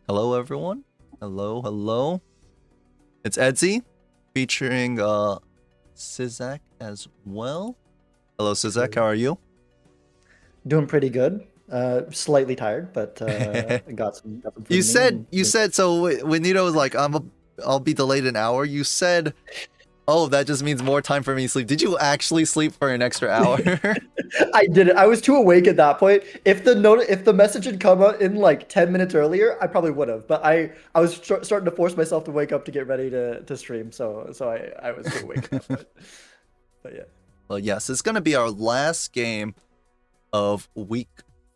Hello, everyone. Hello, hello. It's Edsy, featuring Sizak as well. Hello, Sizak. How True. are you? Doing pretty good. Slightly tired, but got some food you in me said and you said so when Nito was like, I'll be delayed an hour. You said, "Oh, that just means more time for me to sleep." Did you actually sleep for an extra hour? I did it. I was too awake at that point. If the message had come out in like 10 minutes earlier, I probably would have. But I was starting to force myself to wake up to get ready to stream, so I was too awake at that point. But yeah. Well, yes, it's gonna be our last game of week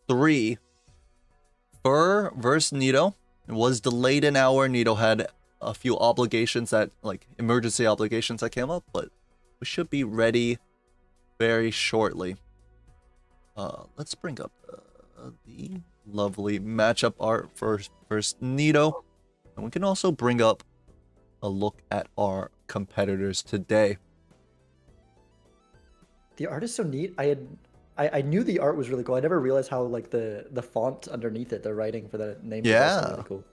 3. Fur versus Nito. It was delayed an hour. Nito had a few obligations emergency obligations that came up, but we should be ready very shortly. Let's bring up the lovely matchup art first Nito. And we can also bring up a look at our competitors today. The art is so neat. I knew the art was really cool. I never realized how like the font underneath it, the writing for the names is also Yeah, really cool.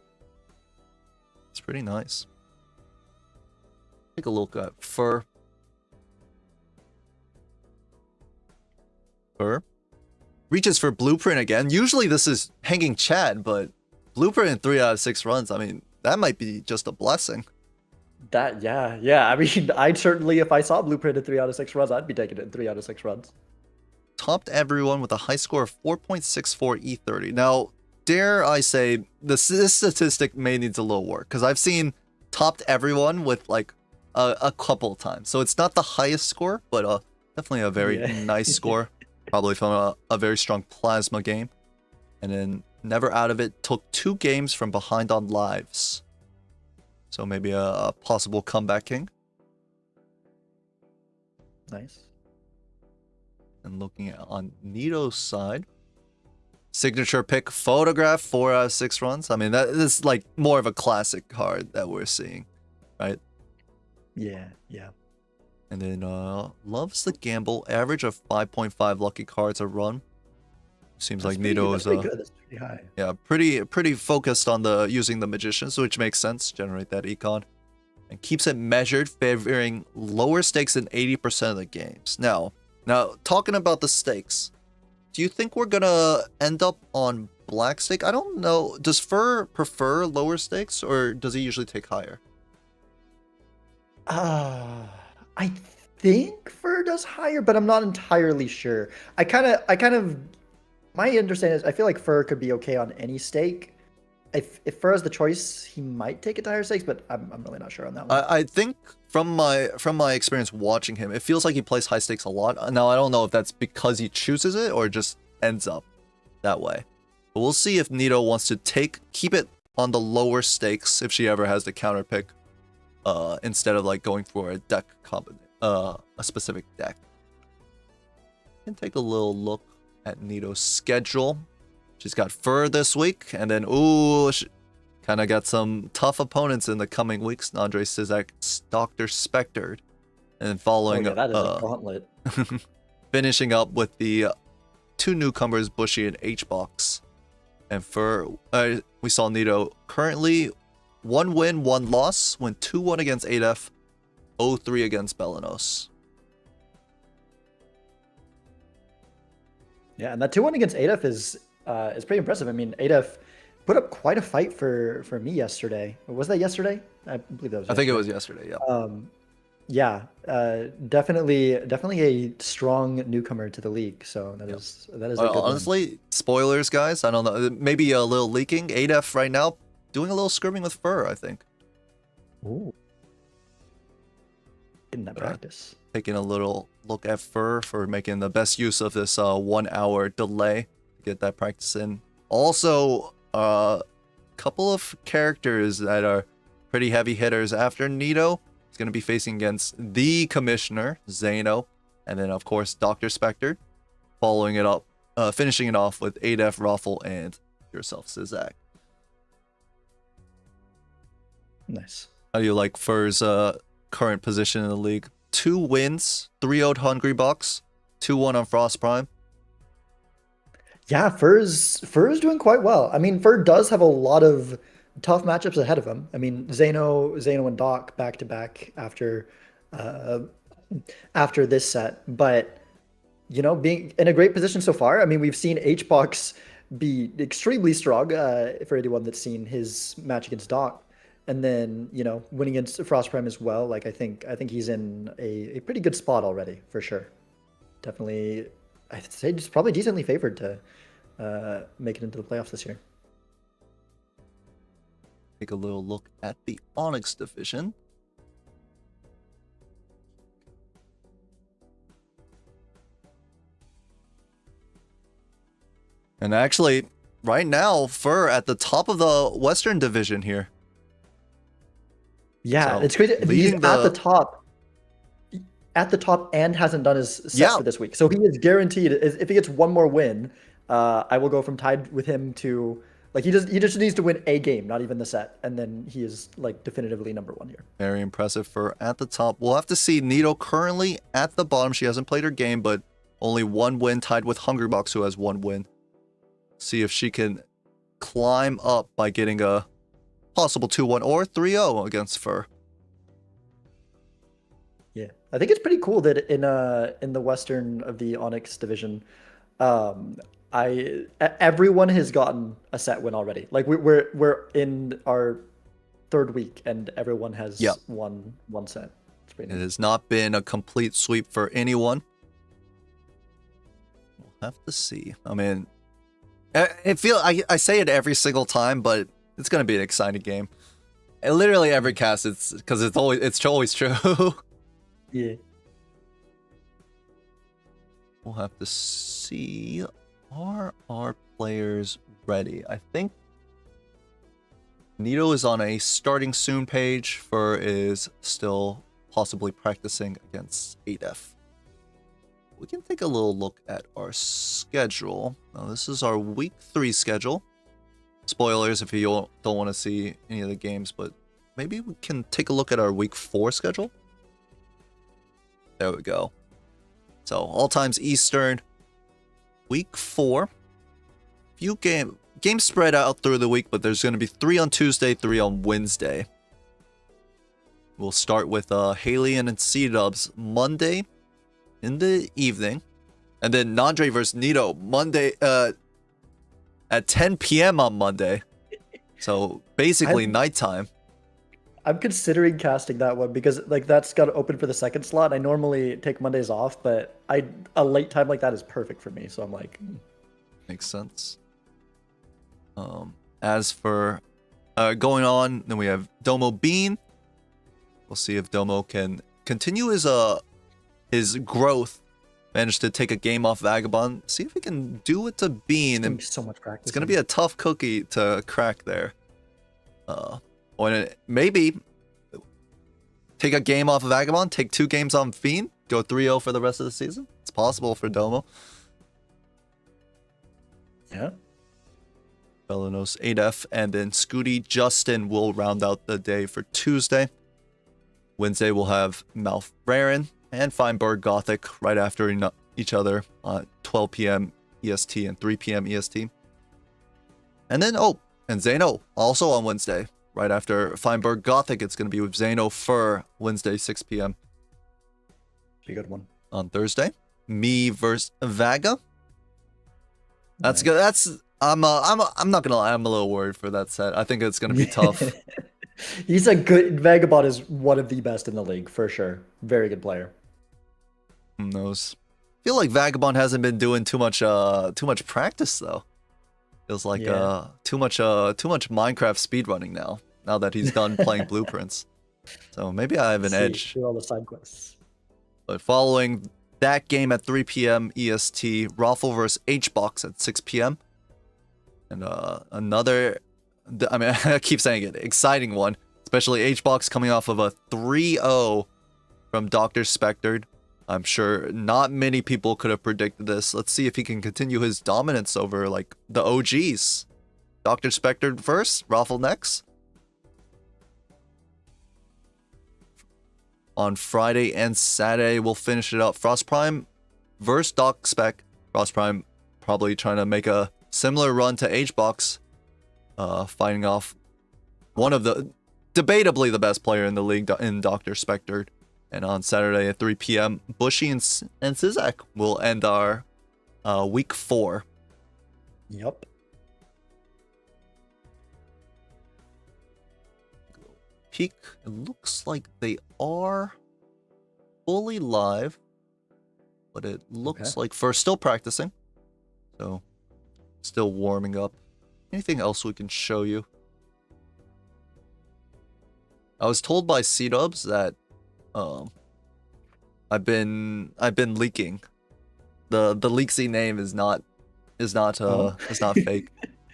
it's pretty nice. Take a look at Fur. Fur reaches for Blueprint again. Usually this is hanging Chad, but Blueprint in 3 out of 6 runs, I mean, that might be just a blessing. Yeah. I mean, I'd certainly, if I saw Blueprint in 3 out of 6 runs, I'd be taking it in 3 out of 6 runs. Topped everyone with a high score of 4.64 E30. Now, dare I say, this statistic may need a little work, because I've seen topped everyone with like a couple times. So it's not the highest score, but definitely a very Yeah. nice score. Probably from a very strong Plasma game. And then never out of it, took 2 games from behind on lives. So maybe a possible comeback king. Nice. And looking at on Nito's side, signature pick photograph, 4 out of 6 runs. I mean, that is like more of a classic card that we're seeing, right? Yeah. And then loves the gamble, average of 5.5 lucky cards a run. Seems like Nito That's is pretty good. That's pretty high. yeah, pretty focused on the using the magicians, which makes sense. Generate that econ. And keeps it measured, favoring lower stakes in 80% of the games. Now talking about the stakes, do you think we're gonna end up on black stake? I don't know. Does Fur prefer lower stakes, or does he usually take higher? I think Fur does higher, but I'm not entirely sure. I kind of, my understanding is I feel like Fur could be okay on any stake. If Fur has the choice, he might take it to higher stakes, but I'm really not sure on that one. I think from my experience watching him, it feels like he plays high stakes a lot. Now I don't know if that's because he chooses it or just ends up that way. But we'll see if Nito wants to keep it on the lower stakes if she ever has the counter pick, instead of like going for a deck a specific deck. And take a little look at Nito's schedule. She's got Fur this week, and then she kind of got some tough opponents in the coming weeks. Andre Sizak, Dr. Spectre, and then following That is a gauntlet. finishing up with the 2 newcomers, Bushy and H-Box. And we saw Nito currently 1 win, 1 loss, went 2-1 against 8F, 0-3 against Belanos. Yeah, and that 2-1 against ADF is pretty impressive. I mean, ADF put up quite a fight for me yesterday. Was that yesterday? I believe that was I yesterday. think it was yesterday, yeah. Definitely a strong newcomer to the league. So that is a good one. Honestly, spoilers, guys. I don't know. Maybe a little leaking. 8F right now doing a little scrimming with Fur, I think. Ooh. In that practice. Taking a little look at Fur for making the best use of this 1 hour delay to get that practice in. Also, a couple of characters that are pretty heavy hitters after Nito. He's going to be facing against the Commissioner, Zano, and then, of course, Dr. Spectre, following it up, finishing it off with 8F, Raffle, and yourself, Sizak. Nice. How do you like Fur's current position in the league? 2 wins, 3-0 Hungry Box, 2-1 on Frost Prime. Yeah, Fur is doing quite well. I mean, Fur does have a lot of tough matchups ahead of him. I mean, Zeno and Doc back to back uh, after this set, but being in a great position so far. I mean, we've seen HBox be extremely strong for anyone that's seen his match against Doc, and then winning against Frost Prime as well. Like I think he's in a pretty good spot already for sure. Definitely, I'd say just probably decently favored to make it into the playoffs this year. Take a little look at the Onyx division. And actually, right now, Fur at the top of the Western Division here. Yeah, So, it's crazy. He's leading at the top, and hasn't done his set Yeah, for this week. So he is guaranteed. If he gets one more win, I will go from tied with him to like he just needs to win a game, not even the set, and then he is like definitively number one here. very impressive for at the top. We'll have to see Nito currently at the bottom. She hasn't played her game, but only one win, tied with Hungrybox, who has one win. See if she can climb up by getting a possible 2-1 or 3-0 against Fur. Yeah, I think it's pretty cool that in the Western of the Onyx division, everyone has gotten a set win already. Like we're in our third week, and everyone has Yep. won one set. It's pretty It nice. has not been a complete sweep for anyone. We'll have to see. I mean, I say it every single time, but it's gonna be an exciting game. And literally every cast, it's because it's always true. Yeah. We'll have to see. Are our players ready? I think Nito is on a starting soon page. Fur is still possibly practicing against 8F. We can take a little look at our schedule. Now, this is our week 3 schedule. Spoilers if you don't want to see any of the games, but maybe we can take a look at our week 4 schedule. There we go. So, all times Eastern. Week 4. Few games spread out through the week, but there's going to be 3 on Tuesday, 3 on Wednesday. We'll start with Haley and C-Dubs Monday in the evening. And then Nandre versus Nito Monday at 10 p.m. on Monday. So basically nighttime. I'm considering casting that one because like that's got open for the second slot. I normally take Mondays off, but a late time like that is perfect for me. So I'm like, Makes sense. As for going on, then we have Domo Bean. We'll see if Domo can continue his growth. Managed to take a game off Vagabond. See if we can do it to Bean. it's gonna And be so much practice. it's gonna be a tough cookie to crack there. Maybe take a game off of Vagabond, take 2 games on Fiend, go 3-0 for the rest of the season. It's possible for Domo. Yeah. Belanos 8F, and then Scooty Justin will round out the day for Tuesday. Wednesday we'll have Malf Raren and Feinberg Gothic right after each other at 12 p.m. EST and 3 p.m. EST. And then, and Zeno also on Wednesday. Right after Feinberg Gothic, it's going to be with Zeno Fur Wednesday, 6 p.m. Be a good one. On Thursday, me versus Vaga. That's Nice. good. I'm not gonna lie. I'm a little worried for that set. I think it's gonna be tough. He's a good Vagabond is one of the best in the league for sure. Very good player. Who knows? I feel like Vagabond hasn't been doing too much practice though. Feels like Yeah. too much Minecraft speedrunning now that he's done playing Blueprints. So maybe I have an edge. Do all the side quests. But following that game at 3 p.m. EST, Raffle vs HBox at 6 p.m. And another, I mean, I keep saying it, exciting one. Especially HBox coming off of a 3-0 from Dr. Spectred. I'm sure not many people could have predicted this. Let's see if he can continue his dominance over like the OGs. Dr. Spectred first, Raffle next. On Friday and Saturday, we'll finish it up. Frost Prime versus Doc Spec. Frost Prime probably trying to make a similar run to HBox, fighting off one of the debatably the best player in the league in Dr. Spectre. And on Saturday at 3 p.m., Bushy and Sizek will end our week 4. Yep. Peak. It looks like they are fully live, but it looks like for still practicing, so still warming up. Anything else we can show you? I was told by C-Dubs that I've been leaking. The Leaksy name is not fake,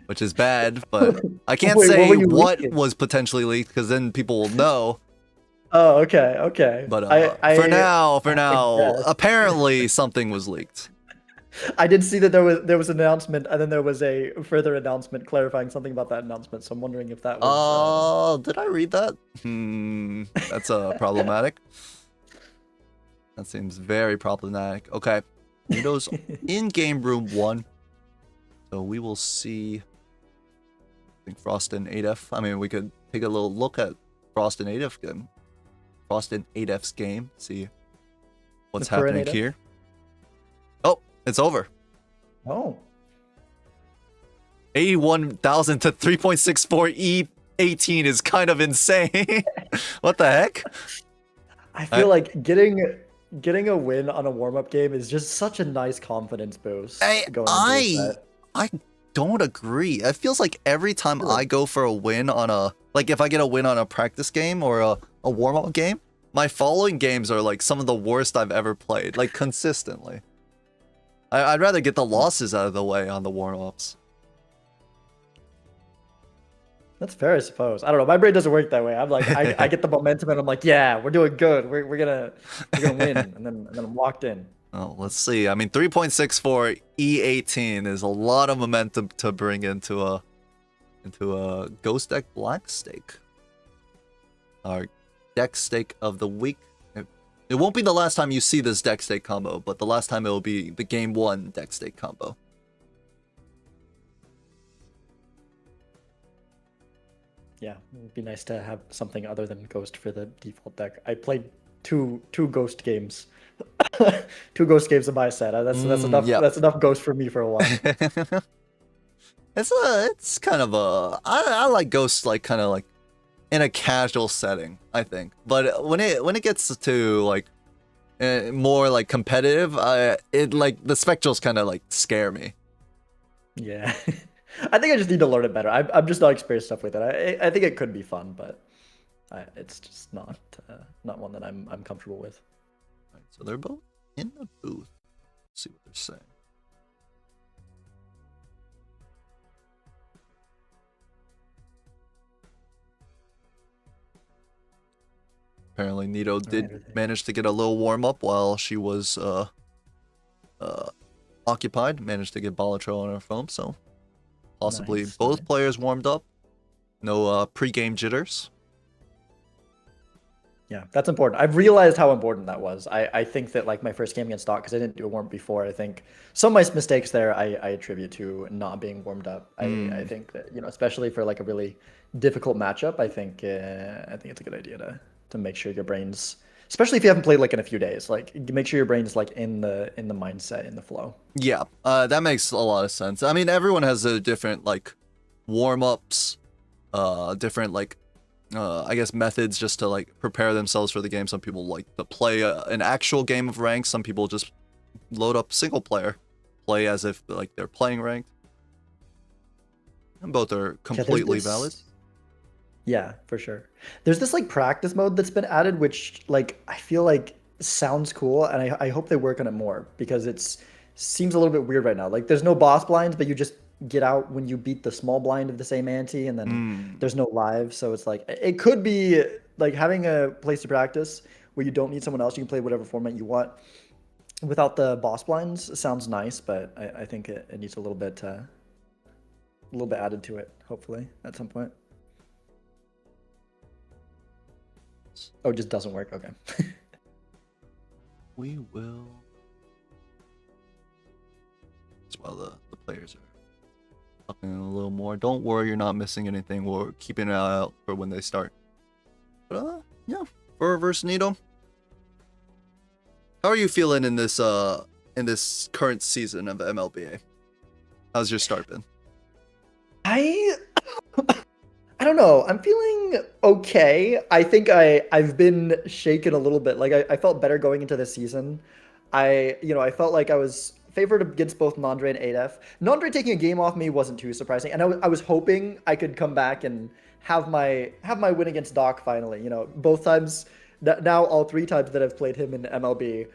which is bad, but I can't say what was potentially leaked because then people will know. Oh, okay. But for now, apparently something was leaked. I did see that there was an announcement, and then there was a further announcement clarifying something about that announcement. So I'm wondering if that was. Did I read that? That's problematic. That seems very problematic. Okay, Nito's in game room 1, so we will see. I think Frost and Adef. I mean, we could take a little look at Frost and Adef game. Frost and Adef's game. See what's happening here. Oh, it's over. Oh. 81,000 to 3.64 E18 is kind of insane. What the heck? I feel like getting a win on a warm-up game is just such a nice confidence boost. I don't agree. It feels like every time I go for a win on a, like if I get a win on a practice game or a warm-up game, my following games are like some of the worst I've ever played, like consistently. I'd rather get the losses out of the way on the warm-ups. That's fair, I suppose. I don't know. My brain doesn't work that way. I'm like, I get the momentum, and I'm like, yeah, we're doing good. We're gonna win, and then I'm locked in. Oh, let's see. I mean, 3.64 E18 is a lot of momentum to bring into a Ghost Deck Black Stake. Our deck stake of the week. It won't be the last time you see this deck stake combo, but the last time it will be the game 1 deck stake combo. Yeah, it would be nice to have something other than Ghost for the default deck. I played two Ghost games. 2 Ghost games in my set. That's enough. Yep. That's enough Ghost for me for a while. It's kind of a I like Ghost like kind of like in a casual setting, I think. But when it gets to like more like competitive, it like the spectrals kind of like scare me. Yeah. I think I just need to learn it better. I'm just not experienced enough with it. I think it could be fun, but it's just not one that I'm comfortable with. Right, so they're both in the booth. Let's see what they're saying. Apparently, Nito did manage to get a little warm up while she was occupied. Managed to get Balatro on her phone, so possibly both players warmed up. No pre-game jitters. Yeah, that's important. I've realized how important that was. I think that like my first game against Doc, because I didn't do a warm before, I think some of my mistakes there I attribute to not being warmed up. I think that, you know, especially for like a really difficult matchup, I think it's a good idea to make sure your brain's, especially if you haven't played like in a few days, like make sure your brain's like in the mindset, in the flow. Yeah, that makes a lot of sense. I mean, everyone has a different like warm-ups, different like I guess methods just to like prepare themselves for the game. Some people like to play an actual game of ranked. Some people just load up single player, play as if like they're playing ranked. And both are completely valid. Yeah, for sure. There's this like practice mode that's been added, which like I feel like sounds cool, and I hope they work on it more, because it's seems a little bit weird right now. Like there's no boss blinds, but you just get out when you beat the small blind of the same ante, and then there's no live. So it's like it could be like having a place to practice where you don't need someone else. You can play whatever format you want without the boss blinds. Sounds nice, but I think it needs a little bit added to it, hopefully at some point. Oh, it just doesn't work. Okay. We will. That's while the players are talking a little more. Don't worry, you're not missing anything. We're keeping an eye out for when they start. But yeah, Fur versus Nito. How are you feeling in this current season of MLBA? How's your start been? I I don't know. I'm feeling okay. I think I've been shaken a little bit. Like I felt better going into this season. I felt like I was favored against both Nandre and Adef. Nandre taking a game off me wasn't too surprising, and I was hoping I could come back and have my win against Doc finally. Both times now, all three times that I've played him in MLB,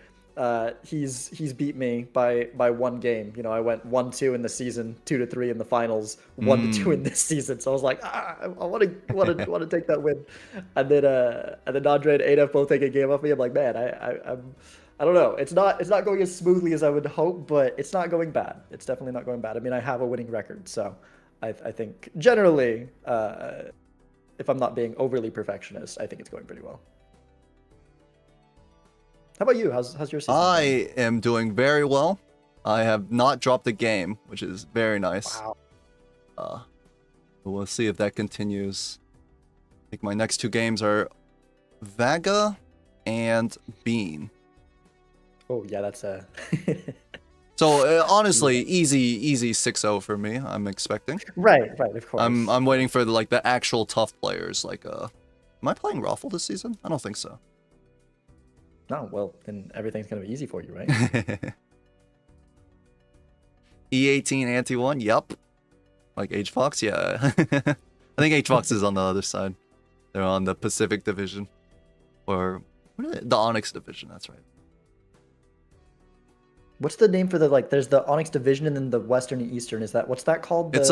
he's beat me by one game. I went 1-2 in the season, 2-3 in the finals, 1-2 in this season. So I was like, I want to take that win, and then Andre and Adef both take a game off me. I'm like, man, I don't know. It's not going as smoothly as I would hope, but it's not going bad. It's definitely not going bad. I mean, I have a winning record, so I think generally, if I'm not being overly perfectionist, I think it's going pretty well. How about you? How's your season? I am doing very well. I have not dropped a game, which is very nice. Wow. We'll see if that continues. I think my next two games are Vaga and Bean. Oh yeah, that's a. So honestly, easy 6-0 for me. I'm expecting. Right, of course. I'm waiting for the actual tough players. Like, am I playing Raffle this season? I don't think so. No, well, then everything's gonna be easy for you, right? E18 Anti-1, yup. Like HFox, yeah. I think HFox is on the other side. They're on the Pacific Division. Or, what are they? The Onyx Division, that's right. What's the name for there's the Onyx Division and then the Western and Eastern. What's that called? It's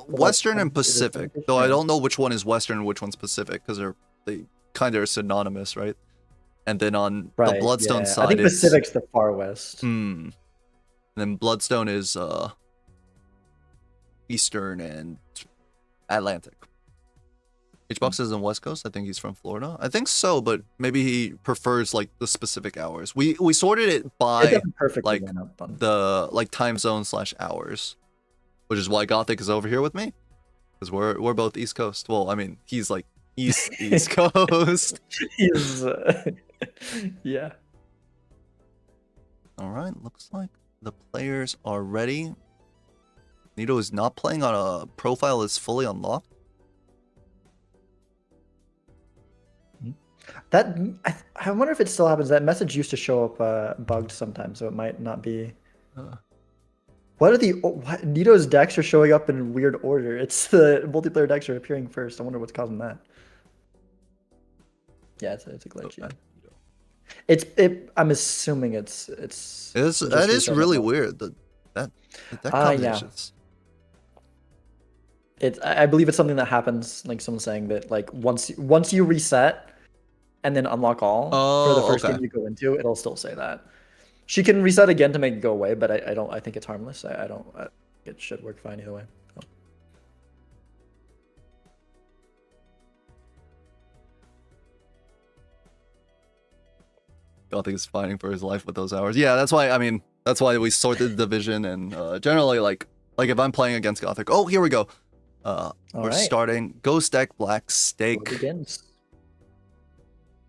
Western and Pacific. Though I don't know which one is Western and which one's Pacific, because they kind of are synonymous, right? And then on the Bloodstone side, I think Pacific's the far west. And then Bloodstone is Eastern and Atlantic. HBox is in West Coast. I think he's from Florida. I think so, but maybe he prefers like the specific hours. We sorted it by like the time zone / hours, which is why Gothic is over here with me, because we're both East Coast. Well, I mean, he's like East Coast. He's yeah. All right, looks like the players are ready. Nito is not playing on a profile is fully unlocked. That I wonder if it still happens. That message used to show up bugged sometimes, so it might not be. What are Nito's decks are showing up in weird order? It's the multiplayer decks are appearing first. I wonder what's causing that. Yeah, it's a glitch. Yeah. I'm assuming it's. That is really weird. That combinations. Yeah. I believe it's something that happens. Like someone saying that like once you reset, and then unlock all for the first game you go into, it'll still say that. She can reset again to make it go away, but I think it's harmless. I think it should work fine either way. I don't think he's fighting for his life with those hours. Yeah, that's why. I mean, that's why we sorted the division and generally like if I'm playing against Gothic. Oh, here we go. We're starting Ghost Deck Black Steak. Begins.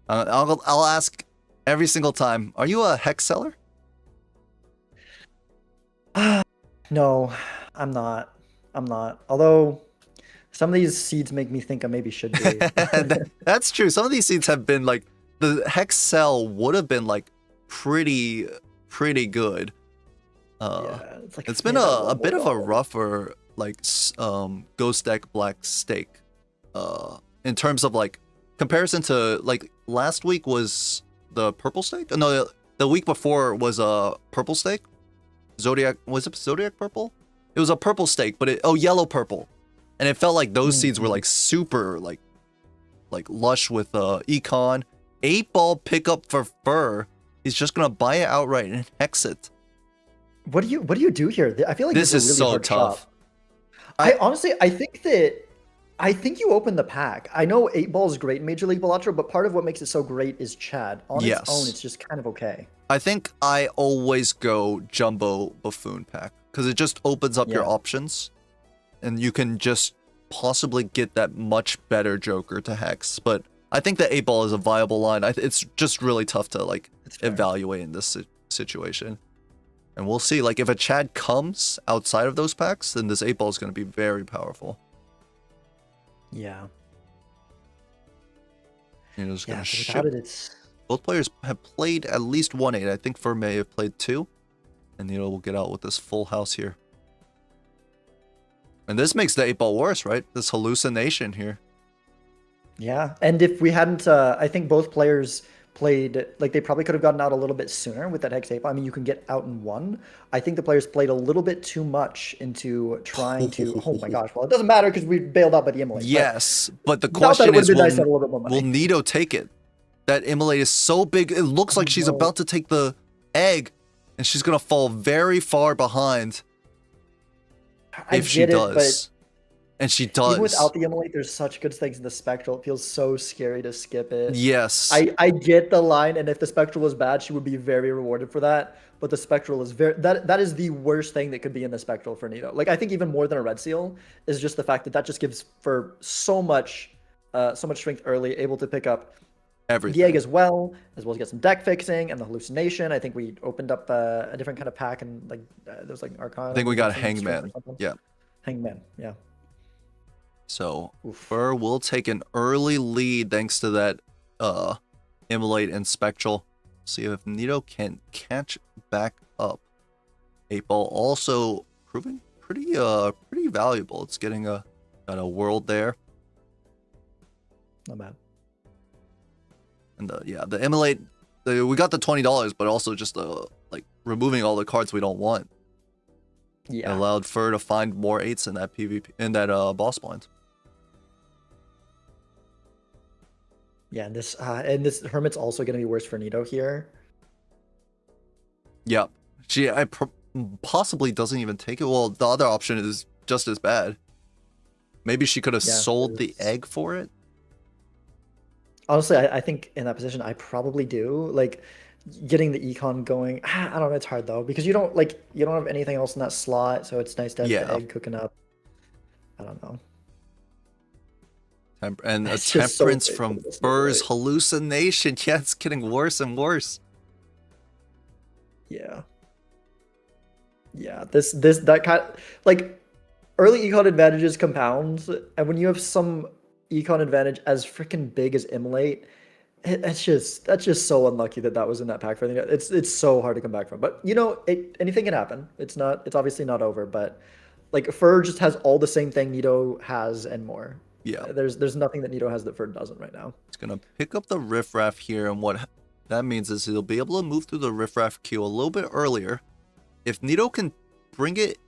I'll ask every single time. Are you a hex seller? No, I'm not. Although some of these seeds make me think I maybe should be. That's true. Some of these seeds have been like the hex sell would have been like pretty good. It's been a bit of a rougher like Ghost Deck Black Steak in terms of like comparison to like last week was the purple steak. No, the week before was a purple steak. Zodiac, was it Zodiac purple? It was a purple steak, but yellow purple, and it felt like those seeds were like super like lush with econ. 8-ball pickup for Fur. He's just gonna buy it outright and hex it. What do you do here? I feel like this is really so tough. I honestly I think you open the pack. I know 8-ball is great in Major League Balatro, but part of what makes it so great is Chad. On its own, it's just kind of okay. I think I always go Jumbo Buffoon pack because it just opens up your options. and you can just possibly get that much better Joker to Hex. But I think the 8-ball is a viable line. It's just really tough to like evaluate in this situation. And we'll see. Like if a Chad comes outside of those packs, then this 8-ball is going to be very powerful. Yeah. You know, Yeah, so without it, it's... Both players have played at least 1-8. I think Fur may have played 2. And Nito will get out with this full house here. And this makes the 8-ball worse, right? This hallucination here. Yeah, and if we hadn't, I think both players played, like they probably could have gotten out a little bit sooner with that Hex 8-ball. I mean, you can get out in 1. I think the players played a little bit too much into trying to, oh my gosh, well, it doesn't matter because we bailed out by the Immolate. Yes, but the question is, nice will Nito take it? That Immolate is so big, it looks like she's about to take the egg, and she's going to fall very far behind if she does. And she does. Even without the Immolate, there's such good things in the Spectral. It feels so scary to skip it. Yes. I get the line, and if the Spectral was bad, she would be very rewarded for that. But the Spectral is that is the worst thing that could be in the Spectral for Nito. Like, I think even more than a Red Seal is just the fact that that just gives for so much strength early, able to pick up everything. The egg as well as get some deck fixing and the hallucination. I think we opened up a different kind of pack, and like there was like Arcana. I think we got Hangman. Yeah. Hangman, yeah. So Fur will take an early lead thanks to that Immolate and Spectral. See if Nito can catch back up. 8-ball also proving pretty valuable. It's getting got a world there. Not bad. And the Immolate, we got the $20, but also just like removing all the cards we don't want. Yeah. It allowed Fur to find more 8s in that PvP in that boss blind. Yeah, and this Hermit's also going to be worse for Nito here. Yep. She possibly doesn't even take it. Well, the other option is just as bad. Maybe she could have sold the egg for it. Honestly, I think in that position, I probably do. Like, getting the econ going, I don't know. It's hard though because you don't have anything else in that slot, so it's nice to have the egg cooking up. I don't know. And a temperance from Fur's hallucination. Yeah, it's getting worse and worse. Yeah. Yeah, that kind like early econ advantages compounds, and when you have some econ advantage as freaking big as Immolate, that's just so unlucky that was in that pack for me. It's so hard to come back from. But you know, anything can happen. It's obviously not over, but like Fur just has all the same thing Nito has and more. Yeah. There's nothing that Nito has that Fur doesn't right now. He's gonna pick up the riffraff here, and what that means is he'll be able to move through the riffraff queue a little bit earlier. If Nito can bring it,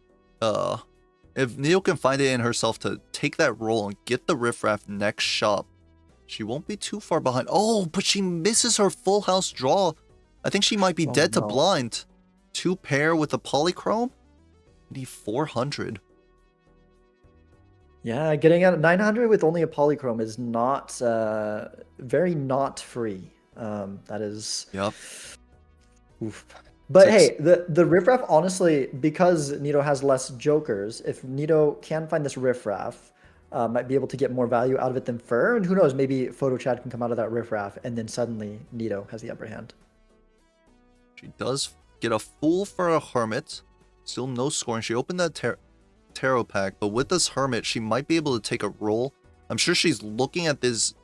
if Nito can find it in herself to take that roll and get the riffraff next shop, she won't be too far behind. Oh, but she misses her full house draw. I think she might be dead to blind. 2 pair with a polychrome? Need 400. Yeah, getting out 900 with only a polychrome is not very not free. That is. Yep. Oof. But hey, the riffraff, honestly, because Nito has less jokers, if Nito can find this riffraff, might be able to get more value out of it than Fur, and who knows, maybe Photo Chad can come out of that riffraff, and then suddenly Nito has the upper hand. She does get a Fool for a Hermit. Still no scoring. She opened that tarot pack, but with this Hermit, she might be able to take a roll. I'm sure she's looking at these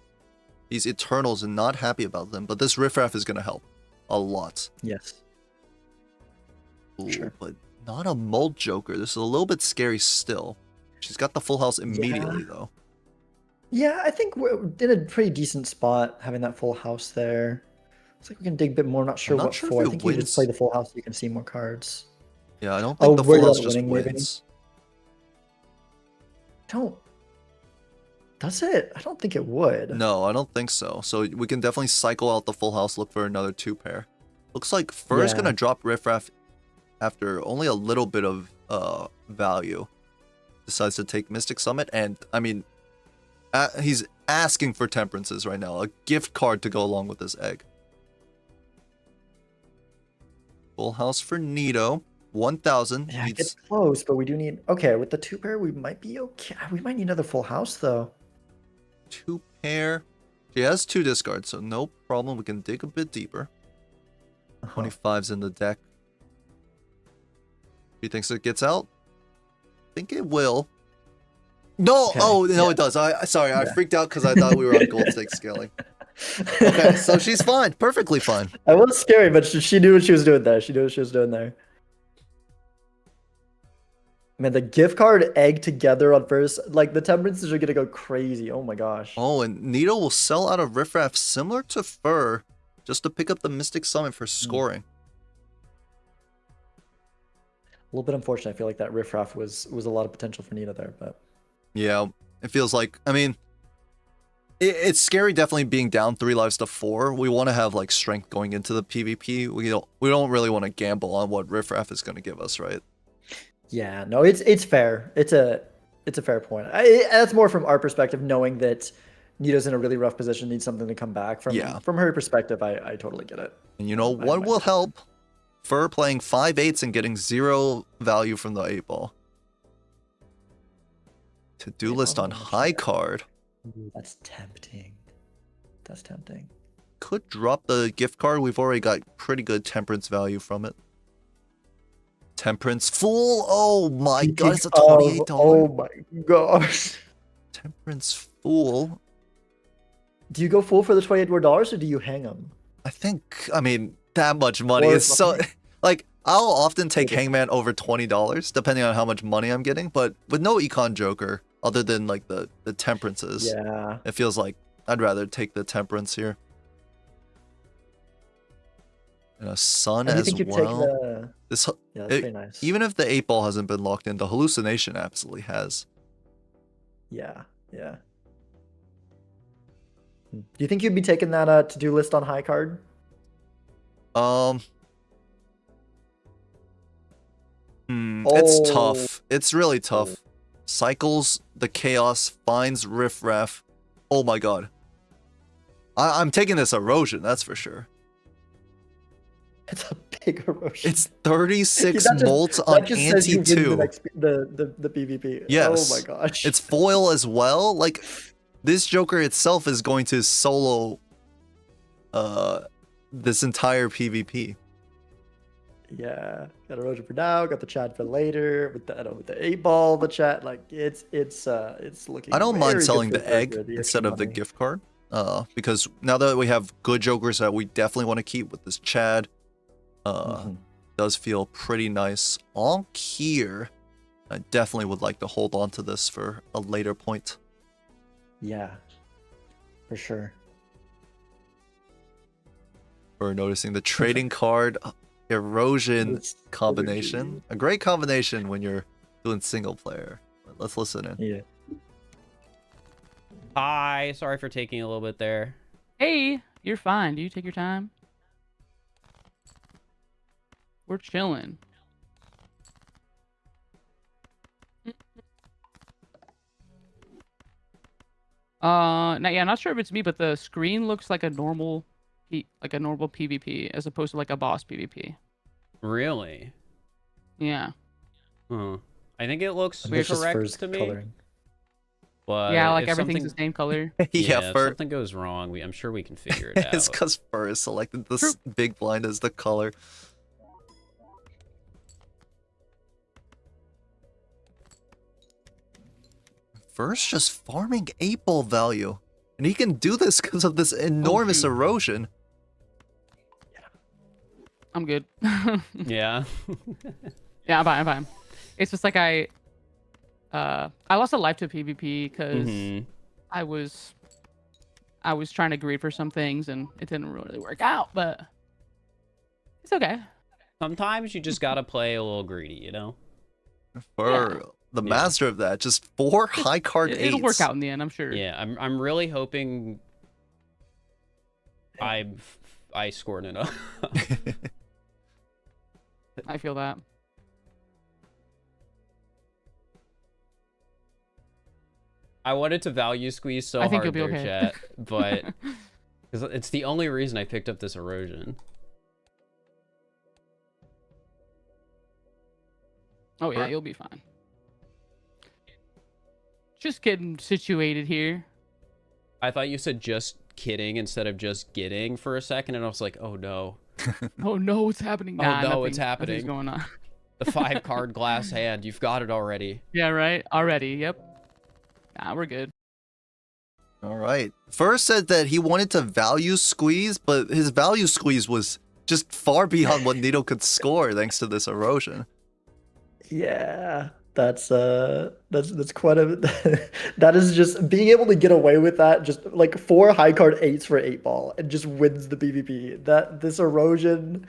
Eternals and not happy about them, but this riffraff is going to help a lot. Yes. Ooh, sure. But not a Mold Joker. This is a little bit scary still. She's got the full house immediately, though. Yeah, I think we're in a pretty decent spot having that full house there. Looks like we can dig a bit more. Not sure what for. I think you just play the full house so you can see more cards. Yeah, I don't think the full house just wins. Does it? I don't think it would. No, I don't think so. So we can definitely cycle out the full house, look for another 2 pair. Looks like Fur's going to drop riffraff after only a little bit of value. Decides to take Mystic Summit, and I mean, he's asking for temperances right now. A gift card to go along with this egg. Full house for Nito. 1,000 Yeah, it gets beats close, but we do need. Okay, with the 2 pair, we might be okay. We might need another full house though. 2 pair. She has 2 discards, so no problem. We can dig a bit deeper. 25's in the deck. She thinks it gets out. I think it will. No! Okay, Oh, no, yeah. it does. Sorry, I freaked out because I thought we were on gold stake scaling. Okay, so she's fine. Perfectly fine. That was scary, but she knew what she was doing there. She knew what she was doing there. Man, the gift card egg together on first, like the temperances are gonna go crazy. Oh my gosh. Oh, and Nito will sell out of Riffraff similar to Fur just to pick up the Mystic Summon for scoring. A little bit unfortunate. I feel like that riffraff was a lot of potential for Nita there, but Yeah, it feels like, I mean, it's scary definitely being down 3 lives to 4. We want to have like strength going into the PvP. We don't really want to gamble on what Riffraff is going to give us, right? yeah, no, it's fair. It's a fair point. That's more from our perspective, knowing that Nito's in a really rough position, needs something to come back. From her perspective, I totally get it. And you know what will help? Fur playing 5/8s and getting 0 value from the 8 ball. To-do list on high card. Ooh, that's tempting. That's tempting. Could drop the gift card. We've already got pretty good temperance value from it. Temperance Fool. Oh my god, it's a $28. Oh my gosh. Temperance Fool. Do you go full for the $28 or do you hang them? I mean, that much money is so... Like, I'll often take Hangman over $20, depending on how much money I'm getting, but with no Econ Joker, other than, like, the Temperances, yeah, it feels like I'd rather take the Temperance here. And a Sun as think you'd well. Take the... Yeah, that's very nice. Even if the 8 ball hasn't been locked in, the Hallucination absolutely has. Yeah, yeah. Do you think you'd be taking that to-do list on high card? It's tough. It's really tough. Cycles the Chaos, finds Riffraff. Oh my god. I'm taking this Erosion, that's for sure. It's a big erosion. It's 36 molts on Ante 2. The PvP. Yes. Oh my gosh. It's foil as well. Like, this Joker itself is going to solo this entire PvP. Yeah. Got erosion for now, got the chat for later, with the 8 ball, the chat, like it's looking. I don't mind selling the egg the instead of the money. gift card. Because now that we have good Jokers that we definitely want to keep with this Chad, does feel pretty nice. On here, I definitely would like to hold on to this for a later point. Yeah, for sure. We're noticing the trading card erosion combination. A great combination when you're doing single player. Let's listen in. Yeah. Hi, sorry for taking a little bit there. Hey, you're fine. Do you take your time? We're chilling. Not sure if it's me, but the screen looks like a normal, PvP as opposed to like a boss PvP. Really? Yeah. Huh. I think it looks It's just correct Fur's to me. coloring. But Yeah, like if everything's something- the same color. Yeah, if Fur. something goes wrong, I'm sure we can figure it out. It's because Fur is selected this big blind as the color. Fur's just farming 8 ball value. And he can do this because of this enormous erosion. I'm good. Yeah. Yeah, I'm fine. It's just like I lost a life to PvP because I was trying to greed for some things and it didn't really work out, but it's okay. Sometimes you just gotta play a little greedy, you know? Fur, the master of that. Just 4 high card 8s. It'll work out in the end, I'm sure. Yeah, I'm really hoping I scored enough. I feel that. I wanted to value squeeze so I think hard you'll be there, okay. chat, but because it's the only reason I picked up this erosion. Oh yeah, Or- you'll be fine. Just getting situated here. I thought you said just kidding instead of just getting for a second, and I was like, oh no. Oh no, what's happening? Oh Nah, no, it's nothing's happening. going on. The 5-card glass hand. You've got it already. Yeah, right. Already. Yep. Nah, we're good. All right. First said that he wanted to value squeeze, but his value squeeze was just far beyond what Nito could score thanks to this erosion. Yeah, that's quite a that is just being able to get away with that, just like 4 high card 8s for 8 ball and just wins the PvP. That this erosion,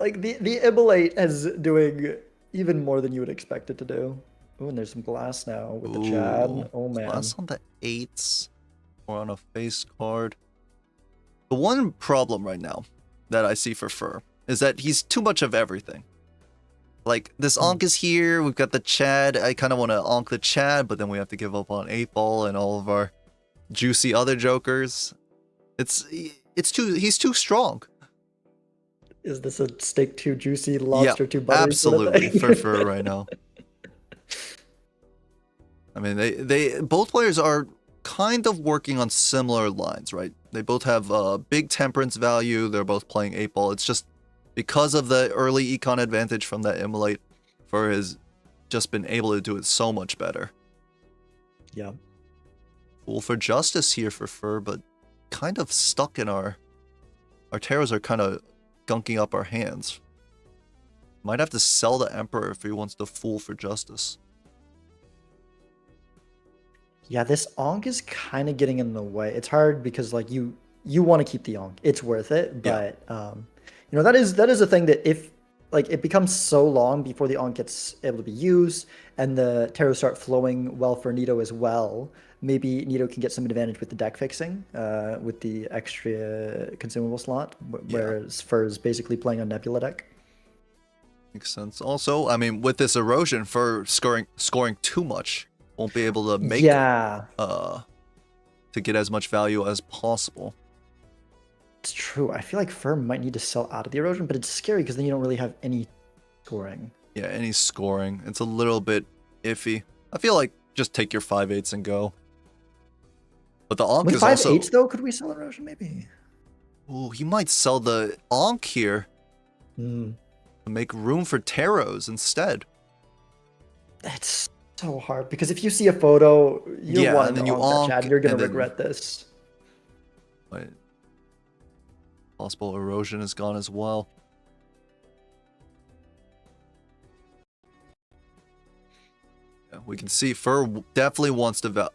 like the immolate is doing even more than you would expect it to do. Oh, and there's some glass now with the Chad. Ooh, Oh man. Glass on the 8s or on a face card. The one problem right now that I see for Fur is that he's too much of everything. Like, this Onk is here, we've got the Chad. I kind of want to Onk the Chad, but then we have to give up on 8 ball and all of our juicy other jokers. He's too strong. Is this a steak too juicy, lobster too buttery? Absolutely, sort of for right now. I mean, they both players are kind of working on similar lines, right? They both have a big temperance value. They're both playing 8 ball. It's just because of the early econ advantage from that immolate, Fur has just been able to do it so much better. Yeah. Fool for justice here for Fur, but kind of stuck in our taros are kind of gunking up our hands. Might have to sell the Emperor if he wants to fool for justice. Yeah, this Onk is kind of getting in the way. It's hard because like you want to keep the Onk. It's worth it, but you know, that is a thing that if like it becomes so long before the Onk gets able to be used and the taros start flowing well for Nito as well, maybe Nito can get some advantage with the deck fixing, with the extra consumable slot, whereas Fur is basically playing a Nebula deck. Makes sense. Also, I mean, with this erosion, Fur scoring too much, won't be able to make to get as much value as possible. It's true. I feel like Fur might need to sell out of the erosion, but it's scary because then you don't really have any scoring. Yeah, any scoring. It's a little bit iffy. I feel like just take your 5/8s and go. But the Onk With is 5/8 also... though, could we sell erosion maybe? Ooh, he might sell the Onk here to make room for taros instead. That's so hard because if you see a photo, you're and then you Onk that Chad, Onk, you're gonna and then- regret this. But possible erosion is gone as well. Yeah, we can see Fur definitely wants to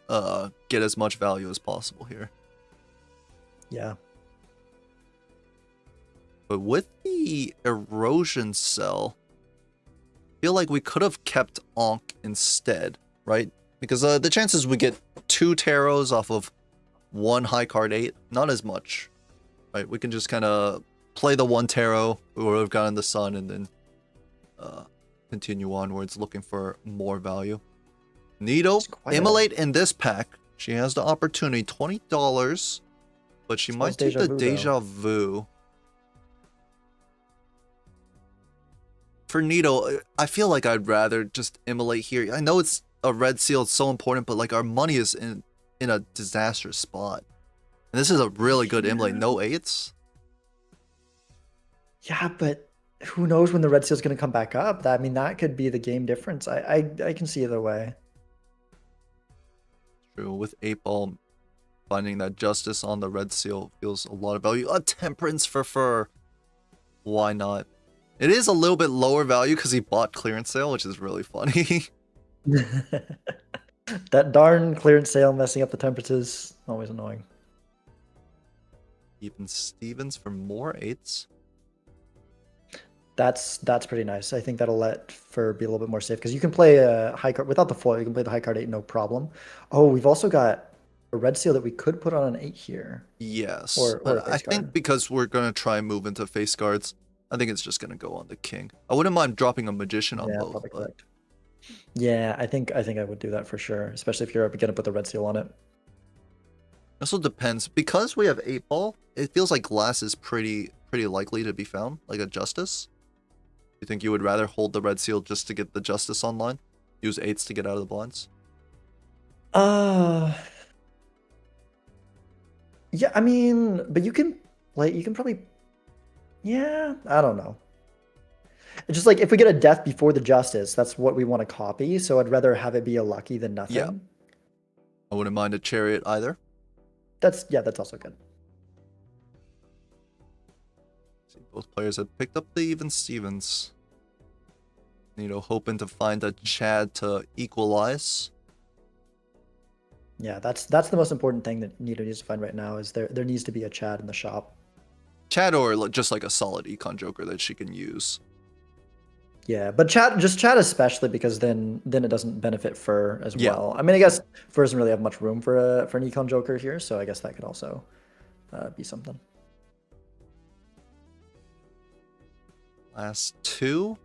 get as much value as possible here. Yeah. But with the erosion cell, I feel like we could have kept Onk instead, right? Because the chances we get 2 taros off of 1 high card 8, not as much. Right, we can just kind of play the 1 taro we would have gotten the sun and then continue onwards looking for more value. Nito, immolate in this pack. She has the opportunity, $20, but she might take the deja vu. For Nito, I feel like I'd rather just immolate here. I know it's a red seal, it's so important, but like our money is in a disastrous spot. And this is a really good immolate, no 8s. Yeah, but who knows when the red seal's gonna come back up? I mean, that could be the game difference. I can see either way. True, with 8 ball, finding that justice on the red seal feels a lot of value. A temperance for Fur. Why not? It is a little bit lower value because he bought clearance sale, which is really funny. That darn clearance sale messing up the temperatures, always annoying. Even Stevens for more 8s. That's pretty nice. I think that'll let Fur be a little bit more safe because you can play a high card without the foil. You can play the high card 8 no problem. Oh, we've also got a red seal that we could put on an 8 here. Yes, or but a I face think guard. because we're gonna try and move into face guards, I think it's just gonna go on the king. I wouldn't mind dropping a magician on Yeah, both. probably But correct. Yeah, I think I would do that for sure, especially if you're gonna put the red seal on it. also depends because we have 8 ball. It feels like glass is pretty likely to be found, like a justice. You think you would rather hold the red seal just to get the justice online? Use 8s to get out of the blinds? Yeah, I mean, but you can probably, yeah, I don't know. It's just like if we get a death before the justice, that's what we want to copy. So I'd rather have it be a lucky than nothing. Yeah. I wouldn't mind a chariot either. That's also good. See, both players have picked up the even Stevens. Nito hoping to find a Chad to equalize. Yeah, that's the most important thing that Nito needs to find right now is there needs to be a Chad in the shop. Chad or just like a solid econ joker that she can use. Yeah, but Chad especially because then it doesn't benefit Fur as Yeah. well. I mean, I guess Fur doesn't really have much room for an econ joker here, so I guess that could also be something. Last 2.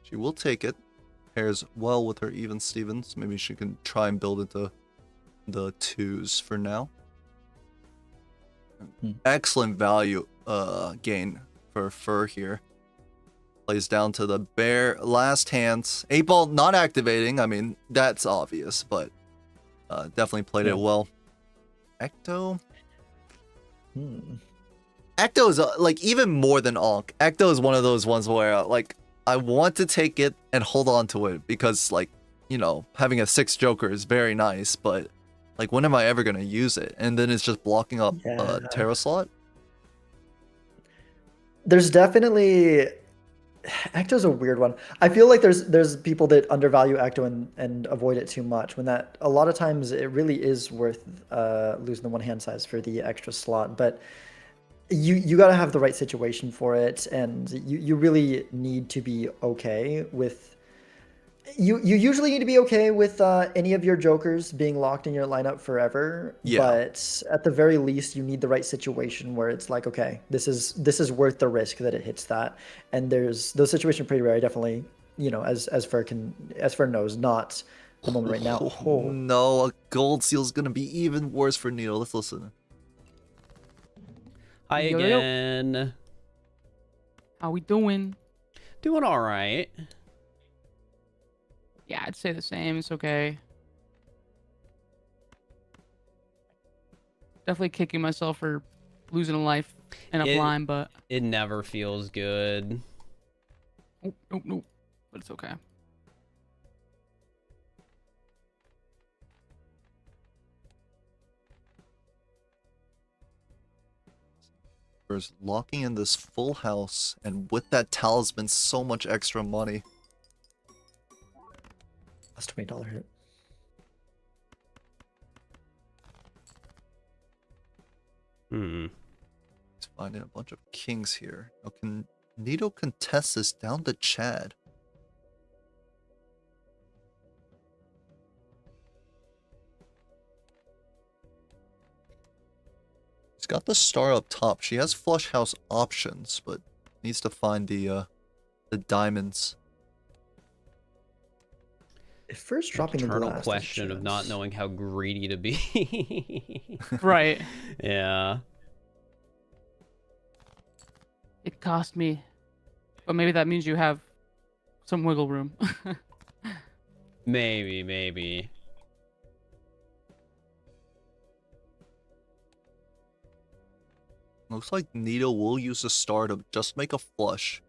She will take it. Pairs well with her even Stevens. Maybe she can try and build into the 2s for now. Excellent value gain for Fur here. Plays down to the bare last hands. 8-ball not activating. I mean, that's obvious, but definitely played it well. Ecto. Ecto is like even more than Ankh. Ecto is one of those ones where like I want to take it and hold on to it because like, you know, having a 6 joker is very nice, but like when am I ever going to use it? And then it's just blocking up a Terra slot. There's definitely Ecto's a weird one. I feel like there's people that undervalue Ecto and avoid it too much when that a lot of times it really is worth losing the one hand size for the extra slot, but you got to have the right situation for it, and you really need to be okay with you usually need to be okay with any of your jokers being locked in your lineup forever. Yeah. But at the very least, you need the right situation where it's like, okay, this is worth the risk that it hits that. And those situations are pretty rare. I definitely, you know, as Fur knows, not the moment right now. Oh no, a gold seal is gonna be even worse for Nito. Let's listen. Hi again. How we doing? Doing all right. Yeah, I'd say the same. It's okay. Definitely kicking myself for losing a life in a blind, but it never feels good. Nope. But it's okay. First, locking in this full house, and with that talisman, so much extra money. That's $20 hit. He's finding a bunch of kings here. Now, can Nito contest this down to Chad? He's got the star up top. She has flush house options, but needs to find the diamonds. If first dropping the Eternal glass, question of not knowing how greedy to be. Right. Yeah. It cost me. But maybe that means you have some wiggle room. Maybe. Looks like Nito will use the star to just make a flush.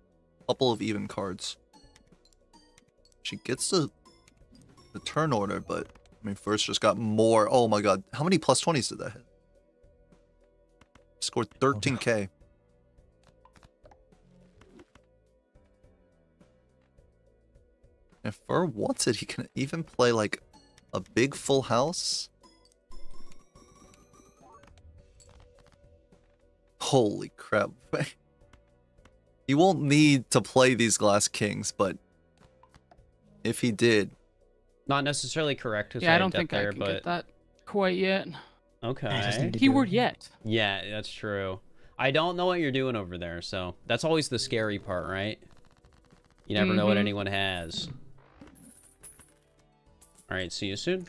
Couple of even cards. She gets the turn order, but I mean, first just got more. Oh my god, how many plus 20s did that hit? Scored 13k. If Fur wants it, he can even play like a big full house. Holy crap. He won't need to play these glass kings, but if he did. Not necessarily correct. Yeah, I don't think I can get that quite yet. Okay. Keyword yet. Yeah, that's true. I don't know what you're doing over there, so that's always the scary part, right? You never know what anyone has. All right, see you soon.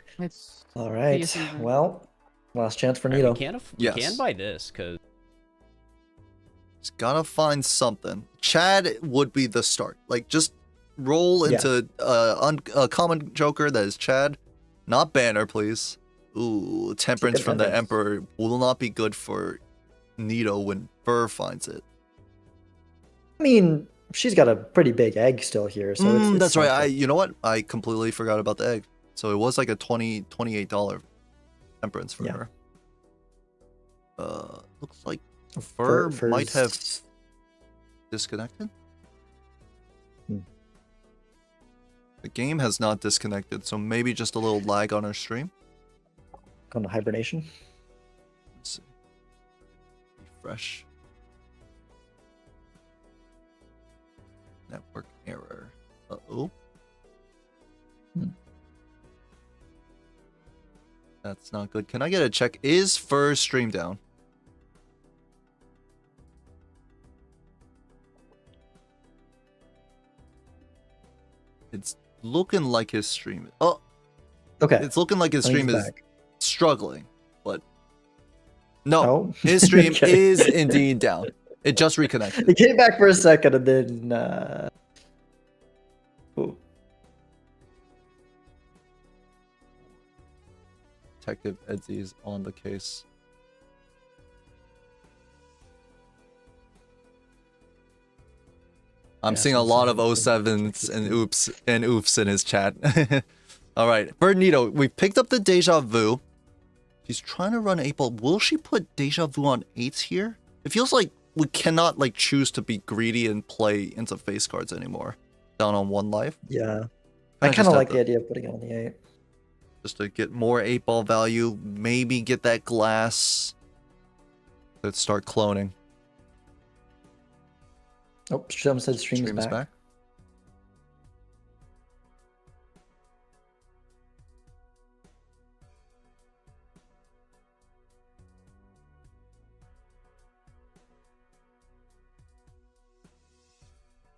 All right. Well, last chance for Nito. We can buy this because He's gotta find something. Chad would be the start. Like, just roll into a common joker that is Chad. Not Banner, please. Ooh, Temperance from the Emperor will not be good for Nito when Fur finds it. I mean, she's got a pretty big egg still here, so it's that's right. something. You know what? I completely forgot about the egg. So it was like a $28 Temperance for her. Looks like Fur might have disconnected. The game has not disconnected, so maybe just a little lag on our stream. On the hibernation. Let's see. Refresh. Network error. Uh-oh. That's not good. Can I get a check? Is Fur stream down? It's looking like his stream. Oh, okay. It's looking like his stream is struggling, but no, Oh. his stream Okay. is indeed down. It just reconnected. It came back for a second and then. Ooh. Detective Edsy's on the case. I'm seeing a lot of 07s and oops in his chat. All right, Bernito, we picked up the Deja Vu. She's trying to run 8 ball. Will she put Deja Vu on 8s here? It feels like we cannot like choose to be greedy and play into face cards anymore. Down on 1 life. Yeah. I kind of like the idea of putting it on the 8. Just to get more 8 ball value, maybe get that glass. Let's start cloning. Oh, someone said stream is back.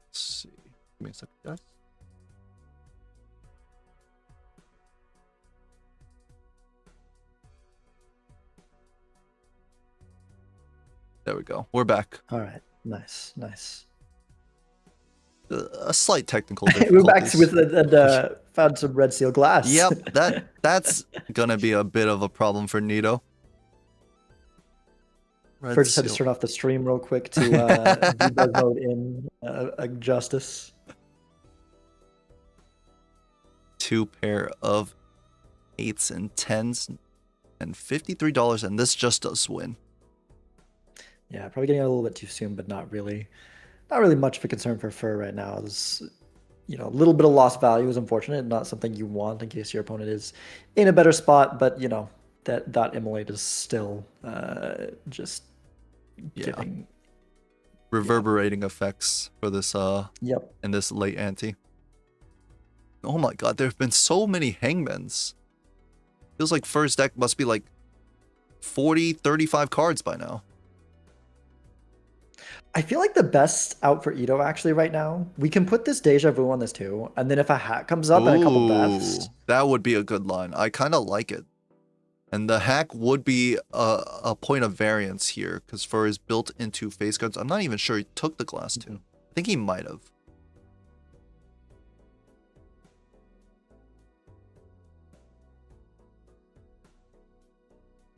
Let's see. Give me a second, guys. There we go. We're back. All right. Nice. A slight technical We're back difficulties. with and found some red seal glass. Yep, that's gonna be a bit of a problem for Nito. First, just had to turn off the stream real quick to debug mode in Justice. 2 pair of 8s and 10s and $53, and this just does win. Yeah, probably getting a little bit too soon, but not really much of a concern for Fur right now. This, a little bit of lost value is unfortunate, not something you want in case your opponent is in a better spot, but that immolate is still just giving reverberating effects for this yep. in this late ante. Oh my god, there have been so many hangmans. Feels like first deck must be like 40, 35 cards by now. I feel like the best out for Ito actually right now, we can put this Deja Vu on this too, and then if a hack comes up and a couple deaths. That would be a good line. I kind of like it. And the hack would be a point of variance here, because Fur is built into face cards. I'm not even sure he took the glass too. I think he might have.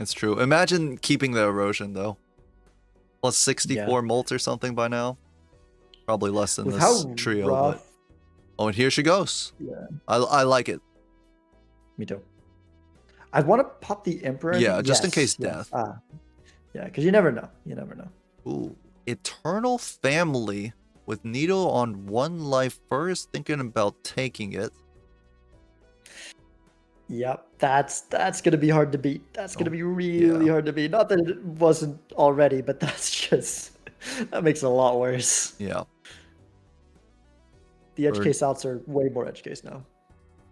It's true. Imagine keeping the erosion though. Plus 64 molt or something by now. Probably less than With this how trio. rough- But... Oh, and here she goes. Yeah. I like it. Me too. I'd want to pop the Emperor. Yeah, just in case yes. death. Yeah, because you never know. Ooh, Eternal Family with Nito on 1 life first, thinking about taking it. Yep, that's gonna be hard to beat. That's gonna be really hard to beat. Not that it wasn't already, but that's just that makes it a lot worse. Yeah. The edge case outs are way more edge case now.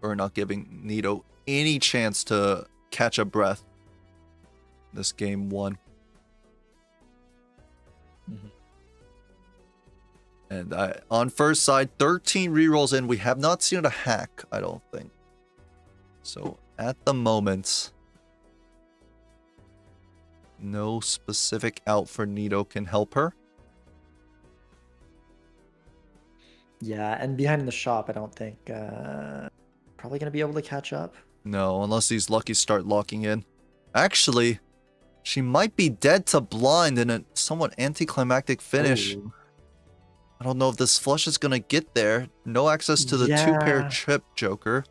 Or not giving Nito any chance to catch a breath. This game 1. And on first side, 13 rerolls in. We have not seen a hack, I don't think. So at the moment, no specific out for Nito can help her. Yeah, and behind in the shop, I don't think probably gonna be able to catch up. No, unless these luckies start locking in. Actually, she might be dead to blind in a somewhat anticlimactic finish. Ooh. I don't know if this flush is gonna get there. No access to the two-pair Yeah, chip Joker.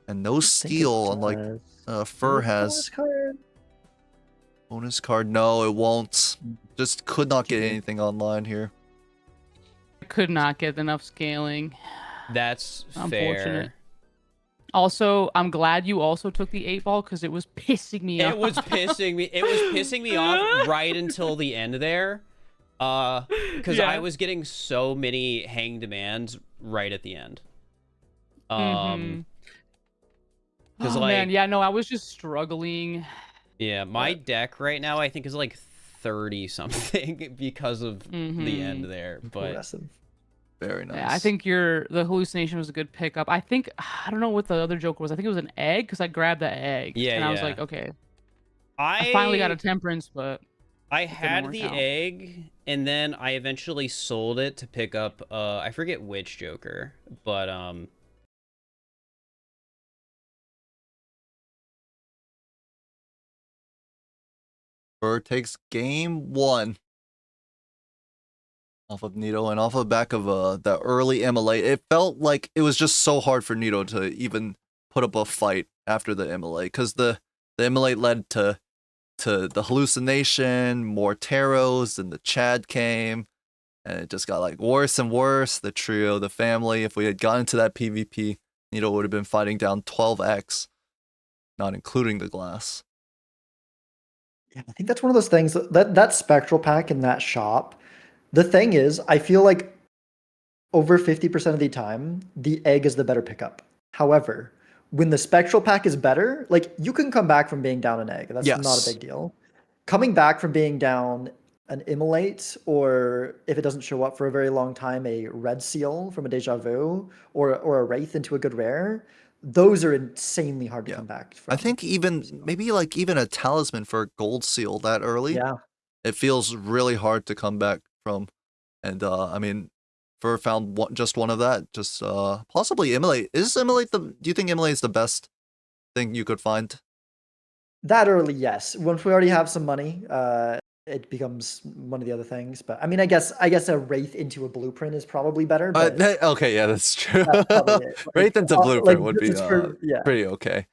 And no I think steal, it unlike does. Fur Ooh, bonus has. card. Bonus card, no, it won't. Just could not get Okay. anything online here. Could not get enough scaling. That's Unfortunate. fair. Also, I'm glad you also took the 8-ball because it was pissing me off. It was pissing me. It was pissing me off right until the end there. Because I was getting so many hang demands right at the end. Mm-hmm. Because Oh like, man, yeah, no, I was just struggling. yeah, my deck right now I think is like 30 something because of the end there. But Aggressive. Very nice. Yeah, I think the hallucination was a good pickup. I think I don't know what the other joke was. I think it was an egg because I grabbed the egg. Yeah, and I was yeah. like, okay. I finally got a temperance, but I it didn't had work the out. egg, and then I eventually sold it to pick up I forget which Joker, but Fur takes game 1 off of Nito and off of the back of the early immolate. It felt like it was just so hard for Nito to even put up a fight after the immolate, because the immolate led to the hallucination, more tarots, and the Chad came, and it just got like worse and worse. The trio, the family. If we had gotten to that PvP, Nito would have been fighting down 12x, not including the glass. Yeah, I think that's one of those things that spectral pack in that shop. The thing is, I feel like over 50% of the time, the egg is the better pickup. However, when the spectral pack is better, like you can come back from being down an egg. That's not a Yes. big deal. Coming back from being down an immolate, or if it doesn't show up for a very long time, a red seal from a deja vu, or a wraith into a good rare, those are insanely hard to Yeah. come back I from. think even maybe like even a talisman for a gold seal that early, Yeah. it feels really hard to come back from. And I mean, Fur found just one of that. Just possibly immolate. Is immolate the? Do you think immolate is the best thing you could find? That early, yes. Once we already have some money, it becomes one of the other things. But I mean, I guess a wraith into a blueprint is probably better. But Okay, yeah, that's true. that's probably it. Wraith into Like blueprint would be just for yeah, pretty okay.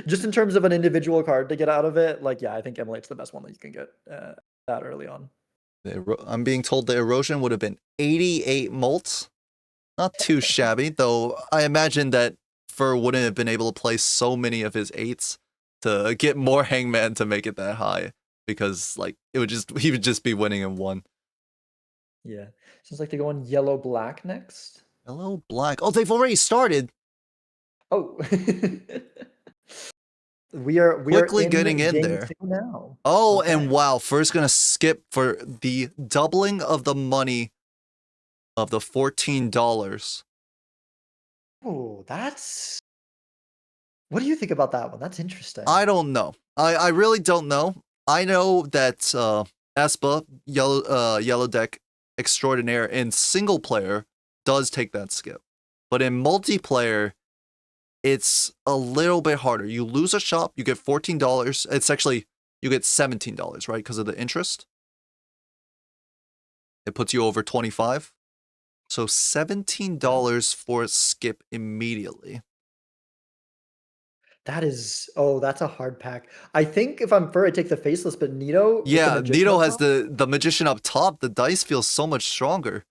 just in terms of an individual card to get out of it. Like yeah, I think Emilate's the best one that you can get that early on. I'm being told the erosion would have been 88 molts. Not too shabby, though. I imagine that Fur wouldn't have been able to play so many of his 8s to get more Hangman to make it that high, because like he would just be winning in 1. Yeah, seems like they go on yellow black next. Hello, black. Oh, they've already started. Oh, we are Quickly in getting in game there 2 now. Oh, Okay. and wow, Fur's gonna skip for the doubling of the money of the $14. Oh, that's. What do you think about that one? That's interesting. I don't know. I really don't know. I know that Espa, yellow deck extraordinaire in single player does take that skip. But in multiplayer, it's a little bit harder. You lose a shop, you get $14. It's actually, you get $17, right? Because of the interest. It puts you over 25. So $17 for a skip immediately. That is, oh, that's a hard pack. I think if I'm Fur, I take the faceless, but Nito with the Yeah, magician Nito up has top? the magician up top. The dice feels so much stronger.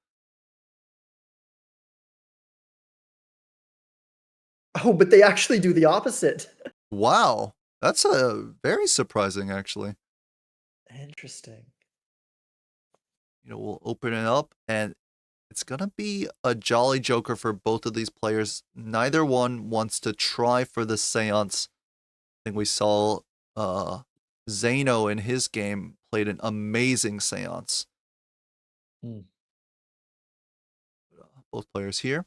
Oh, but they actually do the opposite. Wow. That's very surprising, actually. Interesting. We'll open it up, and it's gonna be a jolly joker for both of these players. Neither one wants to try for the seance. I think we saw Zano in his game played an amazing seance. Both players here.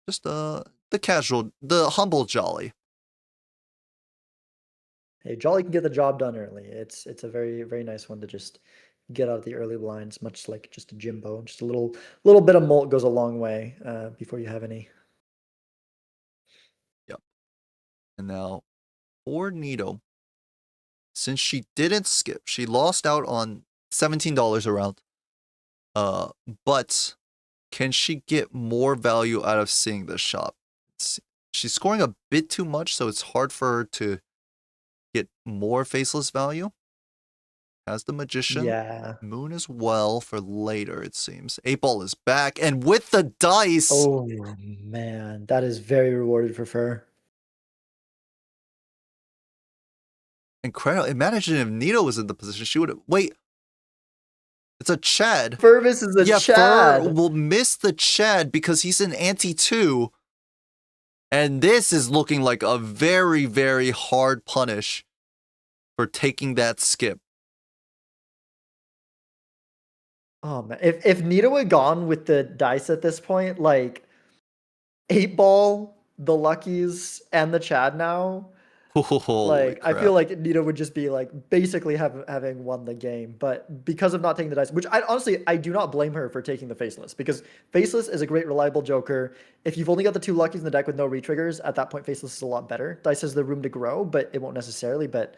Just the casual, the humble jolly. Hey, Jolly can get the job done early. It's a very, very nice one to just get out of the early blinds, much like just a Jimbo. Just a little bit of molt goes a long way before you have any. Yep. And now for Nito, since she didn't skip, she lost out on $17 a round. But can she get more value out of seeing this shop? She's scoring a bit too much, so it's hard for her to get more faceless value. Has the Magician. Yeah. Moon as well for later, it seems. 8-Ball is back, and with the dice! Oh, man. That is very rewarded for Fur. Incredible. Imagine if Nito was in the position, she would have... Wait. It's a Chad. Furvis is a Chad. Fur will miss the Chad because he's an anti-2. And this is looking like a very, very hard punish for taking that skip. Oh man, if Nito had gone with the dice at this point, like 8-Ball, the Luckies, and the Chad now, like I feel like Nito would just be like basically having won the game. But because of not taking the dice, which I honestly I do not blame her for taking the faceless, because faceless is a great reliable joker. If you've only got the 2 Luckies in the deck with no retriggers, at that point faceless is a lot better. Dice has the room to grow, but it won't necessarily. But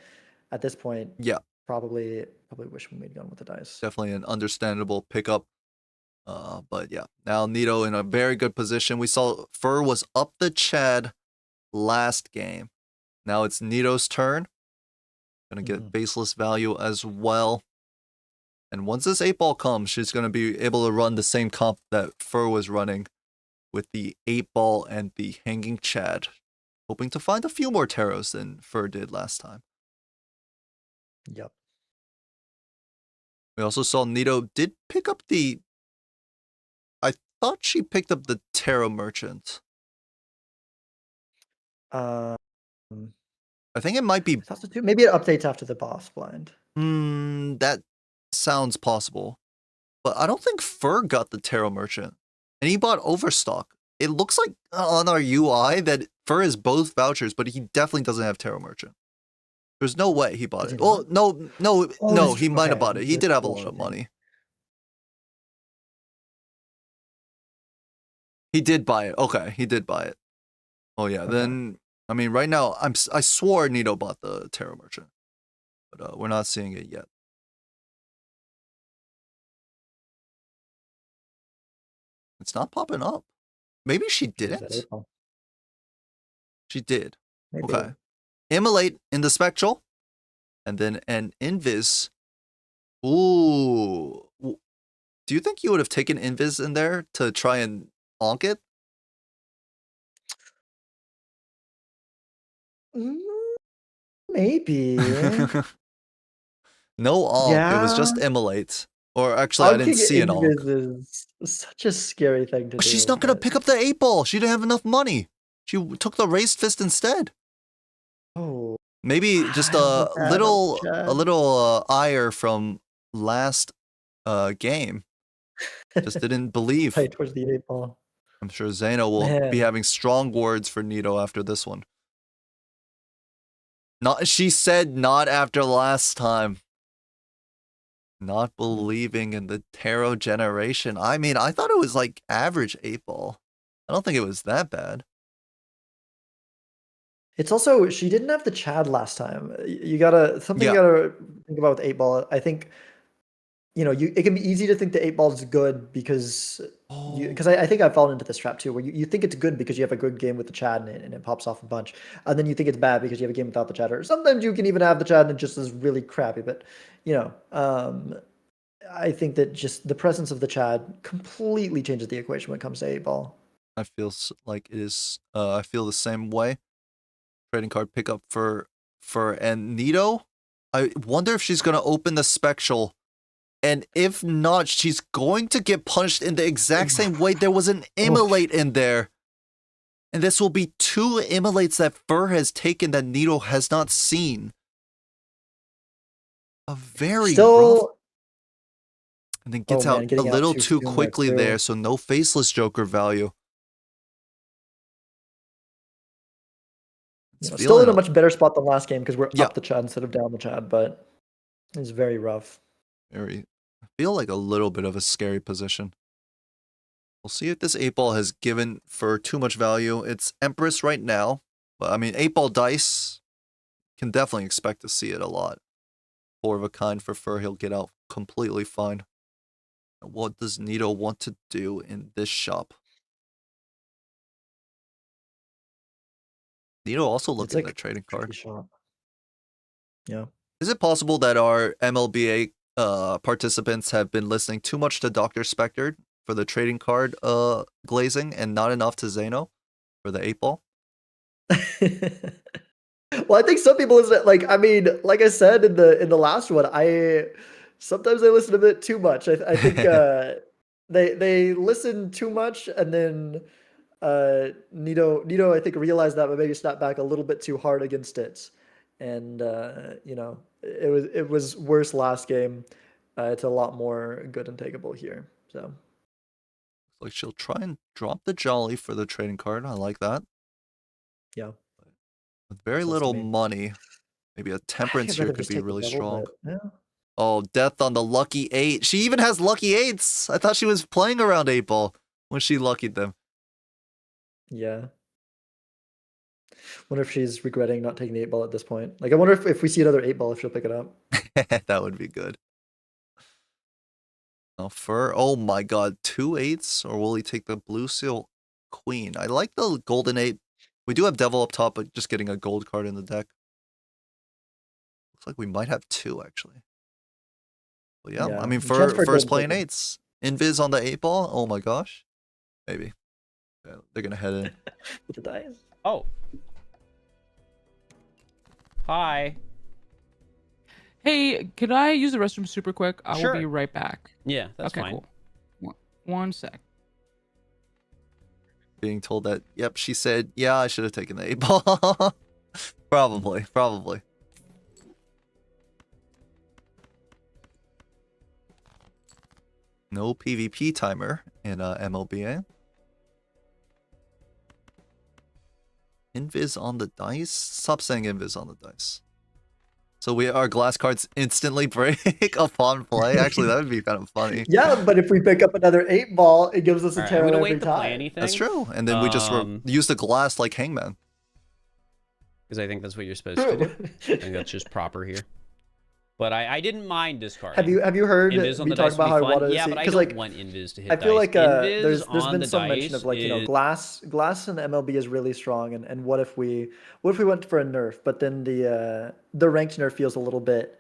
at this point, yeah, probably wish we'd gone with the dice. Definitely an understandable pickup. But yeah, now Nito in a very good position. We saw Fur was up the Chad last game. Now it's Nito's turn. Gonna get faceless value as well. And once this 8-Ball comes, she's gonna be able to run the same comp that Fur was running with the 8-Ball and the Hanging Chad. Hoping to find a few more taros than Fur did last time. Yep. We also saw Nito did pick up the... I thought she picked up the Tarot Merchant. I think it might be... Maybe it updates after the boss blind. That sounds possible. But I don't think Fur got the Tarot Merchant. And he bought Overstock. It looks like on our UI that Fur is both vouchers, but he definitely doesn't have Tarot Merchant. There's no way he bought it. Well, no, he might have bought it. He did have a lot of money. He did buy it. Okay, he did buy it. Oh yeah, then I mean, right now I swore Nito bought the Tarot Merchant, but we're not seeing it yet. It's not popping up. Maybe she didn't. She did. Maybe. Okay. Immolate in the Spectral, and then an Invis. Ooh. Do you think you would have taken Invis in there to try and onk it? Maybe. No onk. Yeah. It was just Immolate. Or actually, I didn't see an onk. Is such a scary thing to do. But she's not going to pick up the 8-Ball. She didn't have enough money. She took the Raised Fist instead. Oh. Maybe just a little ire from last game. Just didn't believe. Right towards the 8-Ball. I'm sure Zeno will be having strong words for Nito after this one. She said not after last time. Not believing in the tarot generation. I mean, I thought it was like average 8-Ball. I don't think it was that bad. It's also, she didn't have the Chad last time. You gotta think about with 8-Ball. I think, it can be easy to think the 8-Ball is good because I think I've fallen into this trap too, where you think it's good because you have a good game with the Chad and it pops off a bunch, and then you think it's bad because you have a game without the Chad, or sometimes you can even have the Chad and it just is really crappy. But I think that just the presence of the Chad completely changes the equation when it comes to 8-Ball. I feel like it is. I feel the same way. Trading card pickup for and Nito. I wonder if she's gonna open the Spectral, and if not, she's going to get punished in the exact same way. There was an Immolate in there, and this will be 2 Immolates that Fur has taken that Nito has not seen. A very rough. And then gets out a little too quickly there, so no faceless Joker value. Still in a much better spot than last game because we're up the Chad instead of down the Chad, but it's very rough. Very, I feel like a little bit of a scary position. We'll see if this 8-ball has given for too much value. It's Empress right now, but I mean 8-ball dice can definitely expect to see it a lot. 4 of a kind for Fur, he'll get out completely fine. What does Nito want to do in this shop? Nito also looking at the trading card. Shot. Yeah. Is it possible that our MLBA participants have been listening too much to Dr. Spectre for the trading card glazing and not enough to Zeno for the 8-ball? Well, I think some people listen. Like, I mean, like I said in the last one, sometimes they listen a bit too much. I think they listen too much, and then Nito I think realized that, but maybe snapped back a little bit too hard against it, and you know, it was worse last game. It's a lot more good and takeable here. So, like she'll try and drop the Jolly for the trading card. I like that. Yeah. With very little money, maybe a Temperance here could be really strong. Yeah. Oh, Death on the lucky 8. She even has lucky 8s. I thought she was playing around 8-ball when she luckied them. Yeah. Wonder if she's regretting not taking the 8-ball at this point. Like, I wonder if we see another 8-ball, if she'll pick it up. That would be good. Oh, Fur. Oh my god, 2 8s? Or will he take the Blue Seal Queen? I like the Golden 8. We do have Devil up top, but just getting a gold card in the deck. Looks like we might have 2, actually. But yeah, I mean, first playing 8s. Invis on the 8-ball? Oh my gosh. Maybe. Yeah, they're going to head in. With the dice. Oh. Hi. Hey, could I use the restroom super quick? I Sure. will be right back. Yeah, that's okay, fine. Cool. One sec. Being told that, yep, she said, yeah, I should have taken the 8-ball. Probably. No PvP timer in MLBA. Invis on the dice? Stop saying invis on the dice. So our glass cards instantly break upon play? Actually, that would be kind of funny. Yeah, but if we pick up another 8-ball, it gives us a tarot I'm gonna every wait to time. play anything. That's true. And then we just use the glass like Hangman. Because I think that's what you're supposed to do. I think that's just proper here. But I didn't mind discarding. Have you heard Invis on me the talk dice about how I want to yeah, see? but I Because don't like want Invis to hit I feel dice. like Invis there's on been the some mention of, like, you know, glass in MLB is really strong, and what if we went for a nerf, but then the ranked nerf feels a little bit,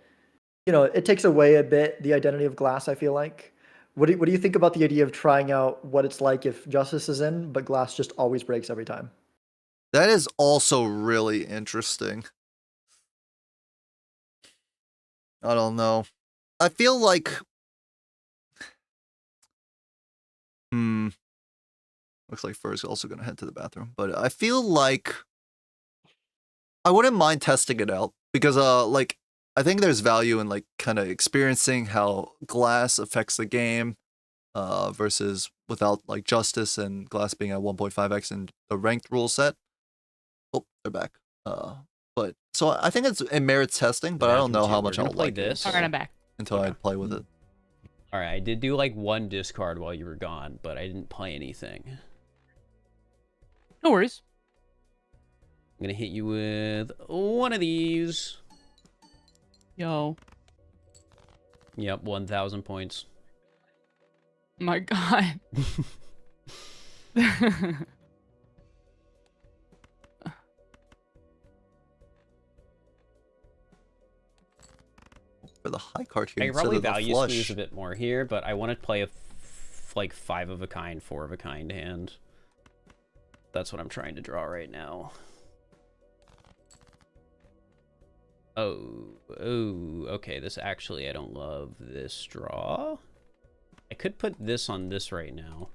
you know, it takes away a bit the identity of glass. I feel like. What do you think about the idea of trying out what it's like if Justice is in, but glass just always breaks every time? That is also really interesting. I don't know. I feel like... Looks like Fur's also going to head to the bathroom. But I feel like... I wouldn't mind testing it out. Because, like, I think there's value in, like, kind of experiencing how glass affects the game. Versus without, like, Justice and glass being at 1.5x in the ranked rule set. Oh, they're back. But so I think it merits testing, but I don't know how much I'll like this. All right, I'm back. Until I play with it. All right, I did do like one discard while you were gone, but I didn't play anything. No worries. I'm gonna hit you with one of these. Yo. Yep, 1,000 points. My God. For the high card here, I instead probably of the value flush. squeeze a bit more here, but I want to play a like 5 of a kind, 4 of a kind hand. That's what I'm trying to draw right now. Oh, okay. This actually, I don't love this draw. I could put this on this right now.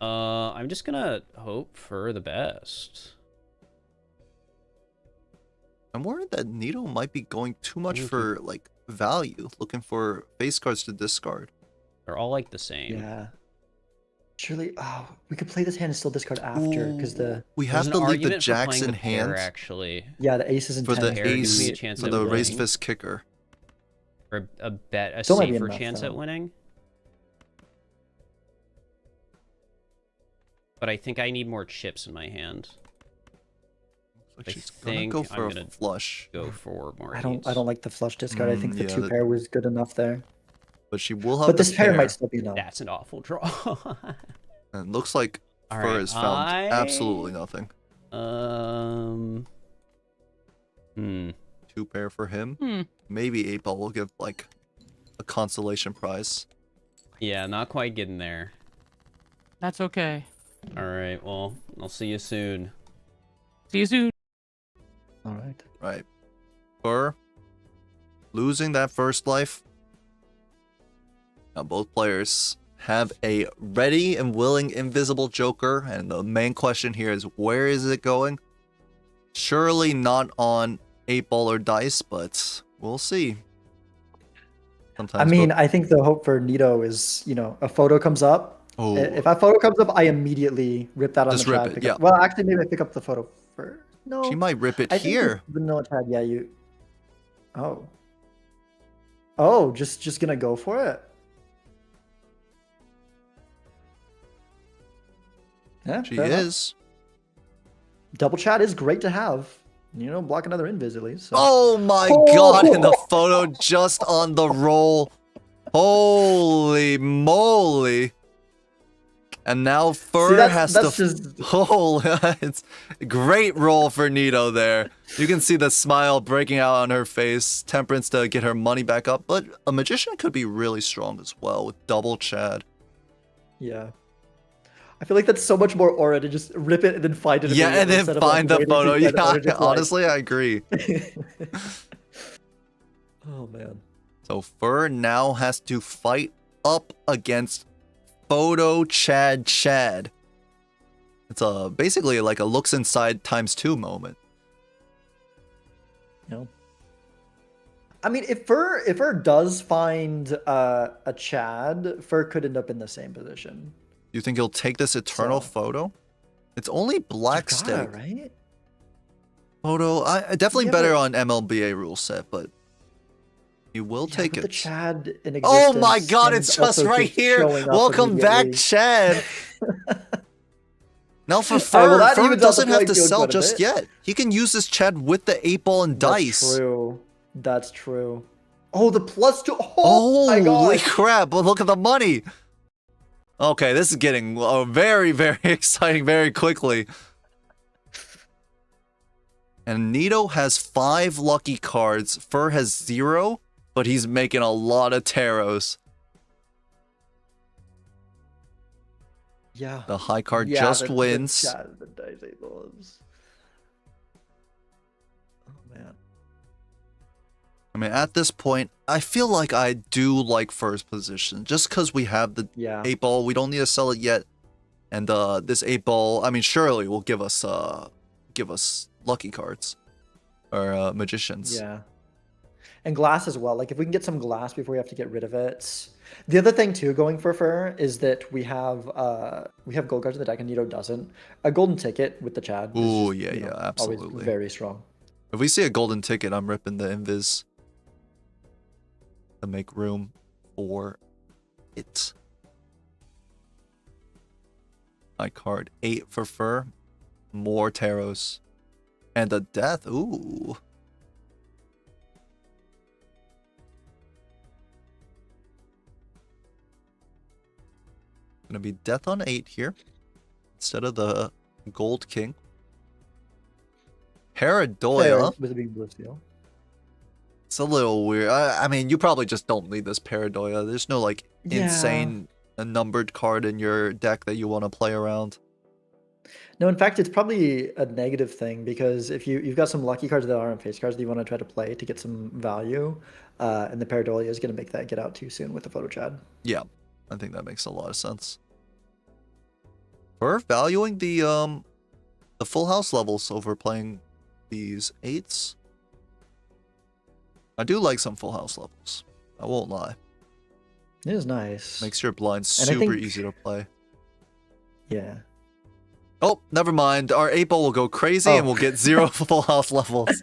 I'm just gonna hope for the best. I'm worried that Nito might be going too much for like value, looking for face cards to discard. They're all like the same. Yeah. Surely, we could play this hand and still discard after, because we have to leave the jacks in hand. Actually, yeah, the aces and for the tens. ace for the raised fist kicker. Or a Still might be safer enough, chance at though. winning. But I think I need more chips in my hand. Like I she's gonna think go for I'm a gonna flush. go for more I don't eights. like the flush discard. I think the Yeah, two pair was good enough there. but she will have But the this pair might still be enough. That's an awful draw. And it looks like All Fur right, has found absolutely nothing. Two pair for him. Maybe 8-ball will give like a consolation prize. Yeah, not quite getting there. That's okay. All right, well, I'll see you soon. See you soon. All right. Right. Fur losing that first life. Now both players have a ready and willing invisible joker, and the main question here is where is it going? Surely not on 8-ball or dice, but we'll see. Sometimes I mean, I think the hope for Nito is, a photo comes up. Oh. If a photo comes up, I immediately rip that on Just the rip chat. it, Pick yeah. up. Well, actually, maybe I pick up the photo first. No. She might rip it I think here. with vanilla chat, yeah, you. Oh. Oh, just gonna go for it. Yeah, She fair enough. is. Double chat is great to have. Block another invis at least. So. Oh my god, and the photo just on the roll. Holy moly. And now Fur has that's to... just... Oh, it's a great roll for Nito there. You can see the smile breaking out on her face. Temperance to get her money back up. But a Magician could be really strong as well with double Chad. Yeah. I feel like that's so much more aura to just rip it and then find it. Yeah, and then find the photo. Yeah, honestly, I agree. Oh, man. So Fur now has to fight up against Photo Chad. It's basically like a looks inside ×2 moment. No. I mean, if Fur does find a Chad, Fur could end up in the same position. You think he'll take this eternal photo? It's only black You stake. gotta, right? Photo, definitely Yeah, better but- on MLBA rule set, but he will Yeah, take with it. the Chad in Oh my existence god, and it's just also right here. showing up Welcome back, immediately. Chad. Now for Alright, Fur, well, that Fur evens out the doesn't have playing to field sell quite a just bit. yet. He can use this Chad with the 8-ball and dice. That's true. That's true. Oh, the +2. Oh my Holy god. crap, well, look at the money. Okay, this is getting very, very exciting very quickly. And Nito has 5 lucky cards. Fur has 0, but he's making a lot of taros. Yeah. The high card Yeah, just the wins. Chad, the dice 8-balls. Oh man. I mean, at this point, I feel like I do like first position. Just because we have the Yeah. 8-ball, we don't need to sell it yet. And this 8-ball, I mean, surely will give us lucky cards. Or magicians. Yeah. And glass as well. Like if we can get some glass before we have to get rid of it. The other thing too going for Fur is that we have gold cards in the deck and Nito doesn't. A golden ticket with the Chad. is Ooh, just, yeah, always absolutely. very strong. If we see a golden ticket, I'm ripping the invis to make room for it. My card 8 for Fur. More taros. And a death. Ooh. Gonna be death on 8 here. Instead of the gold king. Paradoya. With a big blue seal. It's a little weird. I mean, you probably just don't need this Paradoya. There's no, like, Yeah. insane numbered card in your deck that you want to play around. No, in fact, it's probably a negative thing because if you've got some lucky cards that aren't face cards that you want to try to play to get some value, and the Paradolia is going to make that get out too soon with the Photo Chad. Yeah, I think that makes a lot of sense. We're valuing the full house levels over playing these 8s. I do like some full house levels. I won't lie. It is nice. Makes your blinds And I super think- easy to play. Yeah. Oh, never mind. Our 8-ball will go crazy and Oh. we'll get 0 full house levels.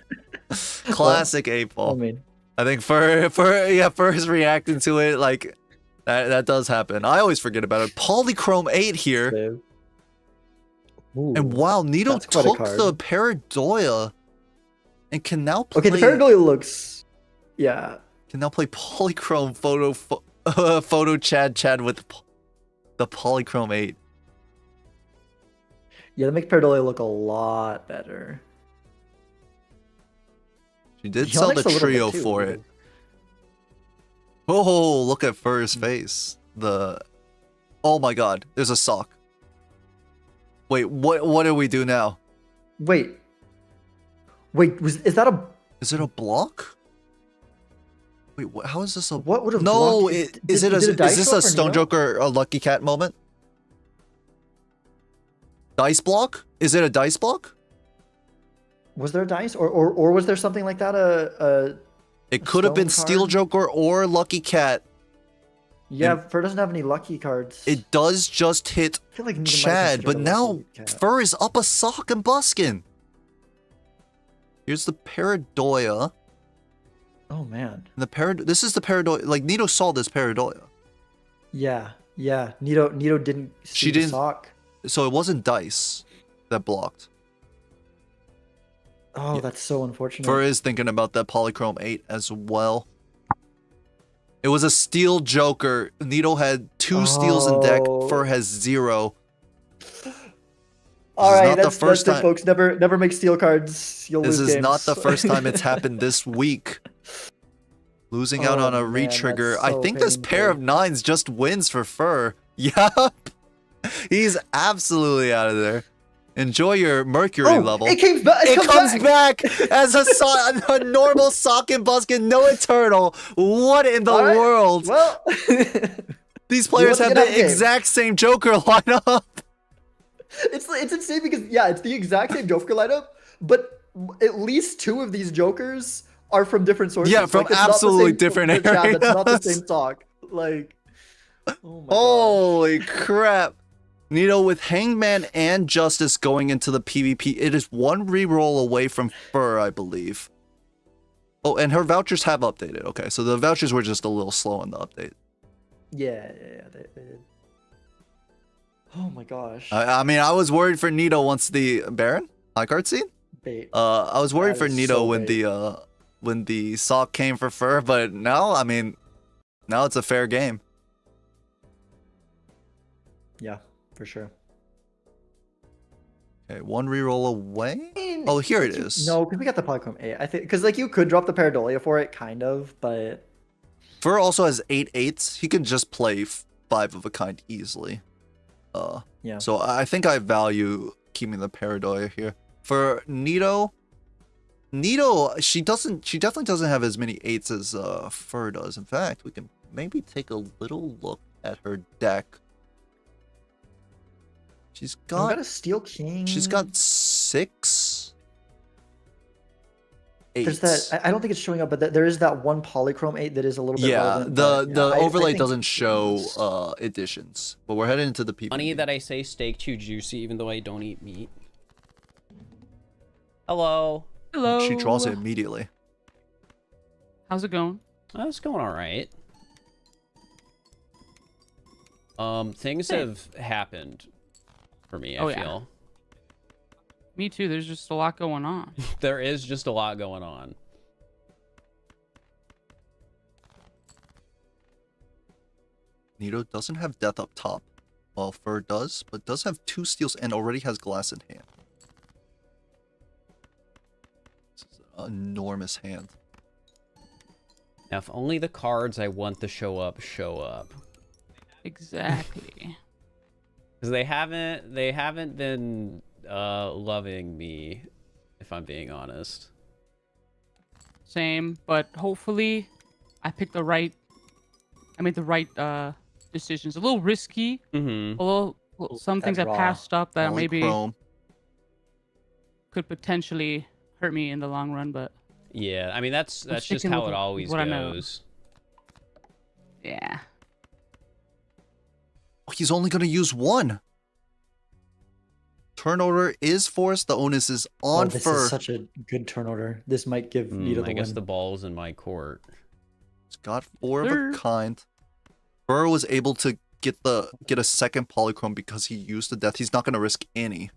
Classic 8-ball. I mean, I think Fur is reacting to it like that does happen. I always forget about it. Polychrome 8 here. Save. Ooh, And wow, Nito that's quite a took card. the Paradoya and can now play Okay, the Paradoya looks. Yeah. can now play Polychrome photo Chad with the Polychrome 8. Yeah, that makes Paradoya look a lot better. She did The sell the Onyx a little bit trio too. for it. Oh, look at Fur's face. Oh my god, there's a sock. Wait, what do we do now? Wait, is that a Is it a block? Wait, how is this a what would have No, blocked is this a Stone Nito? Joker a Lucky Cat moment? Dice block? Is it a dice block? Was there a dice, or was there something like that? It could have been stone Steel card? Joker or Lucky Cat. Yeah, Fur doesn't have any lucky cards. It does just hit I feel like Nito might have Chad, but considered a now lucky cat. Fur is up a sock and buskin. Here's the Paradoya. Oh man. And this is the Paradoya. Like Nito saw this Paradoya. Yeah. Nito didn't see She the didn't- sock. So it wasn't dice that blocked. Oh, Yeah. that's so unfortunate. Fur is thinking about that Polychrome 8 as well. It was a Steel Joker. Nito had 2 steals in deck. Oh. Fur has 0. All This is right, not the that's first it, time- folks. Never make steel cards. You'll This lose is games. not the first time it's happened this week. Losing out Oh, on a man, retrigger. that's I so think this pair of painful. 9s just wins for Fur. Yup. He's absolutely out of there. Enjoy your Mercury Oh, level. it came back. It comes back as a normal sock and buskin, no eternal. What in the All right, world? Well, These players once have again the have a game. exact same Joker lineup. it's insane because it's the exact same Joker lineup, but at least 2 of these Jokers are from different sources. Yeah, from it's not the absolutely same- different It's not the areas. same talk. Like, oh my gosh. Holy crap. Nito with Hangman and Justice going into the PvP. It is 1 reroll away from Fur, I believe. Oh, and her vouchers have updated. Okay, so the vouchers were just a little slow in the update. Yeah, they did. Oh my gosh. I mean, I was worried for Nito once the Baron high card scene. Bait. I was worried That for is Nito so when the sock came for Fur, but now, I mean, now it's a fair game. Yeah, for sure. Okay, 1 reroll away. Oh, here it is. No, because we got the Polychrome 8. I think because like you could drop the Paradolia for it, kind of, but Fur also has 8 8s. He can just play 5 of a kind easily. yeah. So I think I value keeping the Paradoya here. For Nito, she definitely doesn't have as many 8s as Fur does. In fact, we can maybe take a little look at her deck. She's We got got a Steel King. 6 There's 8s. that. I don't think it's showing up, but there is that one Polychrome 8 that is a little bit Yeah, relevant. the but, I overlay think doesn't show it's- additions, but we're heading into the PvP. Funny that I say steak too juicy even though I don't eat meat. Hello. Hello. She draws it immediately. How's it going? Oh, it's going all right. Things Hey. have happened for me, Oh, I yeah. feel. Me too. There's just a lot going on. There is just a lot going on. Nito doesn't have death up top, while Fur does, but does have 2 steals and already has glass in hand. This is an enormous hand. Now, if only the cards I want to show up. Exactly. Because they haven't been loving me, if I'm being honest. Same, but hopefully I made the right decisions. A little risky. Mm-hmm. Some things I raw. passed up that maybe Polychrome. could potentially hurt me in the long run, but Yeah, I mean that's just sticking how with it always what I know. goes. yeah. Oh, he's only going to use 1. Turn order is forced. The onus is on this Fur. is such a good turn order. This might give Nito the I guess win. the ball's in my court. He's got 4 of Sir. a kind. Fur was able to get a second polychrome because he used the death. He's not going to risk any.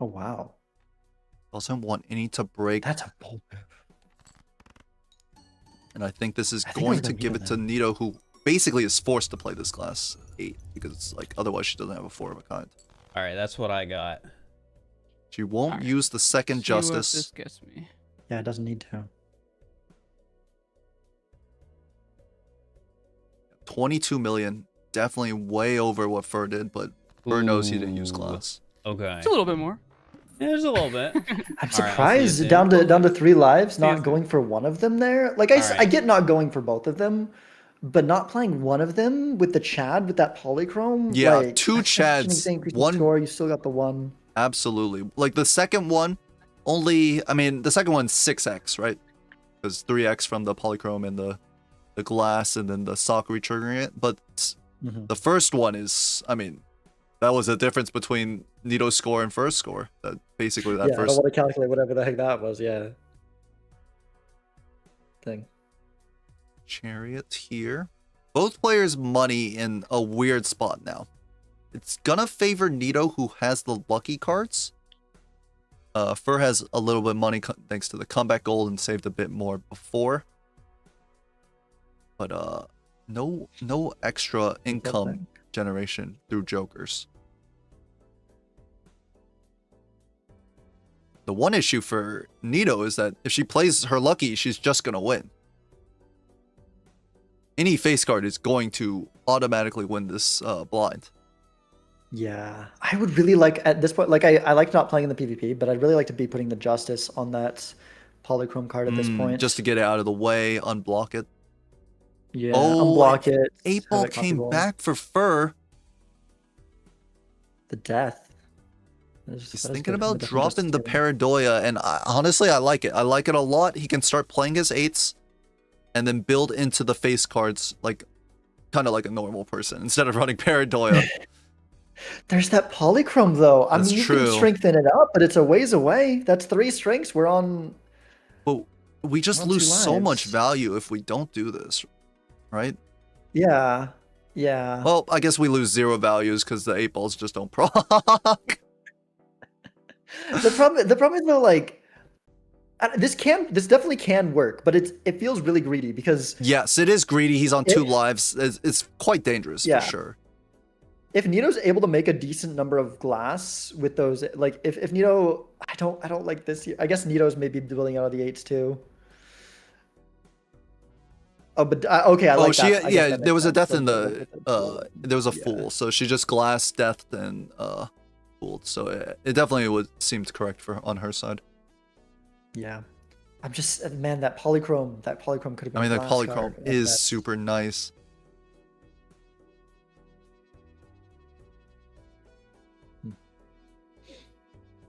Oh wow, Doesn't want any to break. that's a bold move. And I think this is I think going I'm to gonna give Nito it to then. Nito, who basically is forced to play this class 8 because like otherwise she doesn't have a 4 of a kind. All right, that's what I got. She won't Alright. use the second See what justice. this gets me. Yeah, it doesn't need to. 22 million, definitely way over what Fur did, but Fur knows he didn't use Ooh. class. Okay. It's a little bit more. Yeah, there's a little bit. I'm I'll see you surprised soon. down to 3 lives, See you not soon. going for one of them there. Like I Alright. get not going for both of them, but not playing one of them with the Chad with that polychrome. Yeah, like, 2 that's such an Chads, insane increase in one- score. You still got the one. Absolutely. Like the second one, the second one's 6x, right? Because 3x from the polychrome and the glass and then the sock retriggering it. But Mhm. the first one is, that was the difference between Nito's score and Fur's score. That basically that Yeah, I first don't want to calculate whatever the heck that was. Yeah. Thing. chariot here. Both players' money in a weird spot now. It's gonna favor Nito, who has the lucky cards. Fur has a little bit of money thanks to the comeback gold and saved a bit more before. But no extra income generation through jokers. The one issue for Nito is that if she plays her lucky, she's just gonna win. Any face card is going to automatically win this blind. Yeah, I would really like at this point. Like I like not playing in the PvP, but I'd really like to be putting the Justice on that polychrome card at this point. Just to get it out of the way, unblock it. Yeah, Oh, unblock it. 8 have ball it came copyable. back for Fur. The death. He's thinking about dropping the Paradoia, and honestly, I like it. I like it a lot. He can start playing his 8s and then build into the face cards like kind of like a normal person instead of running Paradoia. There's that polychrome though. That's you true. can strengthen it up, but it's a ways away. That's 3 strengths. We're on. But we just Not lose two so much lives. value if we don't do this, right? Yeah. Yeah. Well, I guess we lose 0 values because the 8 balls just don't proc. The problem is though, like, this definitely can work, but it feels really greedy because Yes, it is greedy. He's on 2 It- lives. It's quite dangerous Yeah. for sure. if Nito's able to make a decent number of glass with those, like if Nito, I don't like this here. I guess Nito's maybe building out of the 8s too. Oh, but okay, I like that. I guess yeah, that there makes was a sense. death Like, in the there was a Yeah. fool, so she just glass deathed and fooled. So it definitely seemed correct on her side. Yeah. I'm just man, that polychrome could have been. I mean, a that glass polychrome card. Like is that. super nice.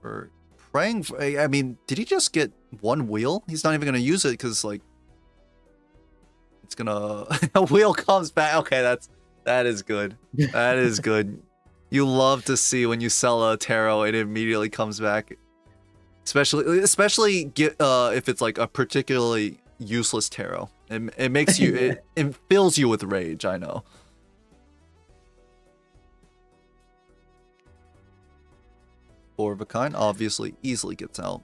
For praying for, I mean, did he just get 1 wheel? He's not even gonna use it because like it's gonna a wheel comes back. Okay, that is good. That is good. You love to see when you sell a tarot, it immediately comes back. Especially if it's like a particularly useless tarot. It makes you it fills you with rage. I know. Four of a kind obviously easily gets out.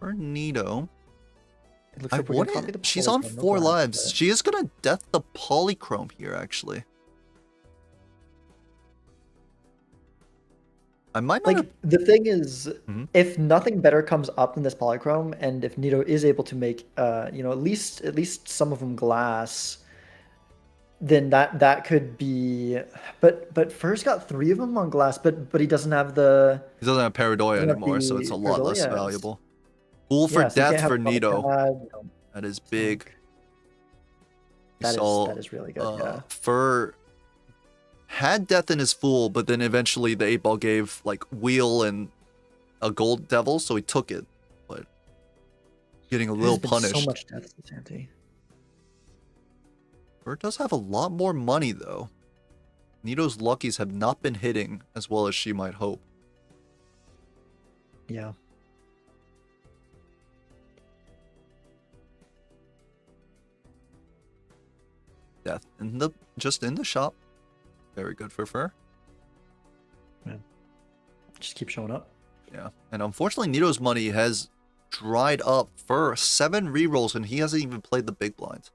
For Nito, It looks like we're gonna copy the she's on polychrome, no 4 glass, lives. but- She is gonna death the polychrome here. Actually, I might not. Like the thing is, Mhm. if nothing better comes up than this polychrome, and if Nito is able to make, at least some of them glass, then that could be. But Fur's got 3 of them on glass, but he doesn't have the. He doesn't have Paradoia doesn't have anymore, so it's a the lot less Paradoias. valuable. Fool for Yeah, so you can't death have for a Nito. Pad, That is big. We That saw, is really good. Yeah. Fur had death in his fool, but then eventually the 8 ball gave like wheel and a gold devil, so he took it. But getting a There's little been punished. So much death in Santi. Fur does have a lot more money though. Nito's luckies have not been hitting as well as she might hope. Yeah. Death just in the shop. Very good for Fur. Just keep showing up. Yeah, and unfortunately, Nito's money has dried up for 7 rerolls, and he hasn't even played the big blind.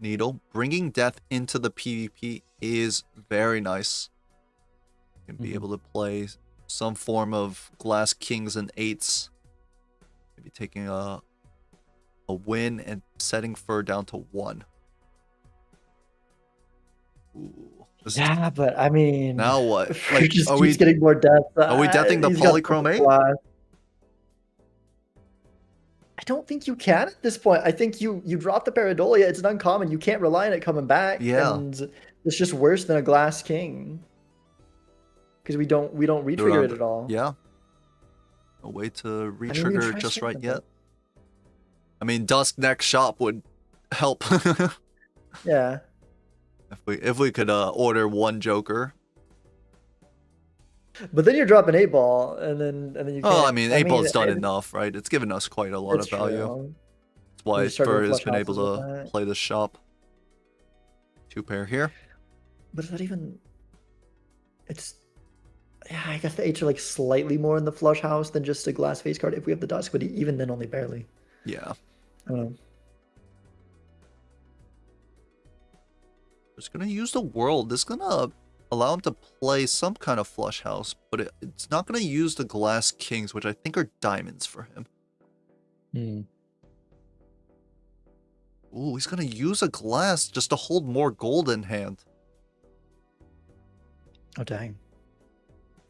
Nito bringing death into the PvP is very nice. You can be able to play some form of glass kings and 8s. Maybe taking a win and setting Fur down to 1. Ooh, Yeah, but I mean, now what? Fur Like, just are keeps we getting more death. are we deathing the He's got Polychrome 8? glass. I don't think you can at this point. I think you drop the Pareidolia. It's an uncommon. You can't rely on it coming back. Yeah. And it's just worse than a Glass King. Because we don't retrigger it at all. Yeah. No way to we retrigger try just right something, yet. I mean, Dusk Next Shop would help. Yeah. If we could order 1 Joker. But then you're dropping 8-ball, and then you can't. Oh, I mean, 8-ball's done it- enough, right? It's given us quite a lot it's of value. true. That's why You start Fur doing has flush been able houses with to that. play the shop. 2 pair here. But is that even? It's. Yeah, I guess the 8s are like slightly more in the flush house than just a glass face card if we have the Dusk, but even then only barely. Yeah. I don't know. Just gonna use the world. This is gonna allow him to play some kind of flush house, but it's not gonna use the glass kings, which I think are diamonds for him. Ooh, he's gonna use a glass just to hold more gold in hand. Oh dang.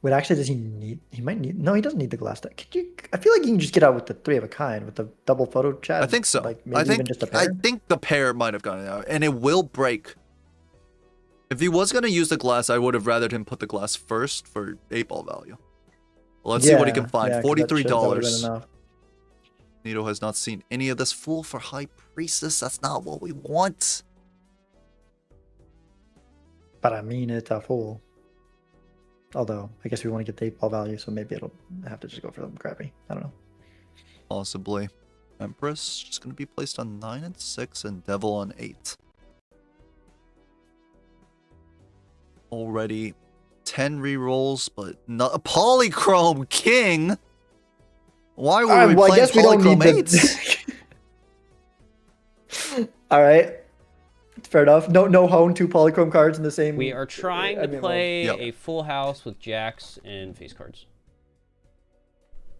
Wait, actually, does he need? He might need. No, he doesn't need the glass. Could you? I feel like you can just get out with the 3 of a kind with the double photo chat. I think so. Like maybe even just a pair. I think the pair might have gotten out, and it will break. If he was gonna use the glass, I would have rathered him put the glass first for 8-ball value. Well, let's see what he can find. 'cause that would've been $43. enough. Nito has not seen any of this. Fool for High Priestess. That's not what we want. But I mean, it's a fool. Although, I guess we want to get the 8-ball value, so maybe it'll have to just go for them crappy. I don't know. Possibly. Empress just going to be placed on 9 and 6, and Devil on 8. Already 10 rerolls, but not a Polychrome King. Why were we playing Polychrome 8s? All right. Fair enough. No hone 2 Polychrome cards in the same. We are trying to play Yep. a full house with jacks and face cards.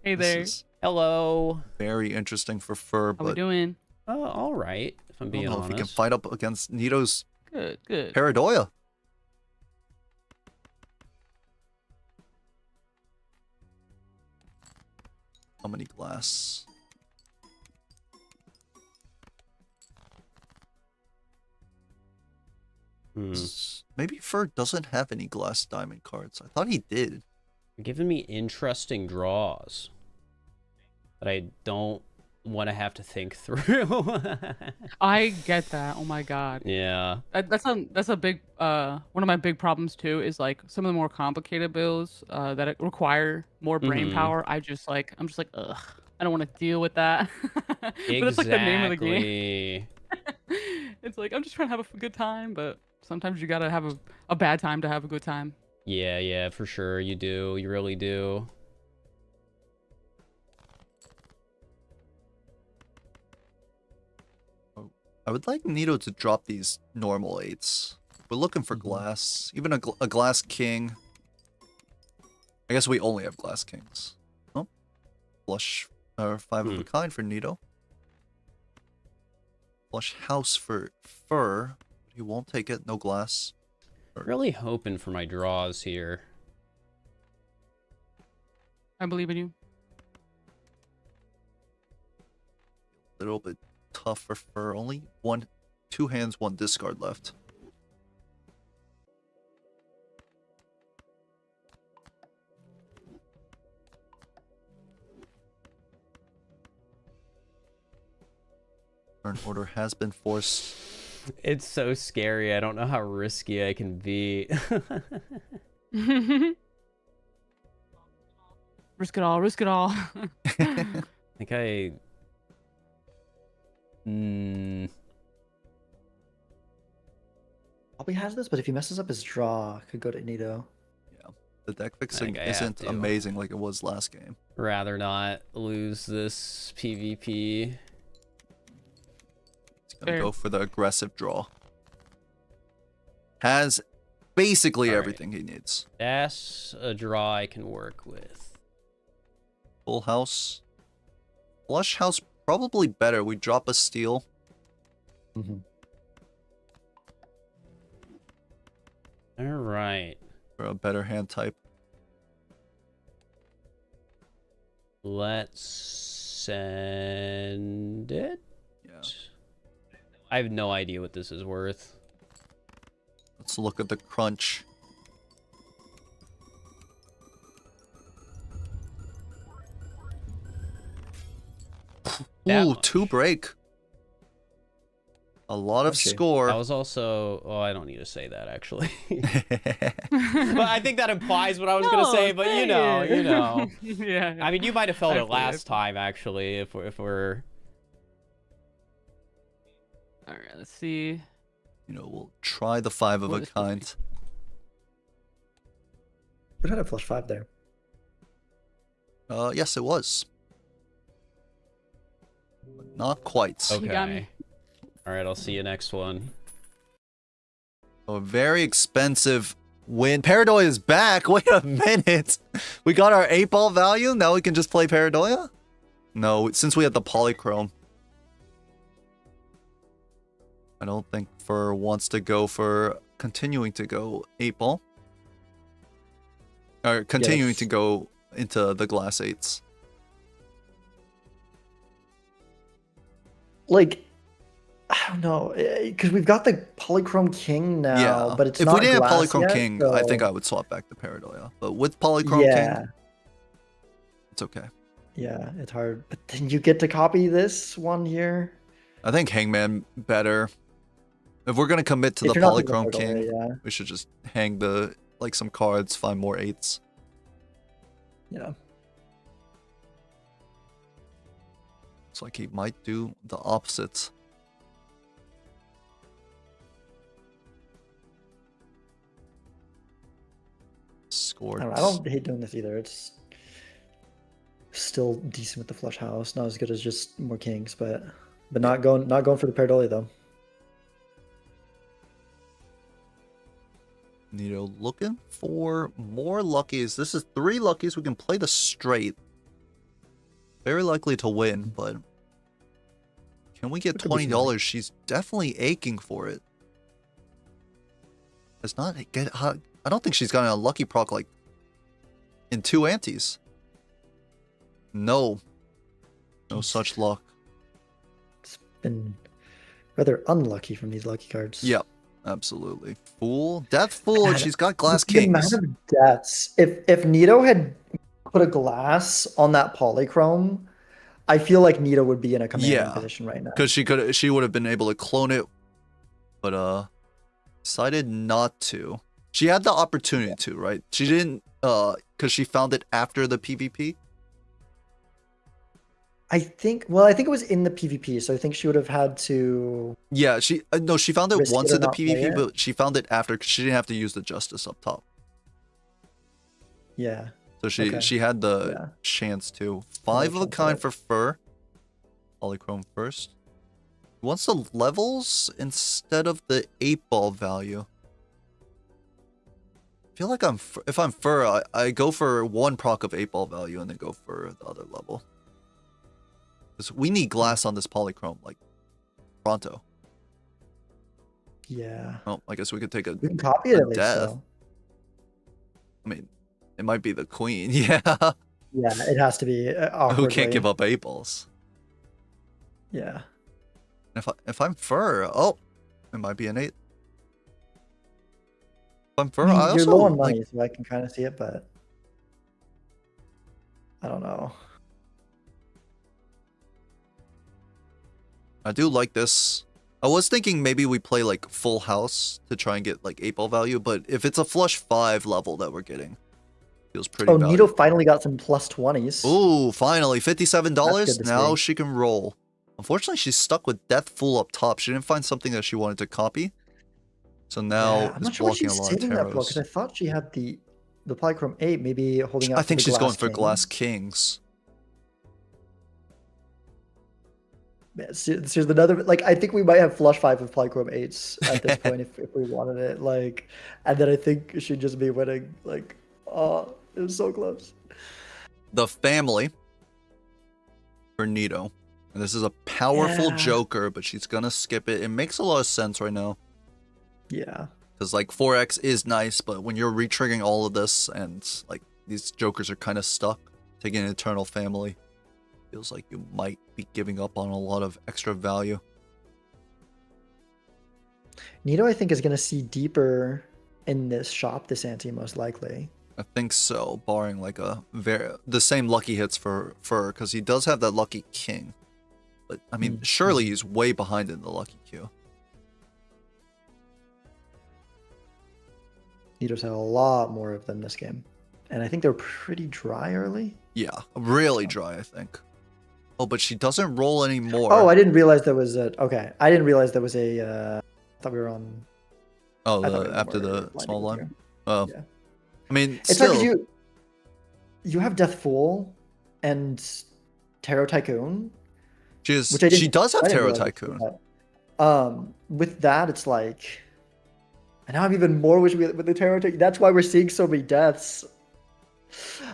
Hey This there. is Hello. very interesting for Fur, How we but doing? Oh, all right. If I'm I being don't know honest. if he can fight up against Nito's Good, good. Pareidolia. How many glass? Maybe Fur doesn't have any glass diamond cards. I thought he did. You're giving me interesting draws that I don't want to have to think through. I get that. Oh my god. Yeah. That's a big one of my big problems too is like some of the more complicated builds that require more brain Mhm. power. I'm just like ugh. I don't want to deal with that. But it's like the name of the game. It's like I'm just trying to have a good time, but sometimes you gotta have a bad time to have a good time. Yeah, for sure. You do. You really do. I would like Nito to drop these normal 8s. We're looking for glass. Even a glass king. I guess we only have glass kings. Oh. Flush 5 of a kind for Nito. Flush house for Fur. He won't take it. No glass. Really hoping for my draws here. I believe in you. A little bit tough for Fur. Only 2 hands, 1 discard left. Turn order has been forced. It's so scary. I don't know how risky I can be. Risk it all. Risk it all. I think I. Probably has this, but if he messes up his draw, could go to Nito. Yeah, the deck fixing I have isn't to. amazing like it was last game. Rather not lose this PvP. He's gonna Fair. go for the aggressive draw. Has basically All right. everything he needs. That's a draw I can work with. Full house. Flush house probably better. We drop a steal. All right. For a better hand type. Let's send it. Yeah. I have no idea what this is worth. Let's look at the crunch. That Ooh, much. 2 break. A lot of Okay. score. That was also. Oh, I don't need to say that actually. But I think that implies what I was gonna No, say. But you know, say you know. it. Yeah. I mean, you might have felt it Actually, last time actually. If we're. All right. Let's see. You know, we'll try the 5 of What a is this? kind. We had a flush 5 there. Yes, it was. But not quite. You got me. Okay. All right. I'll see you next one. A very expensive win. Paradoia is back. Wait a minute. We got our 8-ball value. Now we can just play Paradoia? No, since we had the polychrome. I don't think Fur wants to go for continuing to go 8-ball. Or continuing to go into the glass 8s. Like, I don't know, because we've got the Polychrome King now, Yeah. but it's if not we didn't have glass Polychrome yet, King, I think so- I would swap back to Paradoia. But with Polychrome yeah, King, it's okay. yeah, it's hard. But then you get to copy this one here. I think Hangman better. If we're gonna commit to If the you're not thinking Polychrome Paradoia, King, yeah, we should just hang the some cards, find more 8s. yeah. Looks like he might do the opposite. Scored. I don't hate doing this either. It's still decent with the flush house. Not as good as just more kings, but not going for the Paradoia though. Nito looking for more luckies. This is 3 luckies. We can play the straight. Very likely to win, but can we get It could be some $20? She's definitely aching for it. Does not get. I don't think she's got a lucky proc like in 2 antes. No, no such luck. It's been rather unlucky from these lucky cards. Yep, absolutely. Fool, Death Fool, and God, she's got Glass The amount Kings. of deaths. If Nito had put a glass on that Polychrome, I feel like Nito would be in a commanding Yeah, position right now. Because she would have been able to clone it, but decided not to. She had the opportunity to, right? She didn't, because she found it after the PvP. I think it was in the PvP, so I think she would have had to. Yeah, she no, she found it Risk once it or in the not play PvP, it? but she found it after because she didn't have to use the Justice up top. Yeah. So she Okay. she had the Yeah. chance to. 5 of a chance, kind right. for Fur. Polychrome first. He wants the levels instead of the 8-ball value. I feel like if I'm Fur, I go for 1 proc of 8-ball value and then go for the other level. Because we need glass on this Polychrome, like, pronto. Yeah. Oh, I guess we could take a... We can copy it A at least. death. So. I mean, it might be the queen, yeah. Yeah, it has to be Who awkwardly. can't give up 8-balls? Yeah. If I'm Fur, oh, it might be an 8. If I'm Fur, I mean, I you're also low on like, money, so I can kind of see it, but I don't know. I do like this. I was thinking maybe we play like full house to try and get like 8-ball value, but if it's a flush 5 level that we're getting, feels pretty Oh, Nito valuable. finally got some plus 20s. Ooh, finally, That's $57. good to Now see. she can roll. Unfortunately, she's stuck with Death Fool up top. She didn't find something that she wanted to copy. So now Yeah, I'm it's not sure what blocking a she's lot of saving that for, because I Taros. thought she had the Polychrome 8 maybe holding I out for think the she's Glass going for King. Glass Kings. Yeah, here's another, like, I think we might have flush 5 of Polychrome 8s at this point if we wanted it. Like, and then I think she'd just be winning. Like, oh, it was so close. The family for Nito. And this is a powerful Yeah. Joker, but she's gonna skip it. It makes a lot of sense right now. Yeah. Because like 4x is nice, but when you're re-triggering all of this and like these Jokers are kind of stuck, taking an Eternal Family feels like you might be giving up on a lot of extra value. Nito, I think, is going to see deeper in this shop this ante, most likely. I think so, barring like the same lucky hits for Fur, because he does have that lucky king. But I mean, surely he's way behind in the lucky queue. Nito's had a lot more of them this game. And I think they're pretty dry early. Yeah, really dry, I think. Oh, but she doesn't roll anymore. Oh, I didn't realize there was a... Okay, I didn't realize there was a... I thought we were on... Oh, I thought we after were the blinded small with line? you. Oh. Yeah. I mean, It's still... hard because you have Death Fool and Tarot Tycoon. Which I She does have Tarot realize Tycoon. with that, it's like... And now I'm even more wishing with the Tarot Tycoon. That's why we're seeing so many deaths.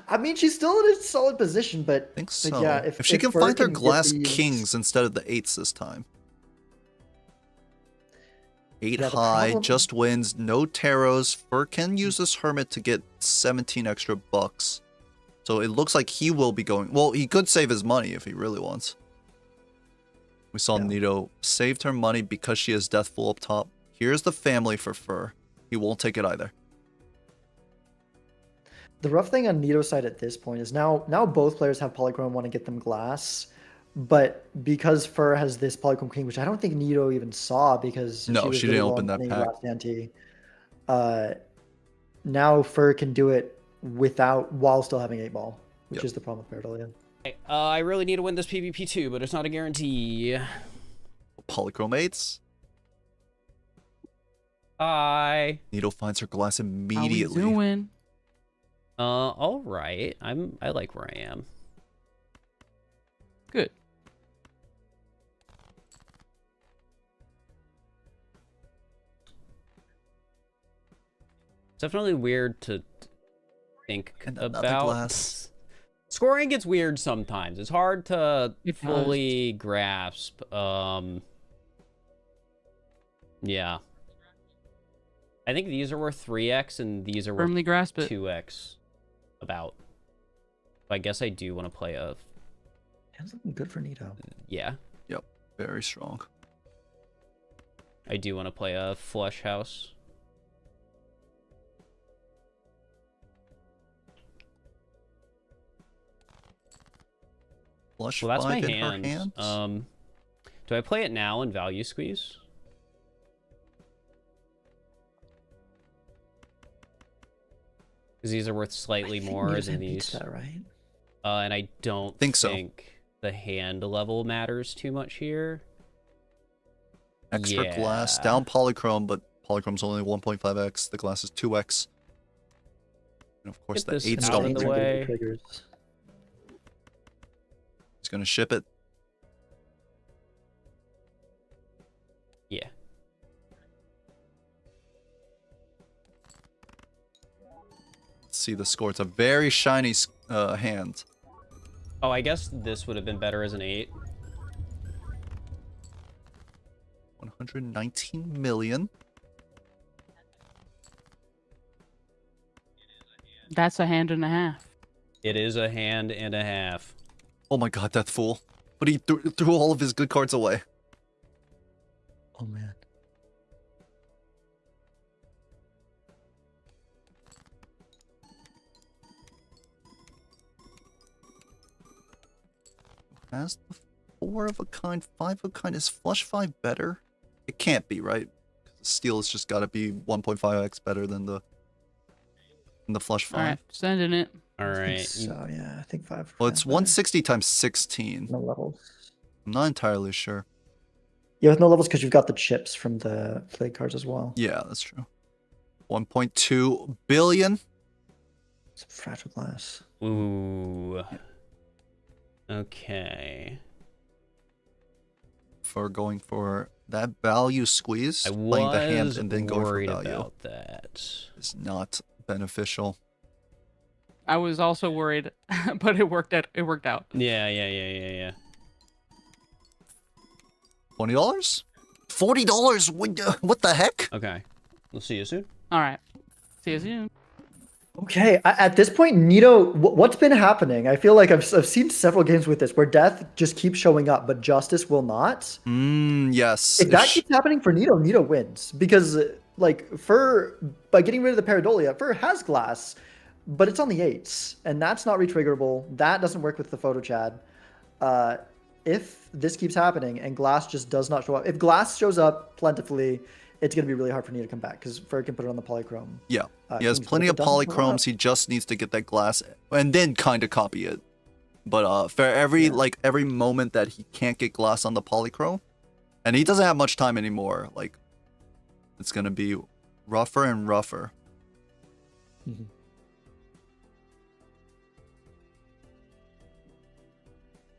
I mean, she's still in a solid position, but... I think so. Yeah, if she can Fur find her get Glass these- Kings instead of the 8s this time. 8 Yeah, the high, problem- just wins, no Taros. Fur can use this Hermit to get 17 extra bucks. So it looks like he will be going... Well, he could save his money if he really wants. We saw Yeah. Nito saved her money because she has Death Fool up top. Here's the family for Fur. He won't take it either. The rough thing on Nito's side at this point is now both players have Polychrome, want to get them glass. But because Fur has this Polychrome King, which I don't think Nito even saw because No, was she didn't really open low that on pack. last ante. Now Fur can do it while still having 8-ball, which is the problem with Paradolian. I really need to win this PvP too, but it's not a guarantee. Polychrome 8s. Hi. Nito finds her glass How we immediately. doing? All right. I like where I am. Good. It's definitely weird to think And another about. glass. Scoring gets weird sometimes. It's hard to It does. fully grasp. Yeah. I think these are worth 3x and these are worth Firmly grasp it. 2x. About. I guess I do want to play a... It's looking good for Nito. Yeah. Yep, very strong. I do want to play a flush house. Flush Well, that's my 5 in her hand. hands. Do I play it now and value squeeze? Because these are worth slightly more Nito's than hand beats these. that, right? And I don't Think so. think the hand level matters too much here. Extra glass, yeah. down Polychrome, but Polychrome's only 1.5x. The glass is 2x. And of course, Get the this 8s out don't of the trigger. way. Triggers. He's gonna ship it. Yeah. Let's see the score. It's a very shiny hand. Oh, I guess this would have been better as an 8. 119 million. That's a hand and a half. It is a hand and a half. Oh my god, Death Fool. But he threw all of his good cards away. Oh man. Has the 4 of a kind, 5 of a kind. Is flush 5 better? It can't be, right? Steel has just got to be 1.5x better than the flush 5. All right, sending it. All I think right. so yeah, I think 5. Well, it's 160 times 16. No levels. I'm not entirely sure. Yeah, with no levels because you've got the chips from the play cards as well. Yeah, that's true. 1.2 billion. Some fragile glass. Ooh. Okay. For going for that value squeeze, I playing the hand was and then going for worried value about that. is not beneficial. I was also worried, but it worked out. It worked out. Yeah. $20? $40? What the heck? Okay. We'll see you soon. All right. See you soon. Okay, at this point, Nito, what's been happening? I feel like I've seen several games with this where death just keeps showing up, but justice will not. Yes. If that keeps happening for Nito, Nito wins because like by getting rid of the Pareidolia, Fur has glass, but it's on the 8s, and that's not retriggerable. That doesn't work with the photo Chad. If this keeps happening and glass just does not show up, if glass shows up plentifully, it's going to be really hard for Nito to come back because Fur can put it on the polychrome. Yeah. He has plenty of polychromes. He just needs to get that glass and then kind of copy it. But for every moment that he can't get glass on the polychrome, and he doesn't have much time anymore, like it's going to be rougher and rougher. Mm-hmm.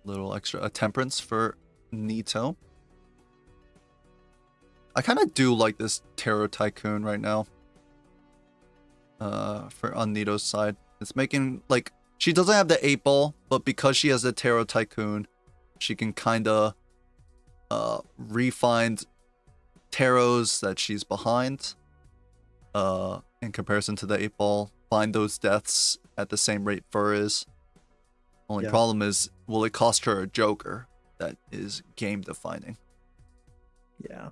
Little extra temperance for Nito. I kind of do like this Tarot Tycoon right now. On Nito's side, it's making like she doesn't have the 8-ball, but because she has the Tarot Tycoon, she can kind of refine tarots that she's behind. In comparison to the 8-ball, find those deaths at the same rate Fur is. Only problem is, will it cost her a Joker that is game defining? Yeah.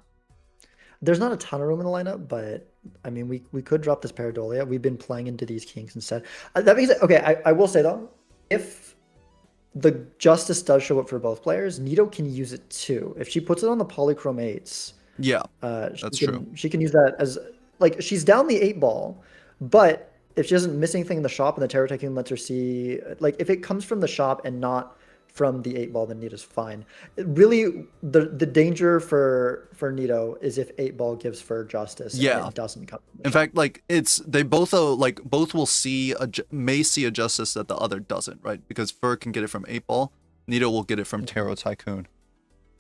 There's not a ton of room in the lineup, but I mean, we could drop this Pareidolia. We've been playing into these kings instead. That means, okay, I will say though, if the Justice does show up for both players, Nito can use it too. If she puts it on the Polychrome 8s, that's true. She can use that as, like, she's down the 8-ball, but if she doesn't miss anything in the shop and the Tarot Tycoon lets her see, like, if it comes from the shop and not from the 8-ball, then Nito's fine. Really, the danger for Nito is if 8-ball gives Fur justice. And it doesn't come. In fact, like they both will may see a justice that the other doesn't, right? Because Fur can get it from 8-ball, Nito will get it from Tarot Tycoon.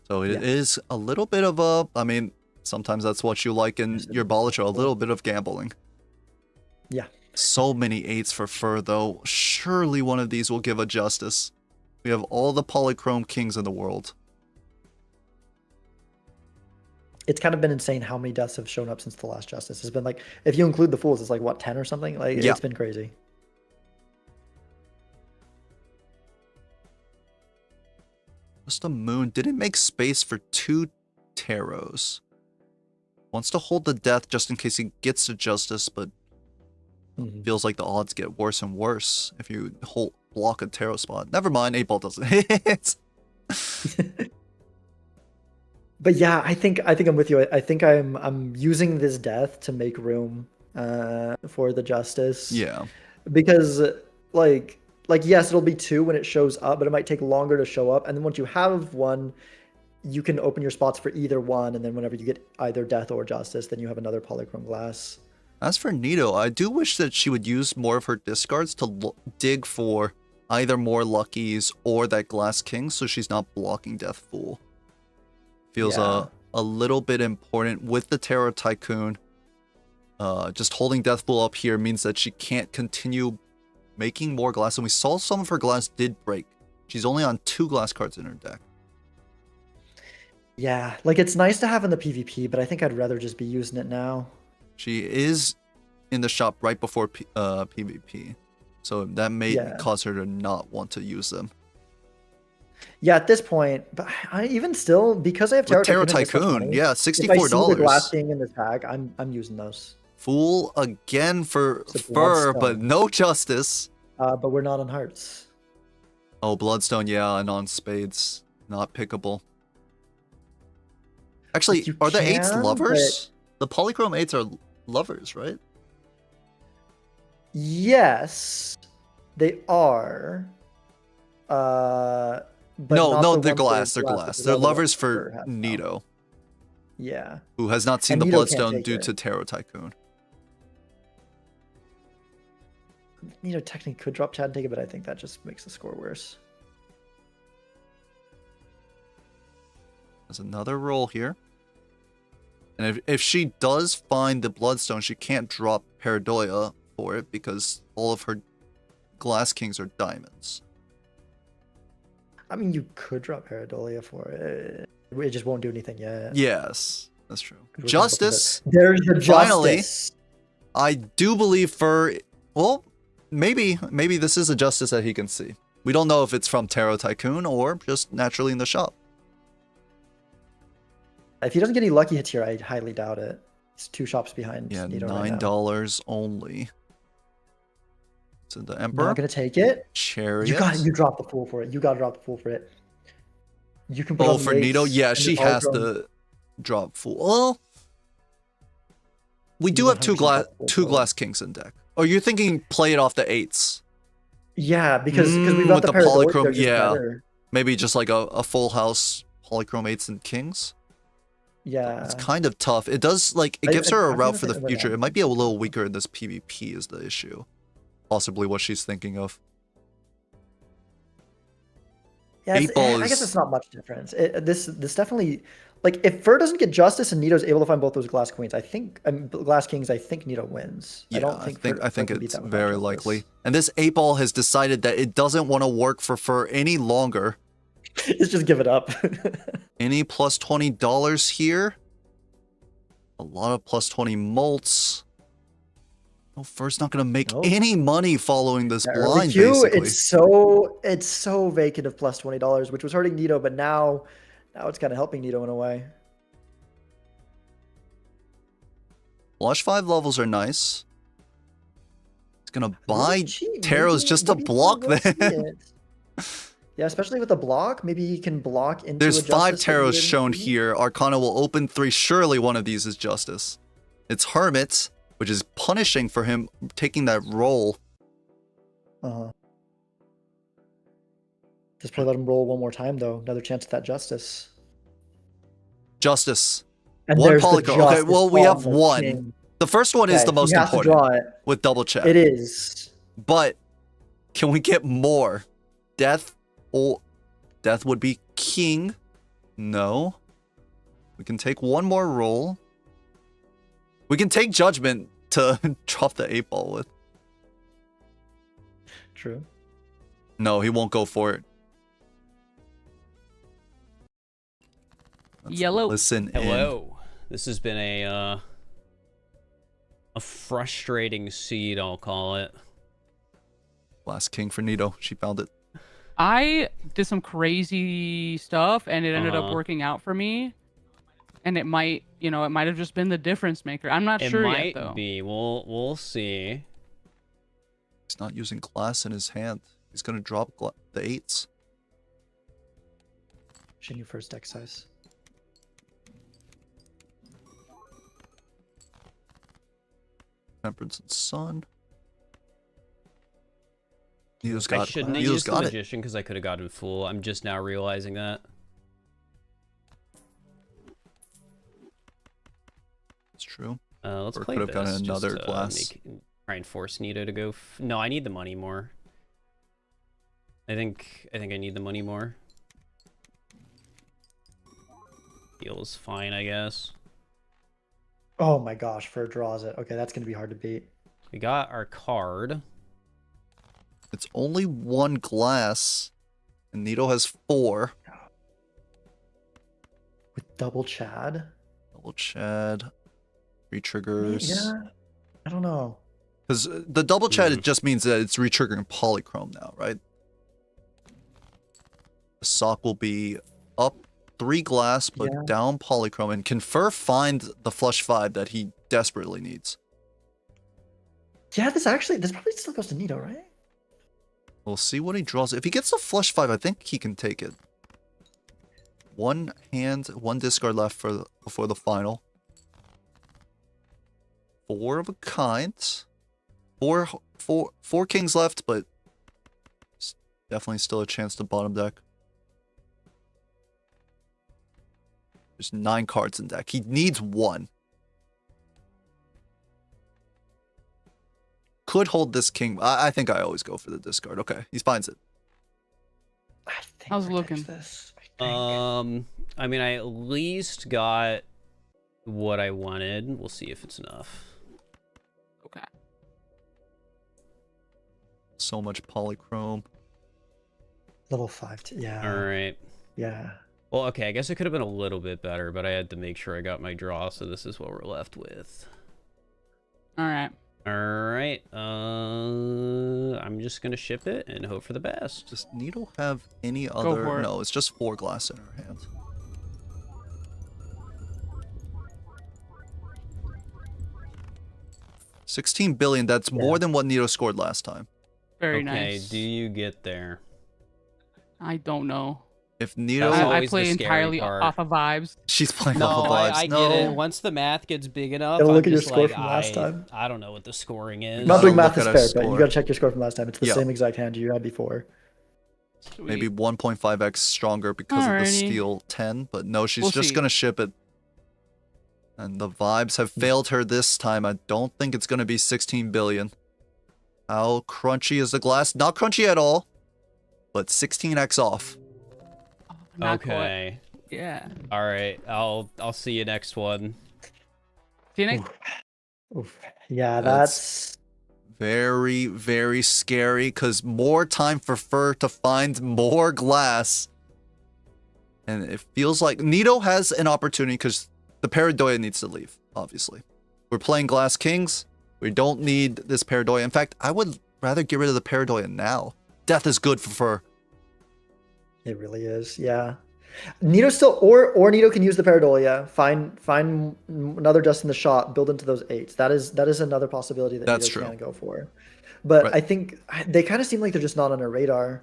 So it is a little bit of a. I mean, sometimes that's what you like in your Balatro, a little bit of gambling. Yeah. So many 8s for Fur though. Surely one of these will give a justice. We have all the polychrome kings in the world. It's kind of been insane how many deaths have shown up since the last Justice. It's been like, if you include the Fools, it's like, what, 10 or something? Like, it's been crazy. Just a moon. Didn't make space for 2 tarots. Wants to hold the death just in case he gets to Justice, but feels like the odds get worse and worse if you block a tarot spot. Never mind, 8-ball doesn't hit. But yeah, I think I'm with you. I think I'm using this death to make room for the Justice. Yeah. Because like yes, it'll be 2 when it shows up, but it might take longer to show up. And then once you have 1, you can open your spots for either one, and then whenever you get either death or justice, then you have another polychrome glass. As for Nito, I do wish that she would use more of her discards to dig for either more luckies or that glass king, so she's not blocking Death Fool. Feels a little bit important with the Tarot Tycoon. Just holding Death Fool up here means that she can't continue making more glass, and we saw some of her glass did break. She's only on 2 glass cards in her deck. Yeah, like it's nice to have in the PvP, but I think I'd rather just be using it now. She is in the shop right before PvP, so that may cause her to not want to use them. Yeah, at this point, but even still, because I have Tarot Tycoon, yeah, $64. If I see the glass king in this pack, I'm using those. Fool again for Fur, but no justice. But we're not on hearts. Oh, Bloodstone, yeah, and on spades. Not pickable. Actually, You are the 8s can, lovers? The polychrome 8s are lovers, right? Yes, they are. But No, not no, the they're ones that are glass. They're glass, glass. because They're they're the ones lovers that for Fur has now. Nito, Yeah. who has not seen And the Nito can't Bloodstone take due it. to Tarot Tycoon. Nito technically could drop Chad and take it, but I think that just makes the score worse. There's another roll here. And if she does find the Bloodstone, she can't drop Paradoia for it because all of her Glass Kings are diamonds. I mean, you could drop Paradolia for it. It just won't do anything yet. Yes, that's true. 'Cause we're Justice. There's the Finally. justice. I do believe Fur. Well, maybe this is a justice that he can see. We don't know if it's from Tarot Tycoon or just naturally in the shop. If he doesn't get any lucky hits here, I highly doubt it. He's 2 shops behind. Yeah, Nito right now. $9 only. So the Emperor. Not gonna take it. Chariot. You drop the fool for it. You gotta drop the fool for it. You can put on the for Nito? 8s Yeah, and she the has polychrome. to drop full. Well, we You do have 100% drop full two for it. Glass Kings in deck. Or you're thinking play it off the 8s? Yeah, because we've got with the, the Paradoia, polychrome, they're just yeah. better. Maybe just like a full house Polychrome 8s and Kings? Yeah. It's kind of tough. It does, like, it gives her a I'm route gonna for the think about future. that. It might be a little weaker in this PvP is the issue. Possibly what she's thinking of. Yeah, 8-ball I guess is- it's not much difference. This definitely, like, if Fur doesn't get Justice and Nito's able to find both those Glass Queens, I think Glass Kings, I think Nito wins. Yeah, I don't think I think Fur can beat it's that without very Justice. likely. And this 8-ball has decided that it doesn't want to work for Fur any longer. It's just give it up. Any plus $20 here? A lot of plus 20 mults. No, Fur's not gonna make Nope. any money following this Early blind, queue, basically. it's so vacant of plus $20, which was hurting Nito, but now it's kind of helping Nito in a way. Flush 5 levels are nice. It's gonna buy Cheap, Tarots maybe- just to maybe block we'll see them. it. Yeah, especially with the block, maybe he can block into. There's a 5 Justice that you Tarots didn't shown see. here. Arcana will open 3. Surely one of these is Justice. It's Hermit, which is punishing for him taking that roll. Just probably let him roll one more time, though. Another chance at that Justice. Justice. And One there's the polychrome. Okay, Justice well, we have on the one. king. The first one is Okay, the most he has to important draw it. with double check. It is. But can we get more? Death would be king. No. We can take one more roll. We can take judgment to drop the 8-ball with. True. No, he won't go for it. Let's Yellow. Listen in. Hello. This has been a frustrating seed, I'll call it. Last king for Nito. She found it. I did some crazy stuff and it ended up Uh-huh. working out for me. And it might have just been the difference maker. I'm not It sure might yet, though. be. We'll see. He's not using glass in his hand. He's gonna drop the 8s. Should your first deck size. Temperance and Sun. Nito's I got shouldn't have Nito's used the got it. magician because I could have gotten fool. I'm just now realizing that. It's true. Let's Or play could have this. gotten just another to glass. try and force Nito to go. No, I need the money more. I think I need the money more. Feels fine, I guess. Oh my gosh, Fur draws it. Okay, that's gonna be hard to beat. We got our card. It's only 1 glass, and Nito has 4. With double Chad. Double Chad, 3 triggers. Yeah. I don't know. Because the double Chad, it just means that it's retriggering Polychrome now, right? The sock will be up 3 glass, but Yeah. down Polychrome, and can Fur find the flush 5 that he desperately needs. Yeah, this probably still goes to Nito, right? We'll see what he draws. If he gets a flush 5, I think he can take it. one hand, one discard left before the final. 4 of a kind. Four kings left, but definitely still a chance to bottom deck. There's 9 cards in deck. He needs 1. Could hold this king. I think I always go for the discard. Okay, he finds it. I think How's it Fur takes looking? This. I think. I mean, I at least got what I wanted. We'll see if it's enough. Okay. So much polychrome. Level 5. Yeah. All right. Yeah. Well, okay, I guess it could have been a little bit better, but I had to make sure I got my draw, so this is what we're left with. All right. All right. I'm just gonna ship it and hope for the best. Does Needle have any for other? it. No, it's just 4 glass in her hand. $16 billion. That's more than what Nito scored last time. Very Okay, nice. do you get there? I don't know. If Nito, That's I always play the scary entirely part. off of vibes. she's playing No, off the vibes. I no. get it. Once the math gets big enough, Gotta I'm look at your just score like, from last time. I don't know what the scoring is. I'm not Gotta doing math look is at fair, our but you score. gotta check your score from last time. It's the Yeah. same exact hand you had before. Maybe 1.5x stronger because of the Alrighty. steel 10, but no, she's We'll just see. gonna ship it. And the vibes have failed her this time. I don't think it's gonna be 16 billion. How crunchy is the glass? Not crunchy at all, but 16x off. Not quite. Okay. Yeah. All right. I'll see you next one. See you next. Oof. Yeah, That's- that's Very, very scary because more time for Fur to find more glass. And it feels like Nito has an opportunity because the Paradoya needs to leave, obviously. We're playing Glass Kings. We don't need this Paradoya. In fact, I would rather get rid of the Paradoya now. Death is good for Fur. it. Really is. Yeah. Nito still or Nito can use the Paradolia. Find another dust in the shot. Build into those 8s. That is another possibility that That's Nito true. can go for. But Right. I think they kind of seem like they're just not on her radar.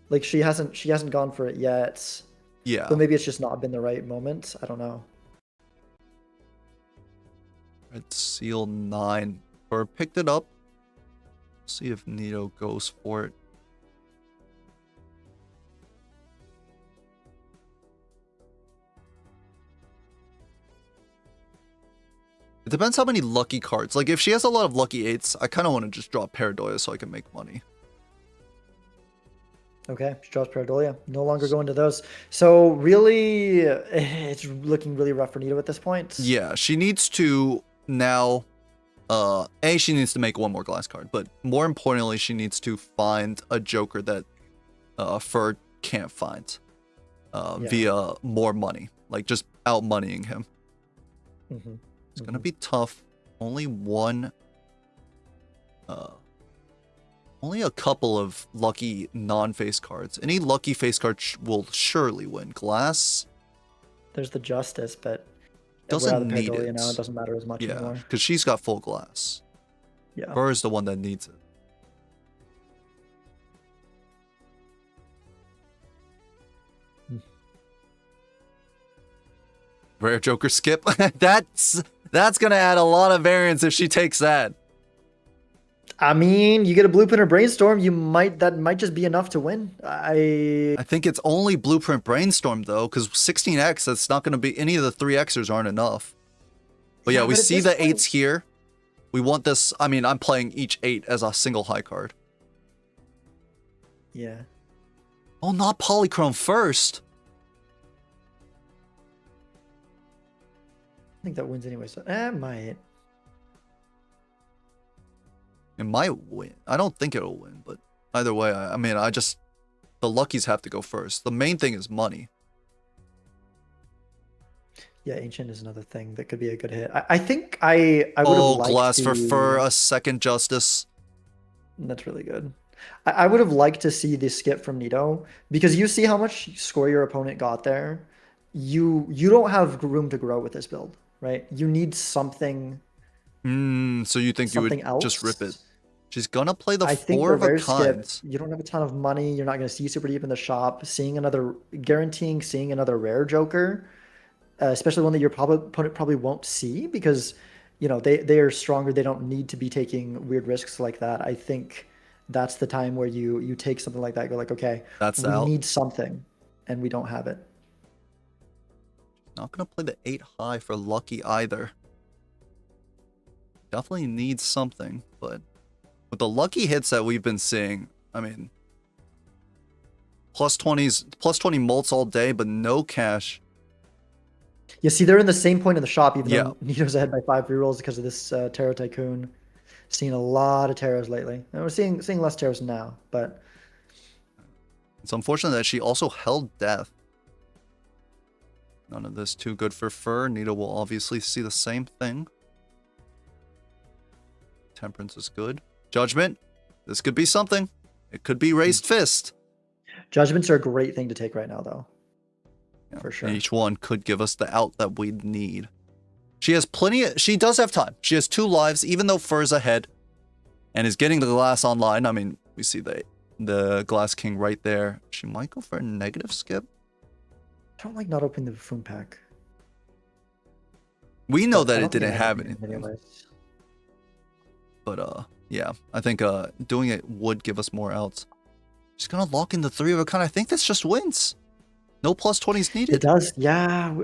Like she hasn't gone for it yet. Yeah. But maybe it's just not been the right moment. I don't know. Red Seal 9. Fur picked it up. See if Nito goes for it. It depends how many lucky cards. Like, if she has a lot of lucky 8s, I kind of want to just draw Paradoya so I can make money. Okay, she draws Paradolia. No longer going to those. So really, it's looking really rough for Nito at this point. Yeah, she needs to now... A, she needs to make 1 more glass card, but more importantly, she needs to find a Joker that Fur can't find via more money. Like, just out-moneying him. Mm-hmm. It's gonna be tough. Only a couple of lucky non-face cards. Any lucky face card will surely win. Glass There's the Justice, but doesn't without the need Paradolia it. now, it doesn't matter as much Yeah, anymore. because she's got full glass. Yeah. Fur is the one that needs it. Rare Joker skip. That's gonna add a lot of variance if she takes that. I mean, you get a blueprint or brainstorm, that might just be enough to win. I think it's only Blueprint Brainstorm though, because 16x, that's not gonna be any of the 3xers aren't enough. But yeah, we but at see this the point- 8s here. We want this. I mean, I'm playing each 8 as a single high card. Yeah. Oh, not Polychrome first. I think that wins anyway, so might. It might win. I don't think it'll win, but either way, I mean, the luckies have to go first. The main thing is money. Yeah, Ancient is another thing that could be a good hit. I think I would have Oh, liked Glass for to- Fur, a second Justice. That's really good. I would have liked to see the skip from Nito because you see how much score your opponent got there. You don't have room to grow with this build, right? You need something So you think you something would else. just rip it? She's gonna play the I think four of a reverse skip. kind. You don't have a ton of money. You're not going to see super deep in the shop. Guaranteeing seeing another rare Joker, especially one that your opponent probably won't see because, they are stronger. They don't need to be taking weird risks like that. I think that's the time where you take something like that. Go like, okay, That's we out. need something, and we don't have it. Not gonna play the 8 high for lucky either. Definitely needs something, but with the lucky hits that we've been seeing, I mean, plus 20s, plus 20 mults all day, but no cash. You see, they're in the same point in the shop, even Yeah. though Nito's ahead by 5 rerolls because of this Tarot Tycoon. Seeing a lot of Taros lately. And we're seeing less Taros now, but It's unfortunate that she also held death. None of this too good for Fur. Nito will obviously see the same thing. Temperance is good. Judgment. This could be something. It could be Raised Fist. Judgments are a great thing to take right now, though. Yeah, For sure. and each one could give us the out that we need. She has she does have time. She has 2 lives, even though Fur's ahead and is getting the glass online. I mean, we see the Glass King right there. She might go for a negative skip. I don't like not opening the Buffoon pack. We know But I that it don't think didn't I have open it anything. anyways. But yeah, I think doing it would give us more outs. She's gonna lock in the 3 of a kind. I think this just wins. No plus 20s It needed. does, yeah.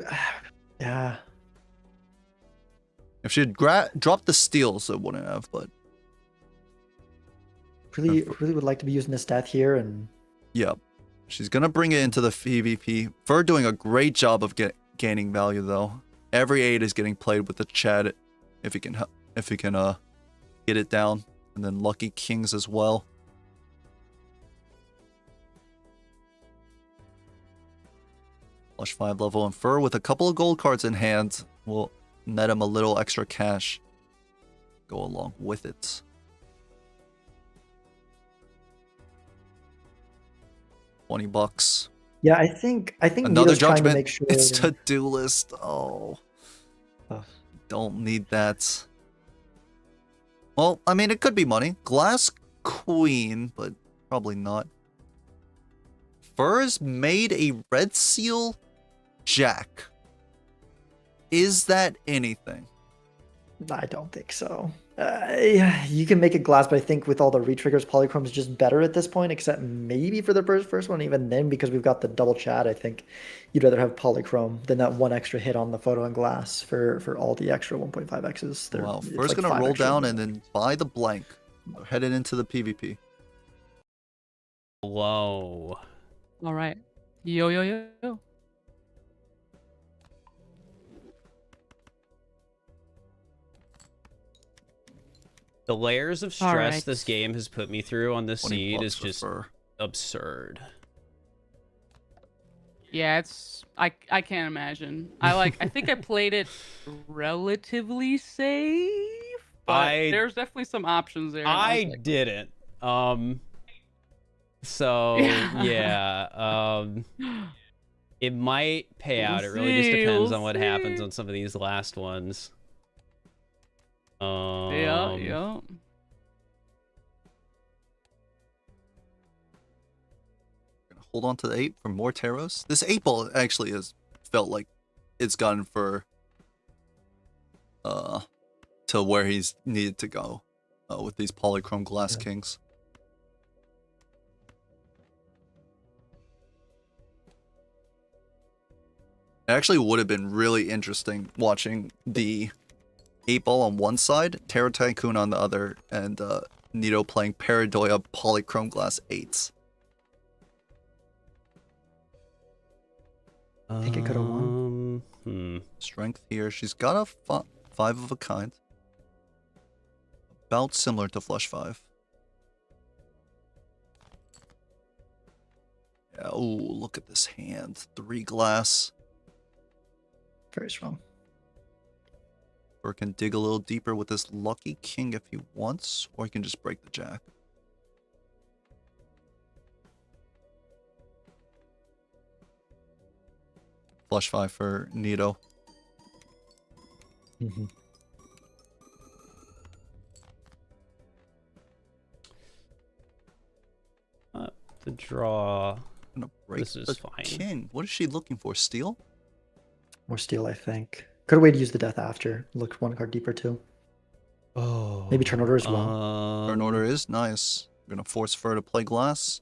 Yeah. If she had dropped the steals, it wouldn't have, but Really would like to be using this death here, and yeah. She's gonna bring it into the PvP. Fur doing a great job of gaining value though. Every 8 is getting played with the Chad if he can get it down. And then Lucky Kings as well. Flush 5 level, and Fur with a couple of gold cards in hand will net him a little extra cash. Go along with it. $20. yeah, I think Another Nito's trying to judgment. make sure. It's to-do list. Oh, Oh, don't need that. Well, I mean, it could be money. Glass Queen, but probably not. Fur's made a Red Seal Jack. Is that anything? I don't think so. Yeah, you can make it glass, but I think with all the retriggers, Polychrome is just better at this point, except maybe for the first one. Even then, because we've got the double chat, I think you'd rather have Polychrome than that one extra hit on the photo and glass for all the extra 1.5x's. Wow, Fur's gonna roll down and then buy the blank. We're headed into the PvP. Whoa. All right. Yo, yo, yo, yo. The layers of stress Alright. this game has put me through on this 20 seed bucks is for just Fur. absurd. Yeah, I can't imagine. I think I played it relatively safe, but there's definitely some options there. and I was like, didn't. So yeah. It might pay We'll out. It really just see, depends we'll on what happens see. on some of these last ones. yeah, yeah. Gonna hold on to the 8 for more Taros. This 8 ball actually has felt like it's gotten for to where he's needed to go with these Polychrome Glass Kings. It actually would have been really interesting watching the 8 ball on one side, Tarot Tycoon on the other, and Nito playing Paradoia Polychrome Glass 8s. I think it could have won. Strength here. She's got a 5 of a kind. About similar to Flush 5. Yeah, oh, look at this hand. 3 glass. Very strong. Or can dig a little deeper with this Lucky King if he wants, or he can just break the Jack. Flush 5 for Nito. draw. Gonna break This is the fine. king. What is she looking for? Steal? More steel, I think. Could have waited to use the death after. Look one card deeper too. Oh. Maybe turn order as well. Turn order is nice. We're gonna force Fur to play glass.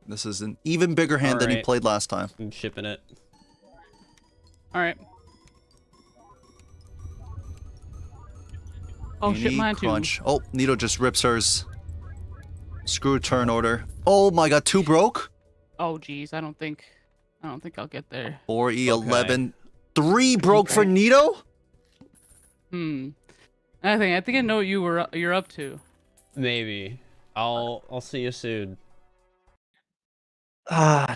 This is an even bigger hand than he Alright. played last time. I'm shipping it. All right. Oh shit, Any mine too. crunch. Oh, Nito just rips hers. Screw turn order. Oh my god, 2 broke? Oh geez, I don't think I'll get there. 4E11. 3 broke for right. Nito? I think I know what you're up to. Maybe. I'll see you soon.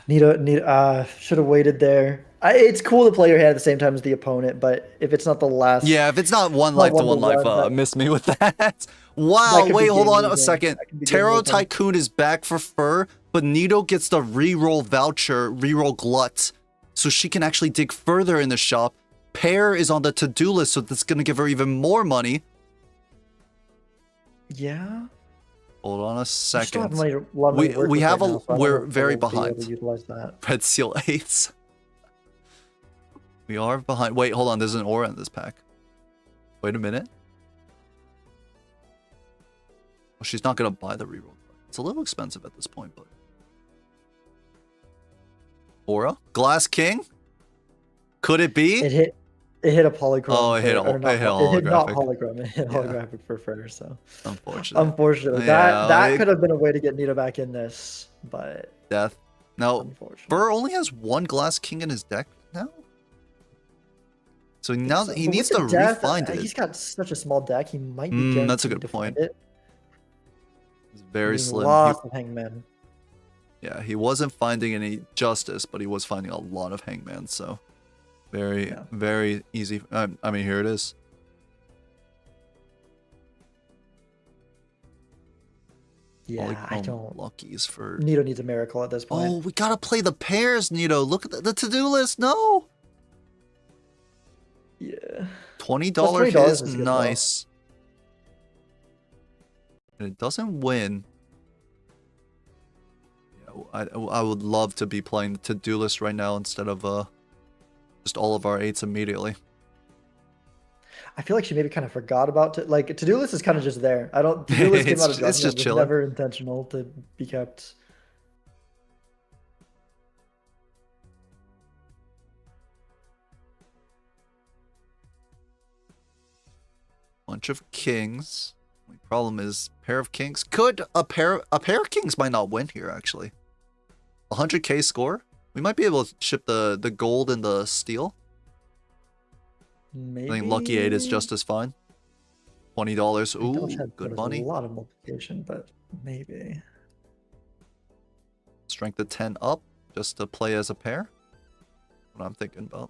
Nito, should have waited there. It's cool to play your hand at the same time as the opponent, but if it's not the last, Yeah, if it's not one Not life to 1 one to 1, life, that- miss me with that. Wow, could wait, be hold game on a losing. second. That could be game Taro losing. Tycoon is back for Fur, but Nito gets the reroll voucher, reroll glut, so she can actually dig further in the shop. Pear is on the to-do list, so that's gonna give her even more money. yeah. Hold on a We still have second. money, a lot of money to work We with have right now, so I don't we're know if very we'll be able to behind. utilize that. Red Seal 8s. We are behind. Wait, hold on. There's an aura in this pack. Wait a minute. Well, she's not going to buy the reroll. It's a little expensive at this point, but... Aura? Glass King? Could it be? It hit a polychrome. Oh, it hit a- or not, it hit a It hit not holographic. hologram. It hit Yeah. holographic for Fur. So Yeah, unfortunately, that it- could have been a way to get Nito back in this, but Death. Now, unfortunately. Fur only has 1 Glass King in his deck now? So now So- he but needs with to the death, refind it. He's got such a small deck. He might be guaranteed That's a good to point. find it. It's very Getting slim. Lots of hangman. Yeah, he wasn't finding any justice, but he was finding a lot of hangman, so very, Yeah. very easy. I mean, here it is. Yeah, I Polychrome don't. Luckies for... Nito needs a miracle at this point. Oh, we gotta play the pairs, Nito. Look at the to-do list. No! Yeah. $20 $20 is is good though. nice. And it doesn't win. Yeah, I would love to be playing the to-do list right now instead of just all of our 8s immediately. I feel like she maybe kind of forgot about it. Like to-do list is kind of just there. I don't. To-do list came It's out of just judgment. It was chilling. never intentional to be kept. Bunch of kings. The problem is pair of kings. Could a pair of kings might not win here actually. 100k score. We might be able to ship the gold and the steel. Maybe. I think lucky 8 is just as fine. $20. Double Ooh, check, good there's money. A lot of multiplication, but maybe. Strength of 10 up just to play as a pair. What I'm thinking about.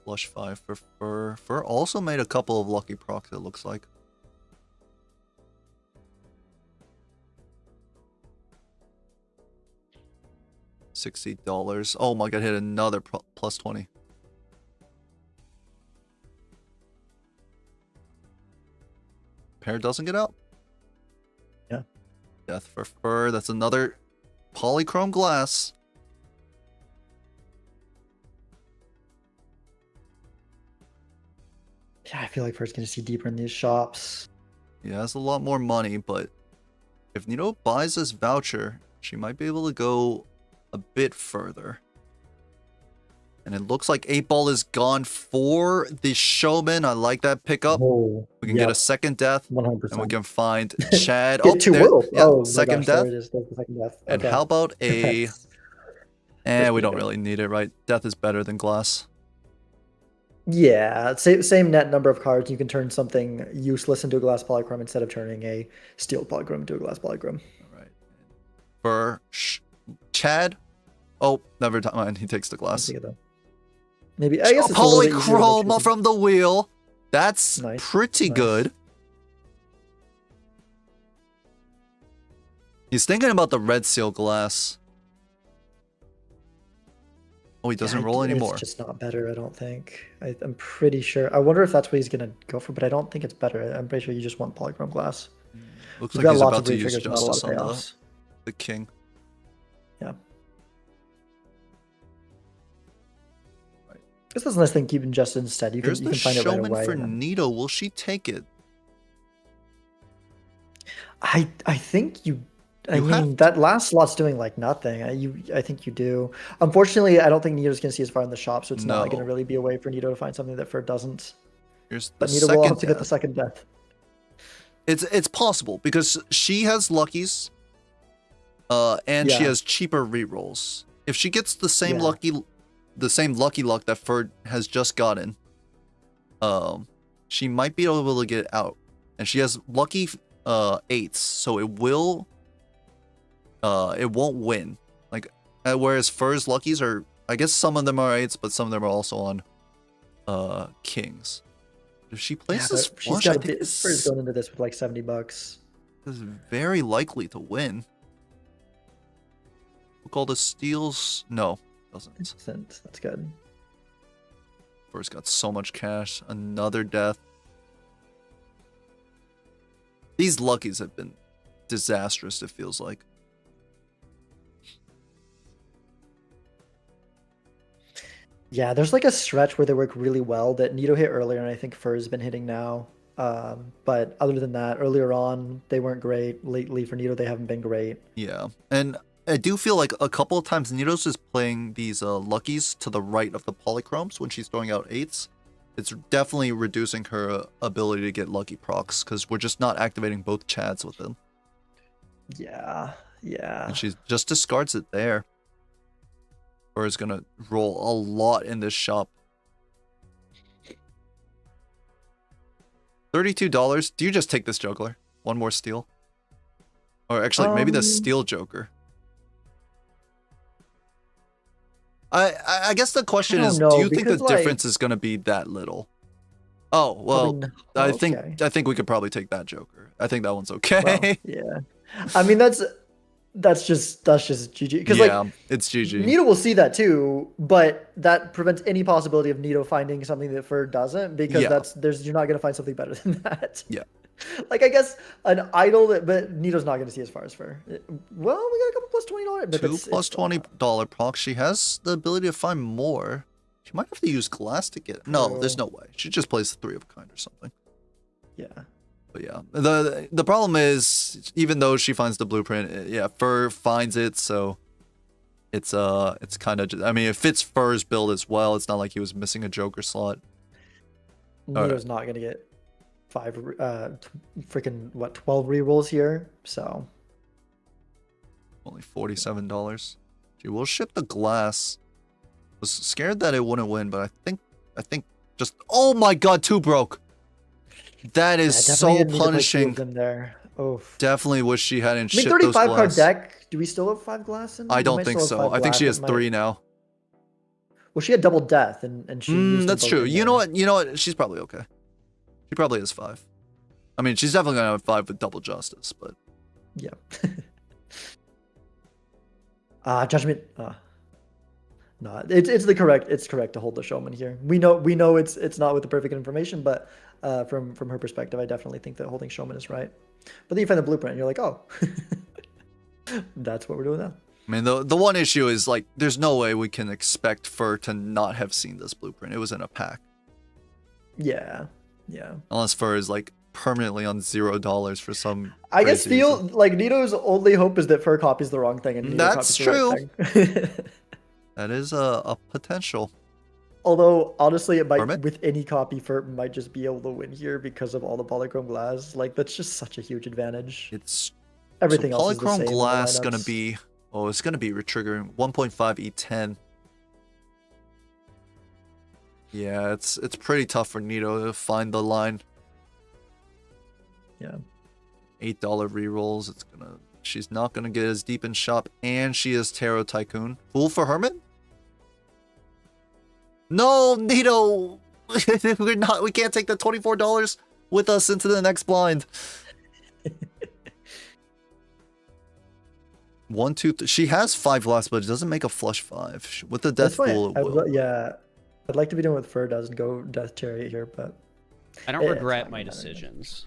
Flush 5 for Fur. Fur also made a couple of lucky procs, it looks like. $60. Oh my god, hit another plus 20. Pair doesn't get out. Yeah. Death for Fur. That's another polychrome glass. Yeah, I feel like Fur's gonna see deeper in these shops. He has a lot more money, but if Nito buys this voucher, she might be able to go a bit further. And it looks like 8-ball is gone for the showman. I like that pickup. Oh, We can get a second death, 100%. and we can find Chad. Get two there- will. yeah, Oh, my second gosh, there death. it is. There's the second death. And Okay. how about a... That's we pretty don't good. really need it, right? Death is better than glass. Yeah, same net number of cards. You can turn something useless into a glass polychrome instead of turning a steel polychrome into a glass polychrome. All right. For Chad. Oh, never mind. He takes the glass. See it though. Maybe I guess it's a little bit easier to make Polychrome sure- from the wheel. That's Nice, pretty nice. good. He's thinking about the red seal glass. Oh, he doesn't Yeah, roll anymore. It's just not better, I don't think. I'm pretty sure. I wonder if that's what he's gonna go for, but I don't think it's better. I'm pretty sure you just want polychrome glass. Looks You've like got he's lots about of to use re-triggers, not a lot justice of on payoffs. the king. Yeah. This is a nice thing keeping justice instead. You Here's can the find it right showman away. for and then- Nito. Will she take it? I think you. I You have mean, that last slot's doing like nothing. I think you do. Unfortunately, I don't think Nito's gonna see as far in the shop, so it's not gonna No. really be a way for Nito to find something that Fur doesn't. Here's the But Nito will second have to get the death. second death. It's possible because she has luckies, and she Yeah. has cheaper rerolls. If she gets the same Yeah. lucky luck that Ferd has just gotten, she might be able to get out. And she has lucky 8s, so it won't win. Like whereas Fur's luckies are, I guess some of them are 8s, but some of them are also on kings. If she plays this but she's flush, I got think Fur's going into this with like $70. is very likely to win. Look, all the steals. No, doesn't. That's good. Fur's got so much cash. Another death. These luckies have been disastrous, it feels like. Yeah, there's like a stretch where they work really well that Nito hit earlier, and I think Fur's been hitting now. But other than that, earlier on, they weren't great. Lately for Nito, they haven't been great. Yeah, and I do feel like a couple of times Nito's is playing these luckies to the right of the polychromes when she's throwing out 8s. It's definitely reducing her ability to get lucky procs because we're just not activating both chads with them. Yeah, yeah. And she just discards it there. Or is gonna roll a lot in this shop. $32. Do you just take this juggler? One more steal? Or actually, maybe the steel joker. I guess the question don't is, know, do you think the because, like- difference is gonna be that little? Oh well, I think okay. I think we could probably take that joker. I think that one's okay. Well, yeah. I mean, that's just GG. Because yeah, like it's GG. Nito will see that too, but that prevents any possibility of Nito finding something that Fur doesn't, because Yeah. you're not gonna find something better than that. Yeah. Like I guess an idol but Nito's not gonna see as far as Fur. Well, we got a couple plus $20. But 2 plus $20 proc. She has the ability to find more. She might have to use glass to get. No, there's no way. She just plays the 3 of a kind or something. Yeah. But yeah, the problem is, even though she finds the blueprint, yeah, Fur finds it, so it's kind of just, I mean, it fits Fur's build as well. It's not like he was missing a Joker slot. Nito's not gonna get 12 rerolls here, so Only $47. She will ship the glass. Was scared that it wouldn't win, but I think just, oh my god, 2 broke. That is yeah, so definitely need to play two of punishing. them there. Oof. Definitely wish she hadn't I mean, shipped those 35 card glass. deck. Do we still have 5 glass in? I We don't might think still have so. 5 I think she glass. has It 3 might- now. Well, she had double death, and she. used them That's both true. in You know there. what? You know what? She's probably okay. She probably has 5. I mean, she's definitely gonna have 5 with double justice, but Yeah. Judgment. No, it's correct to hold the showman here. We know it's not with the perfect information, but from her perspective, I definitely think that holding showman is right. But then you find the blueprint, and you're like, oh, that's what we're doing now. I mean, the one issue is, like, there's no way we can expect Fur to not have seen this blueprint. It was in a pack. Yeah. Unless Fur is, like, permanently on $0 for some I guess crazy reason. like Nito's only hope is that Fur copies the wrong thing, and Nito That's copies the right thing. That is a potential. Although honestly, it might Hermit? with any copy, Fur might just be able to win here because of all the polychrome glass. Like that's just such a huge advantage. It's Everything so else is the same. polychrome in the glass gonna lineups. be, oh, it's gonna be retriggering 1.5 E10. Yeah, it's pretty tough for Nito to find the line. Yeah. $8 rerolls. She's not gonna get as deep in shop, and she is Tarot Tycoon. Fool for Hermit? No, Nito! We can't take the $24 with us into the next blind. 1, 2, she has 5 glass, but it doesn't make a flush 5. With the That's death why pool, it will. yeah, I'd like to be doing what Fur does and go Death Chariot here, but I don't it's regret not my gonna matter much. decisions.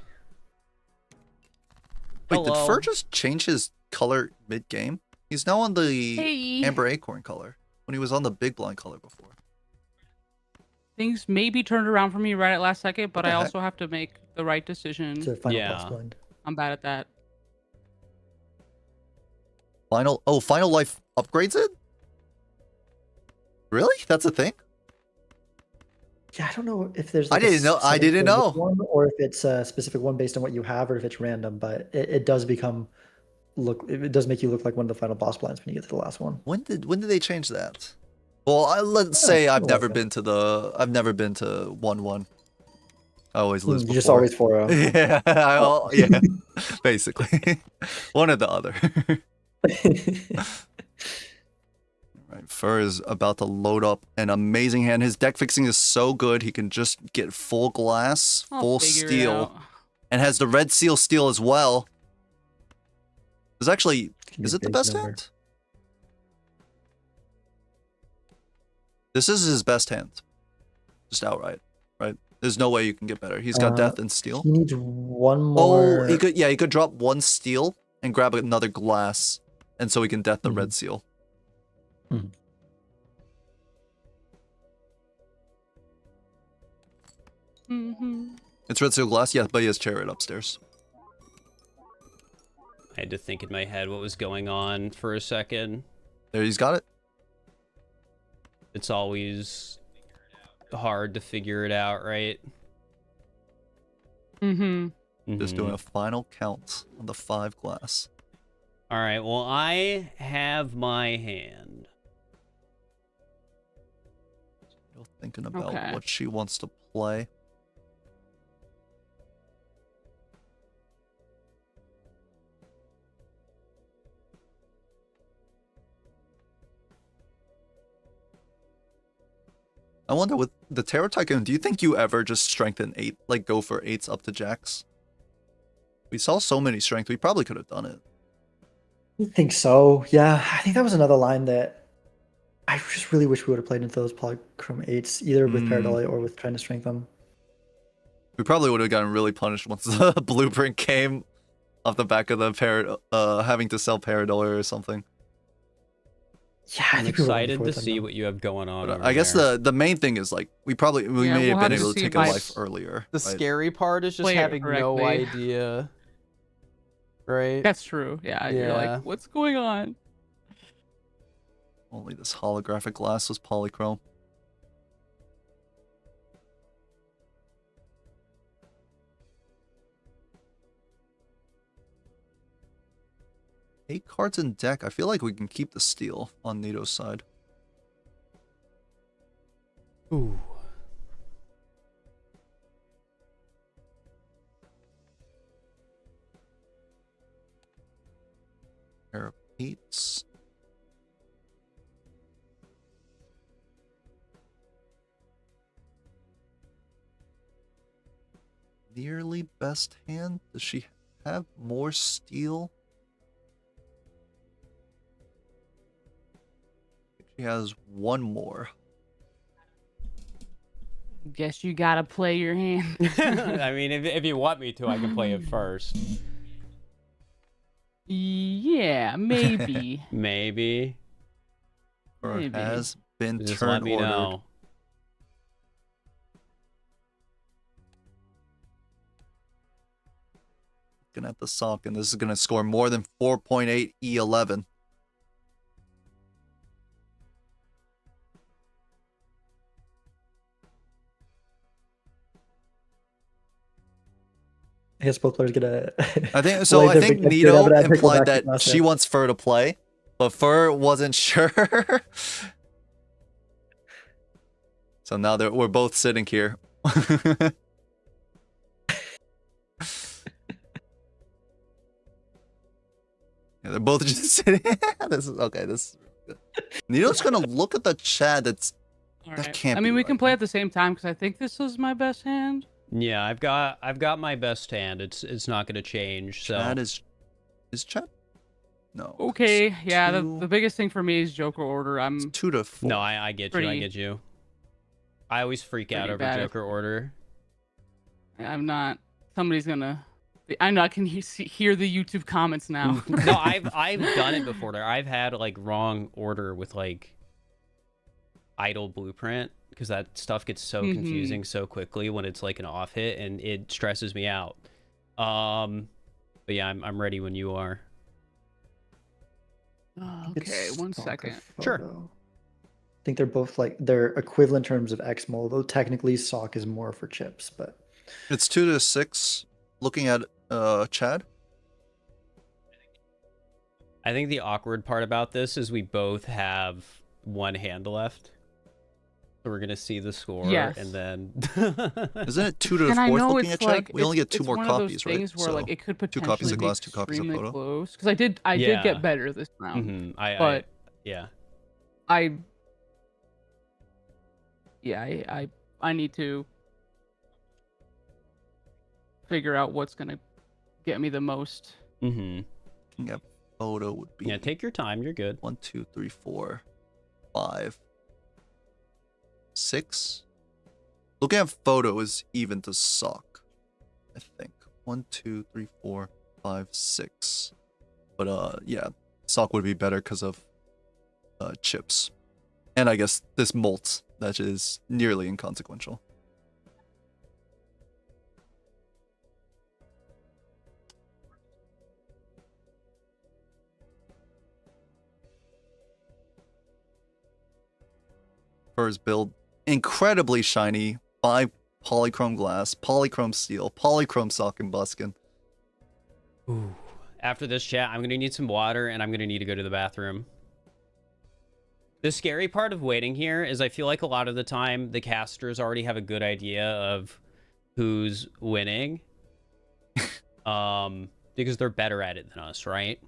Wait, did Hello. Fur just change his color mid-game? He's now on the Hey. Amber Acorn color, when he was on the Big Blind color before. Things maybe turned around for me right at last second, but the I heck? also have to make the right decision. to final Yeah. boss blind. I'm bad at that. Final Life upgrades it? Really? That's a thing? Yeah, I don't know if there's. I Like a didn't know- I specific didn't bonus know. one, or if it's a specific one based on what you have, or if it's random. But it does become it does make you look like one of the final boss blinds when you get to the last one. When did they change that? Well, let's Yeah, say something I've like never that. been to 1-1. I always lose You before. just always 4-0. Yeah, yeah, basically. One or the other. Right, Fur is about to load up an amazing hand. His deck fixing is so good, he can just get full glass, I'll full figure it steel, out. and has the red seal steel as well. Is actually, Can be is a it the big best number. hand? This is his best hand. Just outright, right? There's no way you can get better. He's got death and steel. He needs one more. Oh, he could drop 1 steel and grab another glass, and so he can death the red seal. Mhm. Mhm. It's red seal glass, yeah, but he has chariot upstairs. I had to think in my head what was going on for a second. There, he's got it. It's always hard to figure it out, right? Mhm. Just doing a final count on the 5 glass. All right, well, I have my hand. Still thinking about Okay. what she wants to play. I wonder, with the Tarot Tycoon, do you think you ever just strengthen 8, like go for 8s up to jacks? We saw so many strength, we probably could have done it. I think so. Yeah, I think that was another line that I just really wish we would have played into those polychrome 8s, either with Pareidolia or with trying to strengthen them. We probably would have gotten really punished once the blueprint came off the back of the having to sell Pareidolia or something. Yeah, I I'm think we were looking excited to forward see them. what you have going on. But over I guess there. the main thing is, like, we Yeah, may we'll have have been to able to see take if a I- life earlier. The right? scary part is just Play it having no correctly. idea. Right? That's true. Yeah, you're Yeah. like, what's going on? Only this holographic glass was polychrome. Eight cards in deck. I feel like we can keep the steal on Nito's side. Ooh. Pair of 8s. Nearly best hand. Does she have more steel? I think she has one more. Guess you gotta play your hand. I mean, if you want me to, I can play it first. Yeah, maybe. Maybe. Or Maybe. has been Just turn let me ordered. know. Looking at the sock, and this is going to score more than 4.8 E11. I guess both players get a. I think so. Well, I think if they Nito have it, I pick one implied back that to last she hand. wants Fur to play, but Fur wasn't sure. So now we're both sitting here. Yeah, they're both just sitting. This is okay. This is good. Nito's gonna look at the chat. That Alright. can't I mean, be we can right. play at the same time because I think this is my best hand. Yeah, I've got my best hand. It's not gonna change. So Chat is chat No. Okay, it's yeah. The two- biggest thing for me is Joker order. it's I'm 2 to 4. No, I get you. I Pretty- get you. I always freak out pretty over bad at- Joker order. I'm not. Somebody's gonna. I know. I can hear the YouTube comments now. No, I've done it before. There, I've had like wrong order with like idle blueprint because that stuff gets so confusing so quickly when it's like an off hit, and it stresses me out. But yeah, I'm ready when you are. Okay, one second. Sure. I think they're both like they're equivalent terms of XMO, though technically sock is more for chips, but It's 2 to 6. Looking at Chad. I think the awkward part about this is we both have one hand left. So we're gonna see the score, Yes. and then Isn't it 2 to And I 4 know looking it's at Chad? like We only get 2 it's more one of those copies, right? things where like it could 2 potentially copies of be glass, 2 copies of extremely photo. close because I did Yeah. get better this round, Mhm, but yeah. I need to figure out what's gonna get me the most. Mm-hmm. Yeah, photo would be Yeah, take your time. You're good. 1, 2, 3, 4, 5, 6. Looking at photo is even to sock, I think. 1, 2, 3, 4, 5, 6. But yeah, sock would be better because of chips, and I guess this molt that is nearly inconsequential. First build, incredibly shiny, 5 polychrome glass, polychrome steel, polychrome sock and buskin. Ooh. After this chat, I'm gonna need some water, and I'm gonna need to go to the bathroom. The scary part of waiting here is I feel like a lot of the time the casters already have a good idea of who's winning, because they're better at it than us, right?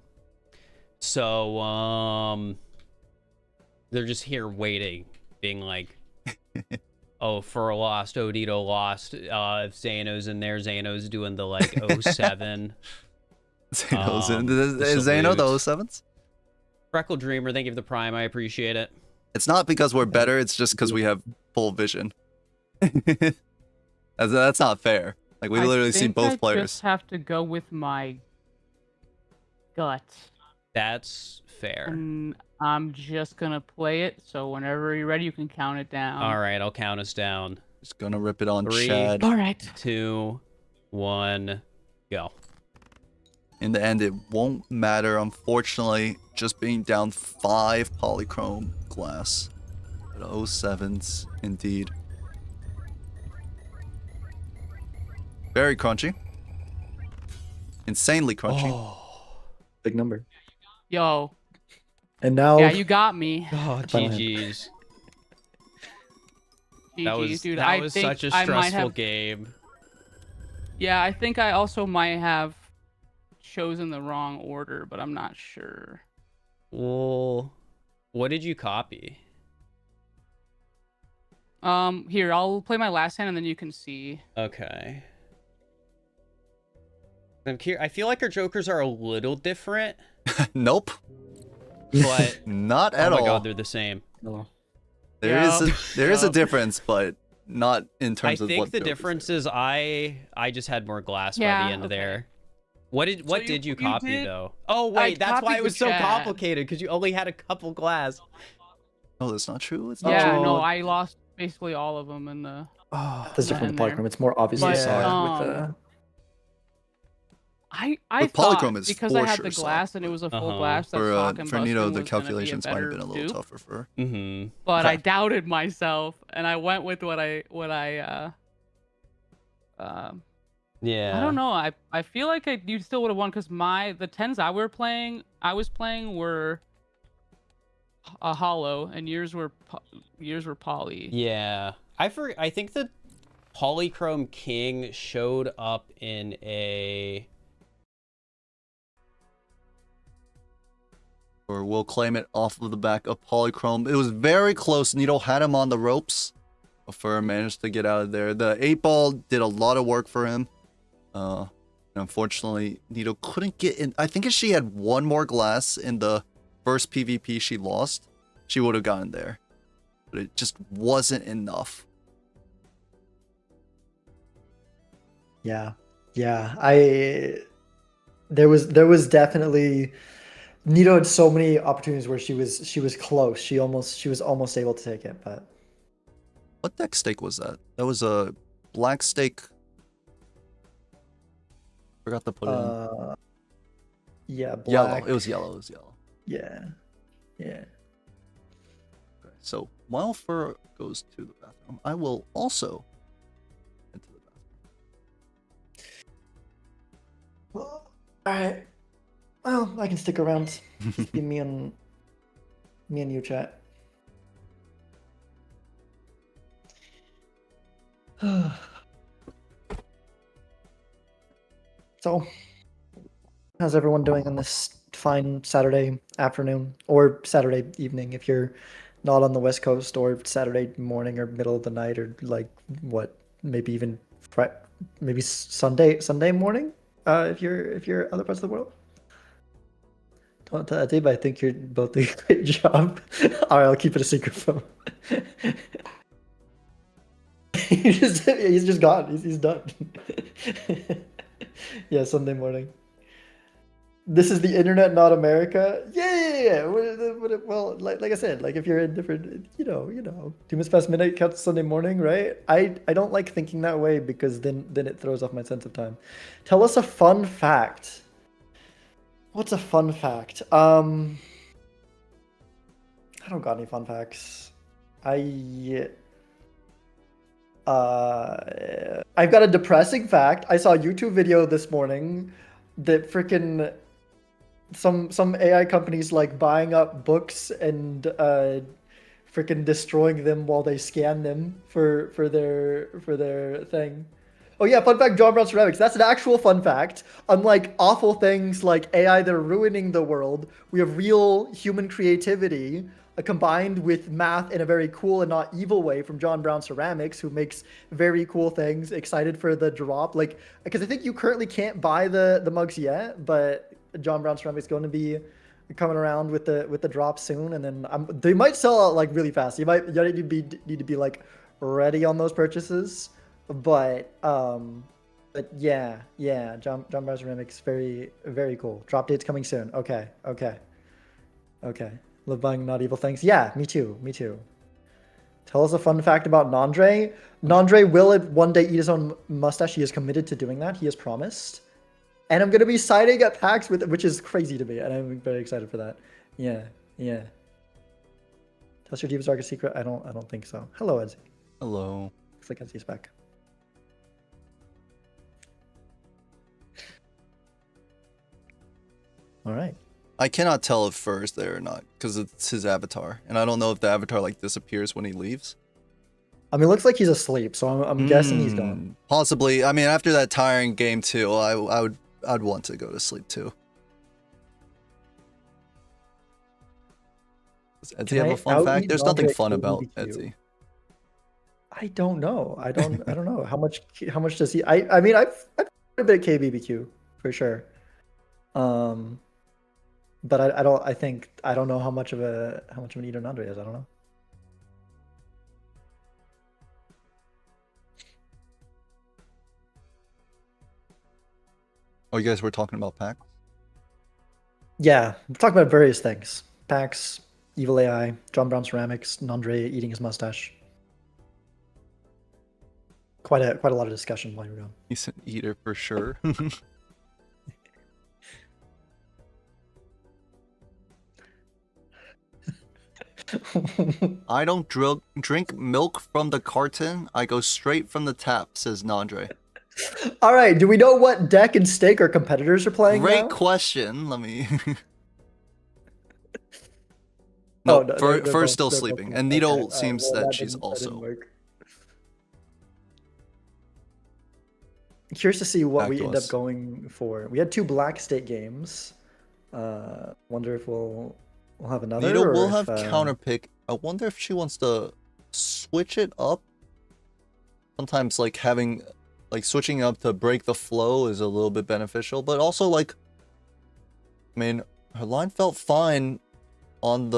So they're just here waiting, being like, oh, Fur lost, Odito lost, if Zano's in there, Zano's doing the like 07. Zano's in. The Is Zano the salute. 07s? Freckle Dreamer, thank you for the prime, I appreciate it. It's not because we're better, it's just because we have full vision. That's not fair. Like, we literally see both I players. just have to go with my gut, That's fair. and I'm just gonna play it. So whenever you're ready, you can count it down. All right, I'll count us down. Just gonna rip it on 3, Chad. All right. 2, 1, go. In the end, it won't matter, unfortunately. Just being down 5 polychrome glass. But 07s, indeed. Very crunchy. Insanely crunchy. big number. Yo, And now yeah, you got me. Oh, GG's. That GG's, was, dude. that I was think such a I might stressful have. game. Yeah, I think I also might have chosen the wrong order, but I'm not sure. Well, what did you copy? Here, I'll play my last hand and then you can see. Okay. I feel like our jokers are a little different, Nope. but Not oh at my all. god, they're the same. no. There is a Yup. difference, but not in I terms of think what the jokers difference do. is I just had more glass by Yeah, the end okay. there. What did you you copy did- though? Oh I wait, that's why copied it was the so chat. complicated because you only had a couple glass. Oh, that's not true. It's not Yeah, true. no, I lost basically all of them in the. Oh, That's different in with there. polychrome. It's more obviously But, sock with the I With thought polychrome, it's because for I had sure the sock, glass and it was a full Uh-huh. glass that For sock and Nito, Buskin the was gonna be a calculations might have better been a little dupe. tougher for. Mm-hmm. But I Okay. doubted myself and I went with what I Yeah. I don't know. I feel like you still would have won because the tens I was playing were a hollow and yours were poly. Yeah. I think the Polychrome King showed up in a Or we'll claim it off of the back of polychrome. It was very close. Nito had him on the ropes. Fur managed to get out of there. The 8-ball did a lot of work for him. And Unfortunately, Nito couldn't get in. I think if she had one more glass in the first PvP she lost, she would have gotten there. But it just wasn't enough. Yeah. Yeah. There was definitely Nito had so many opportunities where she was close. She was almost able to take it, but What deck stake was that? That was a black stake. Forgot to put it in. Yeah, black. Yellow. It was yellow. It was yellow. Yeah. Yeah. Okay, so while Fur goes to the bathroom, I will also head to the bathroom. Well, all right. Well, I can stick around. Just be me and you chat. So, how's everyone doing on this fine Saturday afternoon or Saturday evening if you're not on the West Coast, or Saturday morning or middle of the night, or like what, maybe even maybe Sunday morning if you're other parts of the world. Don't tell that, but I think you're both doing a great job. All right, I'll keep it a secret from him. he's just gone. He's done. Yeah, Sunday morning. This is the internet, not America. Yeah. Well, like I said, like if you're in different, 2 minutes past midnight counts Sunday morning, right? I don't like thinking that way because then it throws off my sense of time. Tell us a fun fact. What's a fun fact? I don't got any fun facts. I've got a depressing fact. I saw a YouTube video this morning that freaking some AI companies like buying up books and freaking destroying them while they scan them for their thing. Oh yeah, fun fact, John Brown ceramics. That's an actual fun fact. Unlike awful things like AI that are ruining the world, we have real human creativity combined with math in a very cool and not evil way from John Brown Ceramics, who makes very cool things. Excited for the drop, like, because I think you currently can't buy the mugs yet, but John Brown Ceramics is going to be coming around with the drop soon, and then they might sell out like really fast. You need to be like ready on those purchases. But yeah, John Brown Ceramics, very very cool. Drop date's coming soon. Okay. Love buying not evil things. Yeah, me too. Tell us a fun fact about Nandre. Nandre will one day eat his own mustache. He is committed to doing that. He has promised. And I'm gonna be siding at PAX with, which is crazy to me, and I'm very excited for that. Yeah. Tell us your deepest darkest secret. I don't think so. Hello, Edsy. Hello. Looks like Edsy's back. All right. I cannot tell if Fur is there or not because it's his avatar, and I don't know if the avatar like disappears when he leaves. I mean, it looks like he's asleep, so I'm guessing he's gone. Possibly. I mean, after that tiring game too, I'd want to go to sleep too. Does Edsy have a fun fact? There's nothing fun about Edsy. I don't know. I don't know how much does he? I mean, I've played a bit of KBBQ for sure. But I don't know how much of an eater Nandre is. I don't know. Oh, you guys were talking about PAX? Yeah, we're talking about various things. PAX, Evil AI, John Brown Ceramics, Nandre eating his mustache. Quite a lot of discussion while you were gone. He's an eater for sure. I don't drink milk from the carton. I go straight from the tap, says Nandre. All right. Do we know what deck and stake our competitors are playing Great now? question. Let me... no, Fur's still sleeping. And Nito seems that she's also... Curious to see what we end up going for. We had 2 black stake games. Wonder if we'll have another. Nito will have counterpick. I wonder if she wants to switch it up. Sometimes like having like switching up to break the flow is a little bit beneficial, but also like, I mean, her line felt fine on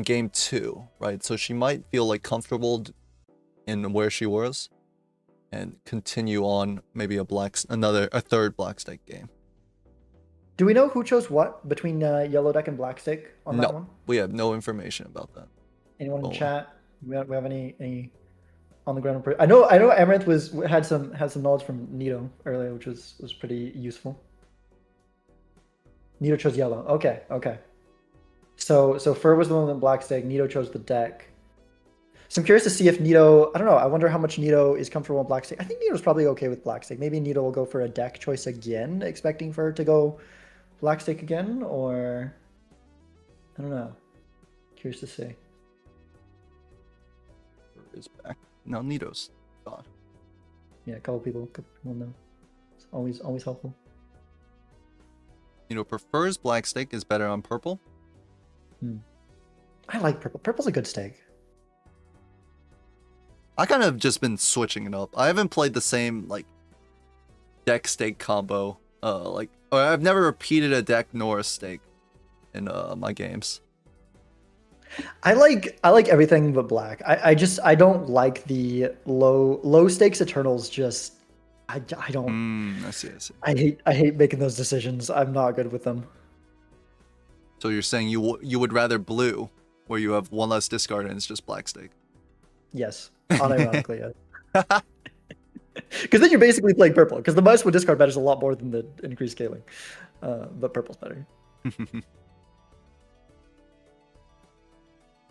game 2, right? So she might feel like comfortable in where she was and continue on maybe a third black stake game. Do we know who chose what between yellow deck and black stake on that No, one? we have no information about that. Anyone in Oh. chat? We have any on the ground? I know Amaranth had some knowledge from Nito earlier, which was pretty useful. Nito chose yellow. Okay. So Fur was the one with black stake. Nito chose the deck. So I'm curious to see if Nito. I don't know. I wonder how much Nito is comfortable with black stake. I think Nito's probably okay with black stake. Maybe Nito will go for a deck choice again, expecting Fur to go black stake again, or I don't know. Curious to see. Is back now. Nito's gone. Yeah, a couple people know. It's always helpful. Prefers black stake is better on purple. I like purple. Purple's a good stake. I kind of just been switching it up. I haven't played the same like deck stake combo. Or I've never repeated a deck nor a stake in my games. I like everything but black. I don't like the low stakes Eternals. Just I don't. I see. I hate making those decisions. I'm not good with them. So you're saying you would rather blue, where you have one less discard and it's just black stake. Yes, unironically, yes. Because then you're basically playing purple. Because the minus one discard matters a lot more than the increased scaling. But purple's better. I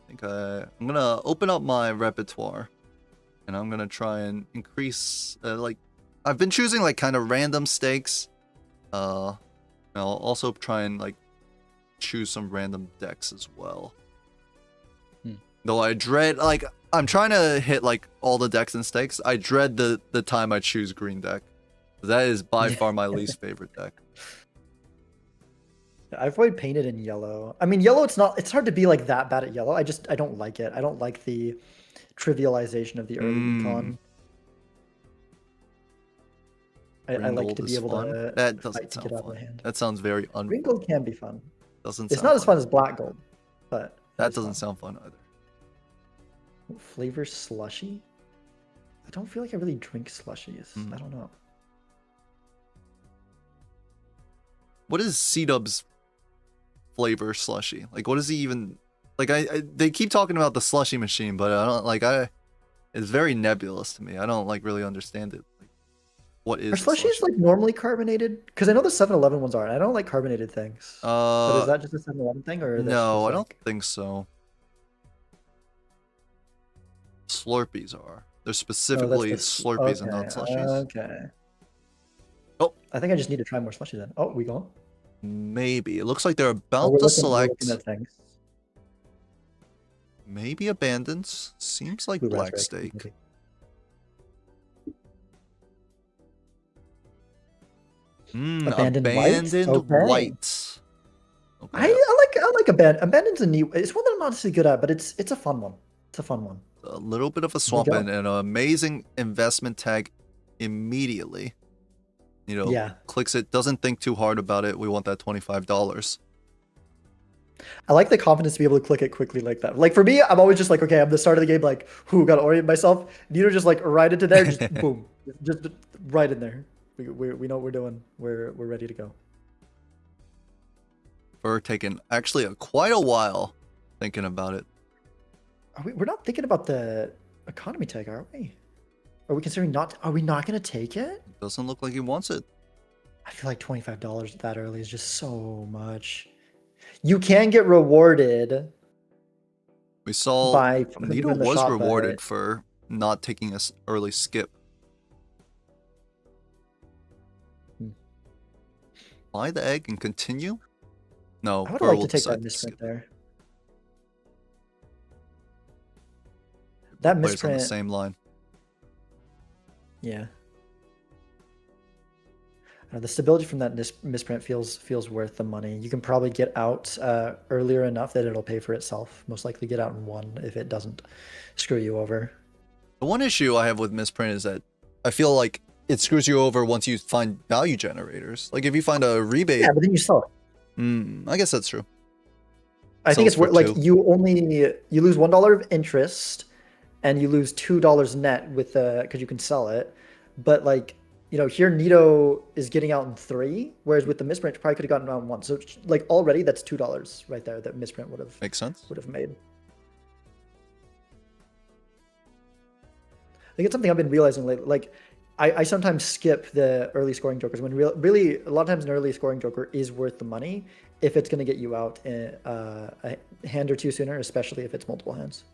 think I'm gonna open up my repertoire, and I'm gonna try and increase. I've been choosing like kind of random stakes. I'll also try and like choose some random decks as well. Though I dread I'm trying to hit like all the decks and stakes. I dread the time I choose green deck. That is by far my least favorite deck. I avoid painted in yellow. I mean, yellow. It's hard to be like that bad at yellow. I don't like it. I don't like the trivialization of the early econ. I like to be able to. That doesn't to sound get out of fun. my hand. That sounds very unfun. Green gold can be fun. Doesn't. It's sound not as fun as black gold, but that doesn't sound fun either. Flavor slushy. I don't feel like I really drink slushies. I don't know. What is C-Dub's flavor slushy? Like, what is he even... Like, they keep talking about the slushy machine, but I don't, it's very nebulous to me. I don't, really understand it. Like, what is Are slushies, normally carbonated? Because I know the 7-Eleven ones are, and I don't like carbonated things. But is that just a 7-Eleven thing, or... No, I don't think so. Slurpees are. They're specifically Slurpees and not slushies. Okay. Oh. I think I just need to try more slushy then. Oh, we go? Maybe. It looks like they're about to select... Maybe Abandons. Seems like black stake. Abandoned white. Okay. I like Abandon's a neat... It's one that I'm not so good at, but it's a fun one. It's a fun one. A little bit of a swamp and an amazing investment tag immediately. Clicks it, doesn't think too hard about it. We want that $25. I like the confidence to be able to click it quickly like that. Like for me, I'm always just like, okay, I'm the start of the game, like, gotta orient myself. Nito just right into there, just boom, just right in there. We know what we're doing. We're ready to go. We're taking actually quite a while thinking about it. We're not thinking about the economy tag, are we? Are we considering not? Are we not going to take it? Doesn't look like he wants it. I feel like $25 that early is just so much. You can get rewarded. We saw Nito was rewarded for not taking an early skip. Buy the egg and continue? No, I would like to take that misprint there. That misprint on the same line. Yeah. The stability from that misprint feels worth the money. You can probably get out earlier enough that it'll pay for itself. Most likely get out in one if it doesn't screw you over. The one issue I have with misprint is that I feel like it screws you over once you find value generators. Like if you find a rebate, Yeah, but then you sell it. I guess that's true. I think Sells it's for like 2. you lose $1 of interest, and you lose $2 net with because you can sell it. But like here Nito is getting out in 3, whereas with the misprint you probably could have gotten out in 1. So like already that's $2 right there that misprint Makes sense. would have made. I think it's something I've been realizing lately. Like, I sometimes skip the early scoring jokers when really a lot of times an early scoring joker is worth the money if it's going to get you out in a hand or 2 sooner, especially if it's multiple hands.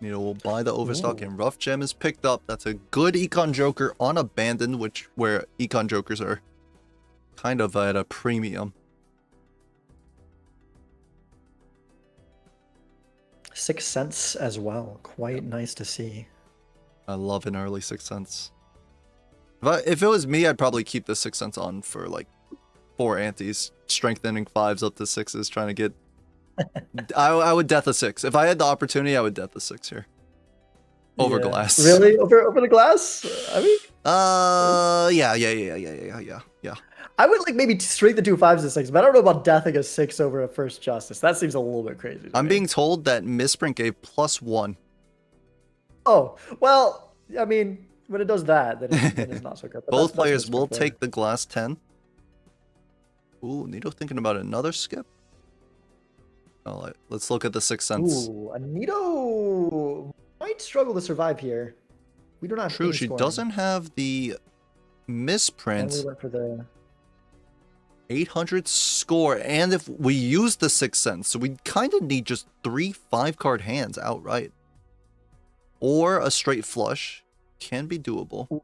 Nito will buy the overstock Ooh. and rough gem is picked up. That's a good econ joker on abandoned, where econ jokers are kind of at a premium. 6 cents as well. Quite nice to see. I love an early 6 cents. If it was me, I'd probably keep the 6 cents on for like 4 antes, strengthening 5s up to 6s, trying to get. I would death a 6 if I had the opportunity. I would death a 6 here over Yeah. glass. Really? Over the glass? I mean, Yeah. I would like maybe strengthen 2 5s to 6, but I don't know about deathing a 6 over a first justice. That seems a little bit crazy. I'm me. being told that misprint gave +1. Oh well, I mean, when it does that, then it's not so good. But Both that's players Mr. will Flair. take the glass 10. Ooh, Nito thinking about another skip. Oh, let's look at the 6 cents. Ooh, Anito might struggle to survive here. We do not have True, any she scoring. doesn't have the And we misprint. went for the 800 score, and if we use the 6 cents, so we kind of need just 3 5-card hands outright. Or a straight flush can be doable.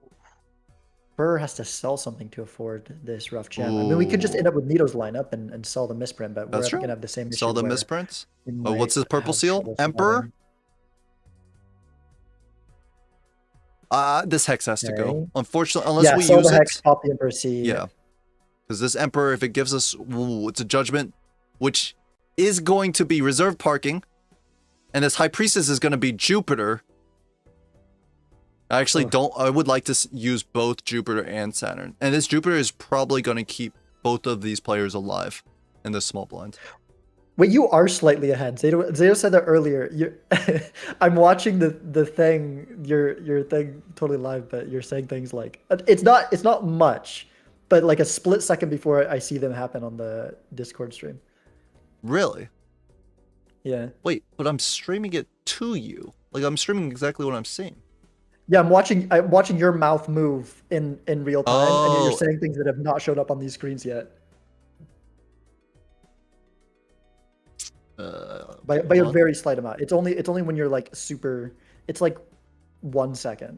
Burr has to sell something to afford this rough gem. I mean, we could just end up with Nito's lineup and sell the misprint, but That's we're true. gonna have the same issue. Sell the where misprints. we Oh, what's his might purple have seal? trouble Emperor? surviving. This hex has to go. Okay. Unfortunately, unless Yeah, we sell use the hex, it. pop the Emperor C. Yeah. Because this Emperor, if it gives us, it's a judgment, which is going to be reserve parking. And this High Priestess is going to be Jupiter. I actually I would like to use both Jupiter and Saturn. And this Jupiter is probably going to keep both of these players alive in this small blind. Wait, you are slightly ahead. Zato said that earlier. I'm watching the thing, your thing totally live, but you're saying things like it's not much, but like a split second before I see them happen on the Discord stream. Really? Yeah. Wait, but I'm streaming it to you. Like I'm streaming exactly what I'm seeing. Yeah, I'm watching your mouth move in real time, and Oh. you're saying things that have not showed up on these screens yet. By a very slight amount. It's only when you're like super. It's like 1 second.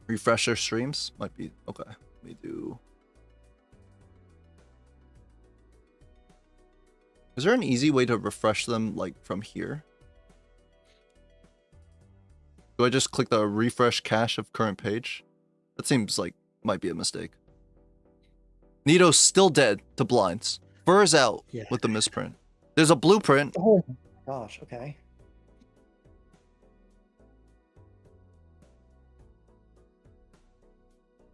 Refresh their streams might be okay. Let me do. Is there an easy way to refresh them like from here? Do I just click the refresh cache of current page? That seems like might be a mistake. Nito's still dead to blinds. Fur's out with the misprint. There's a blueprint. Oh my gosh, okay.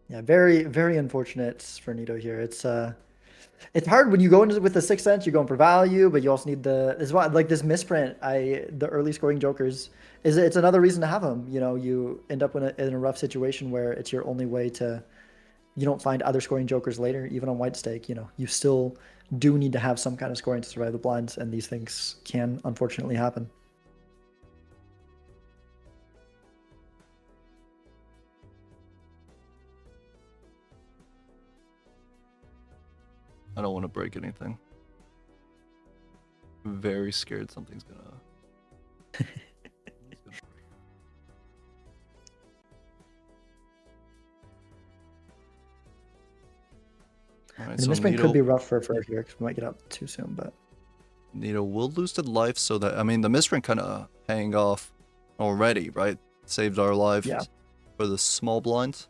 Yeah, very, very unfortunate for Nito here. It's hard when you go into with the 6 cents, you're going for value, but you also need this why like this misprint, the early scoring jokers it's another reason to have them. You end up in a rough situation where it's your only way to you don't find other scoring jokers later, even on white stake. You still do need to have some kind of scoring to survive the blinds, and these things can unfortunately happen. I don't want to break anything. I'm very scared something's gonna. Alright, The so misprint Nito, could be rough for here because we might get up too soon, but Nito will lose to life, so that I mean the misprint kind of paying off already, right? Saved our lives for the small blind.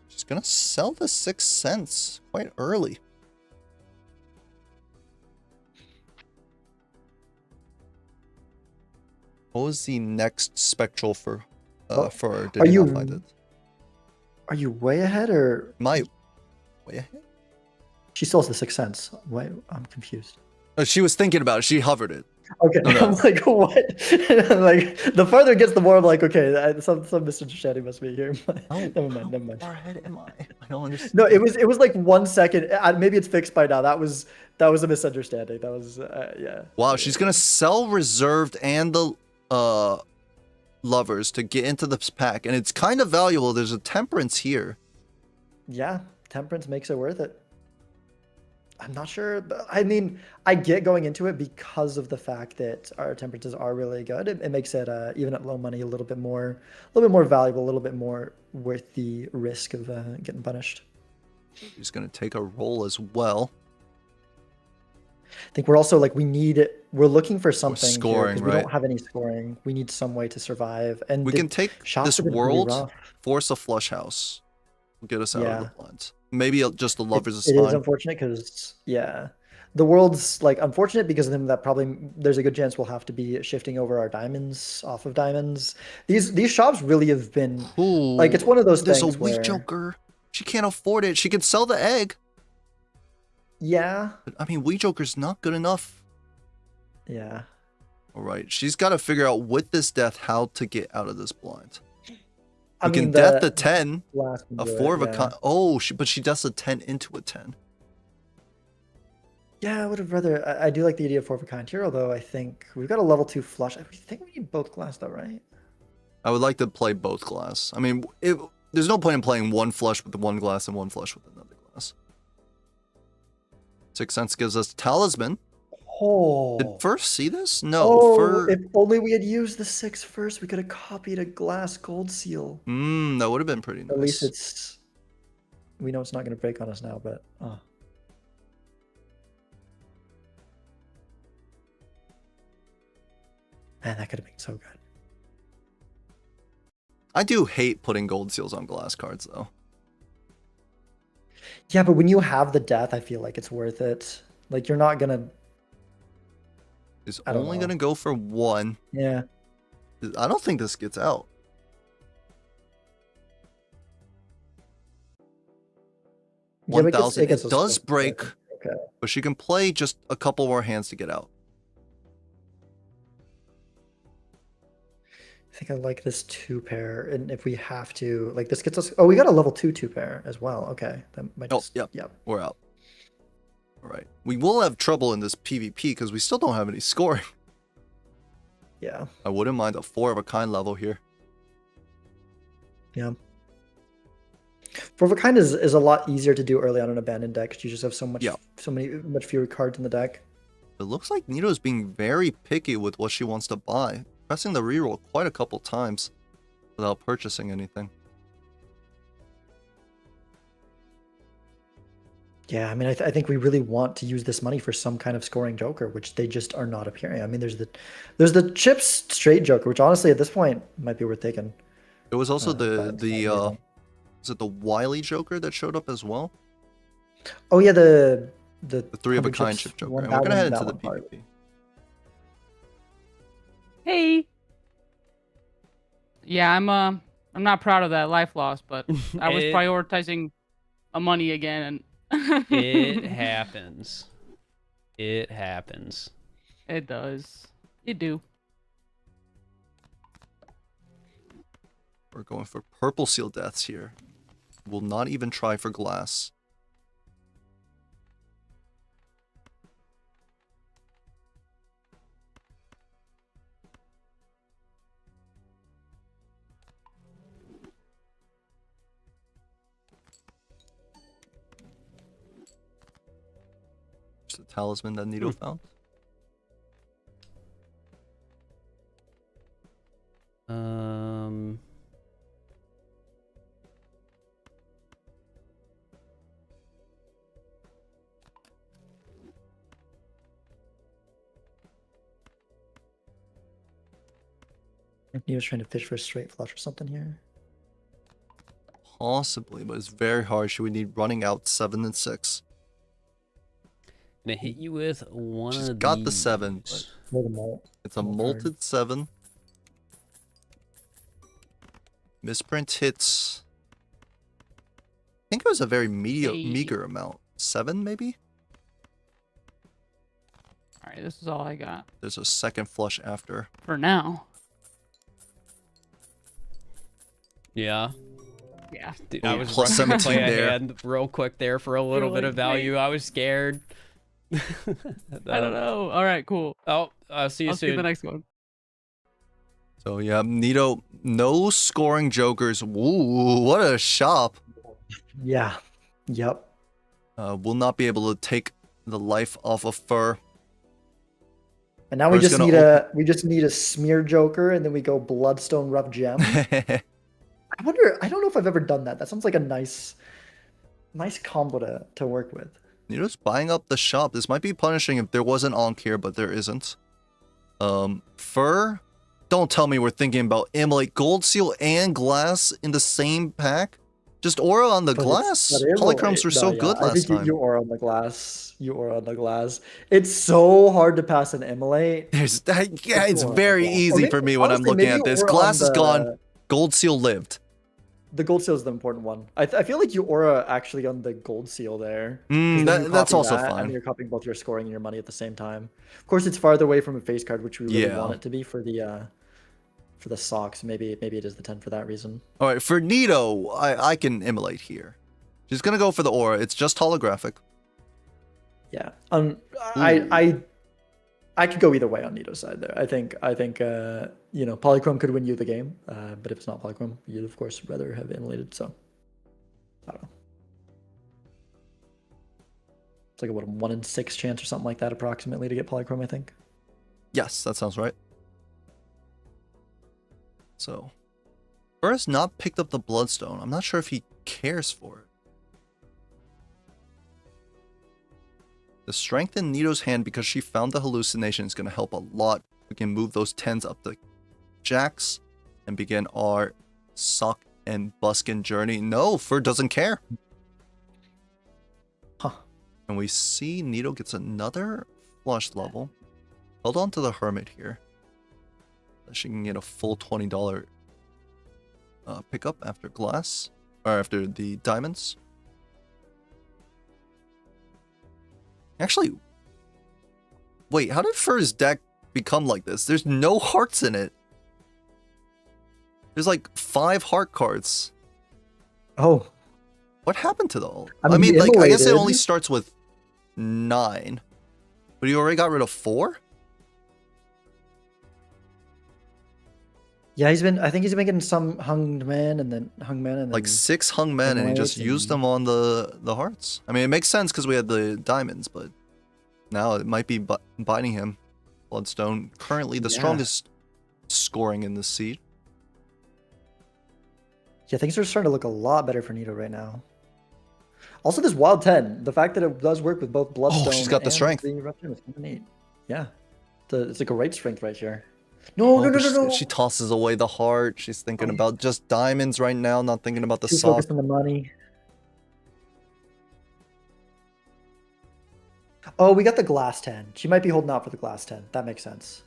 She's gonna sell the 6 cents quite early. was the next spectral for Oh, for? Did are you you not find it? are you way ahead or My way ahead? she still has the sixth sense? Wait, I'm confused. She was thinking about it. She hovered it. Okay, No, no. I'm like, what? Like, the farther it gets, the more I'm like, okay, some misunderstanding must be here. How, Never mind, how never mind. far ahead am I? I don't understand. No, it was like 1 second. Maybe it's fixed by now. That was a misunderstanding. That was yeah. Wow, she's gonna sell reserved and the lovers to get into this pack, and it's kind of valuable. There's a temperance here. Yeah, temperance makes it worth it. I'm not sure. But I mean, I get going into it because of the fact that our temperances are really good. It makes it even at low money a little bit more valuable, a little bit more worth the risk of getting punished. She's gonna take a roll as well. I think we're also like we're looking for something scoring, because we right? don't have any scoring. We need some way to survive, and We the can take shops this have been really world, rough. force a flush house, get us out of Yeah. the blinds. Maybe just the lovers is It is fine. unfortunate because the world's like unfortunate because of them. That probably there's a good chance we'll have to be shifting over our diamonds off of diamonds. These shops really have been Ooh, like it's one of those there's things a weak where joker. She can't afford it. She can sell the egg. yeah. But, I mean, weak joker's not good enough. Yeah. All right, she's got to figure out with this death how to get out of this blind. I We can mean, death the 10, last a one do 4 it, of a yeah. kind. Oh, but she deaths a 10 into a 10. Yeah, I would have rather. I do like the idea of 4 of a kind here, although I think we've got a level 2 flush. I think we need both glass though, right? I would like to play both glass. I mean, there's no point in playing one flush with the one glass and one flush with another glass. Sixth Sense gives us Talisman. Oh. Did First see this? No. Oh, if only we had used the 6 first, we could have copied a glass gold seal. That would have been pretty nice. At least we know it's not going to break on us now, but man, that could have been so good. I do hate putting gold seals on glass cards, though. Yeah, but when you have the death, I feel like it's worth it. Like you're not gonna. It's I don't only know. going to go for 1. Yeah. I don't think this gets out. Yeah, but 1,000. It gets us does close. break, Okay. but she can play just a couple more hands to get out. I think I like this 2 pair, and if we have to, like this gets us. Oh, we got a level 2 pair as well. Okay, that might Oh, just. yep. Yep. We're out. All right. We will have trouble in this PvP because we still don't have any scoring. Yeah. I wouldn't mind a 4 of a kind level here. Yeah. 4 of a kind is a lot easier to do early on in abandoned deck because you just have much fewer cards in the deck. It looks like Nito's being very picky with what she wants to buy, pressing the reroll quite a couple times without purchasing anything. Yeah, I mean, I think we really want to use this money for some kind of scoring joker, which they just are not appearing. I mean, there's the chips straight joker, which honestly at this point might be worth taking. There was also But it's not amazing. is it the Wily Joker that showed up as well? Oh yeah, the 3 of a 100 kind chips chip Joker. one, And we're that gonna one- head that into the one part. PvP. Hey. Yeah, I'm not proud of that life loss, but I was prioritizing money again, and It happens. It happens. It does. It do. We're going for purple seal deaths here. Will not even try for glass. It's the talisman that Nito found. He was trying to fish for a straight flush or something here. Possibly, but it's very hard. She would need running out 7 and 6. Gonna hit you with one She's of got the these. 7, but Roll them all. it's a Okay. molted 7. Misprint hits. I think it was a very Hey. meager amount. 7 maybe? All right, this is all I got There's a second flush after. for now. Yeah. Yeah. Dude, Oh, I was plus rushing to 17 play a there. hand real quick there for a little bit like, of value. I was scared. I don't know. All right, cool. Oh, see you I'll see the soon. next one. So yeah, Nito, no scoring jokers. Ooh, what a shop. Yeah. Yep. Will not be able to take the life off of Fur. And now we Fur's just gonna need a smear joker, and then we go bloodstone rough gem. I don't know if I've ever done that. That sounds like a nice combo to work with. Nito's buying up the shop. This might be punishing if there was an Ankh here, but there isn't. Fur? Don't tell me we're thinking about immolate gold seal and glass in the same pack. Just aura on the But glass. it's- but Polychromes were so yeah, good I last think time. you aura on the glass. You aura on the glass. It's so hard to pass an immolate. There's that, yeah, it's aura on the very glass. Or easy maybe- for me when I'm honestly, looking maybe at this. aura on Glass is gone. the- Gold seal lived. The gold seal is the important one. I feel like you aura actually on the gold seal there. 'Cause then you That's copy also that, fine. And you're copying both your scoring and your money at the same time. Of course, it's farther away from a face card, which we really Yeah. want it to be for the socks. Maybe it is the 10 for that reason. All right, for Nito, I can immolate here. She's gonna go for the aura. It's just holographic. Yeah. I could go either way on Nito's side there. I think Polychrome could win you the game, but if it's not Polychrome, you'd of course rather have immolated. So I don't know. It's like a 1 in 6 chance or something like that, approximately, to get Polychrome. I think. Yes, that sounds right. So, Fur has not picked up the Bloodstone. I'm not sure if he cares for it. The strength in Nito's hand, because she found the hallucination, is going to help a lot. We can move those 10s up to jacks and begin our suck and buskin journey. No, Fur doesn't care. Huh. And we see Nito gets another flush level. Hold on to the Hermit here. She can get a full $20 pickup after glass, or after the diamonds. Actually, wait, how did Fur's deck become like this? There's no hearts in it. There's like 5 heart cards. Oh, What happened to the ult? I I mean, mean, he like, I guess it immolated. only starts with 9. But you already got rid of 4? yeah. I think he's been getting some hung man and then Like 6 hung men, and he just immolates used and- them on the hearts. I mean, it makes sense because we had the diamonds, but now it might be binding him. Bloodstone, currently the Yeah. strongest scoring in this seed. Yeah, things are starting to look a lot better for Nito right now. Also, this Wild 10, the fact that it does work with both Bloodstone she's got the and strength. the Rough Gem is kind of neat. Yeah. It's like a great strength right here. No, no, but no, no, no. She tosses away the heart. She's thinking Oh. about just diamonds right now, not thinking about the Too sock. focused on the money. Oh, we got the glass 10. She might be holding out for the glass 10. That makes sense.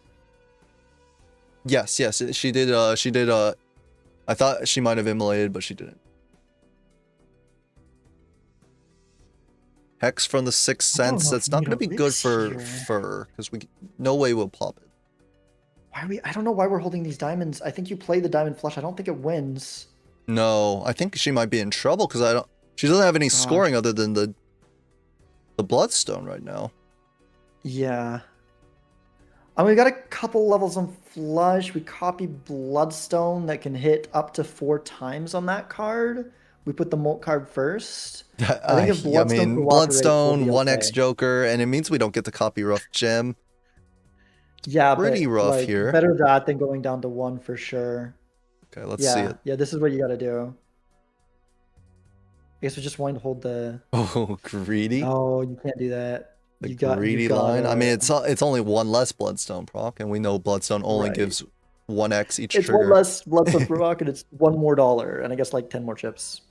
Yes, she did. I thought she might have immolated, but she didn't. Hex from the Sixth I don't Sense. know That's if not going to be Nito good is for here. Fur, because no way we'll pop it. I don't know why we're holding these diamonds. I think you play the diamond flush. I don't think it wins. No, I think she might be in trouble because she doesn't have any Gosh. scoring other than the Bloodstone right now. Yeah. We got a couple levels on flush. We copy Bloodstone that can hit up to 4 times on that card. We put the Molt card first. I think if Bloodstone cooperates, Bloodstone, we'll be 1x okay. Joker, and it means we don't get to copy Rough Gem. Yeah, Pretty but, rough like, here. Better that than going down to 1 for sure. Okay, let's see it. Yeah, this is what you gotta do. I guess we're just wanting to hold the. Oh, greedy. Oh, you can't do that. The You got greedy line. I mean, it's only 1 less Bloodstone proc, and we know Bloodstone only Right. gives 1x each It's trigger. 1 less Bloodstone per rock, and it's $1 more, and I guess like 10 more chips.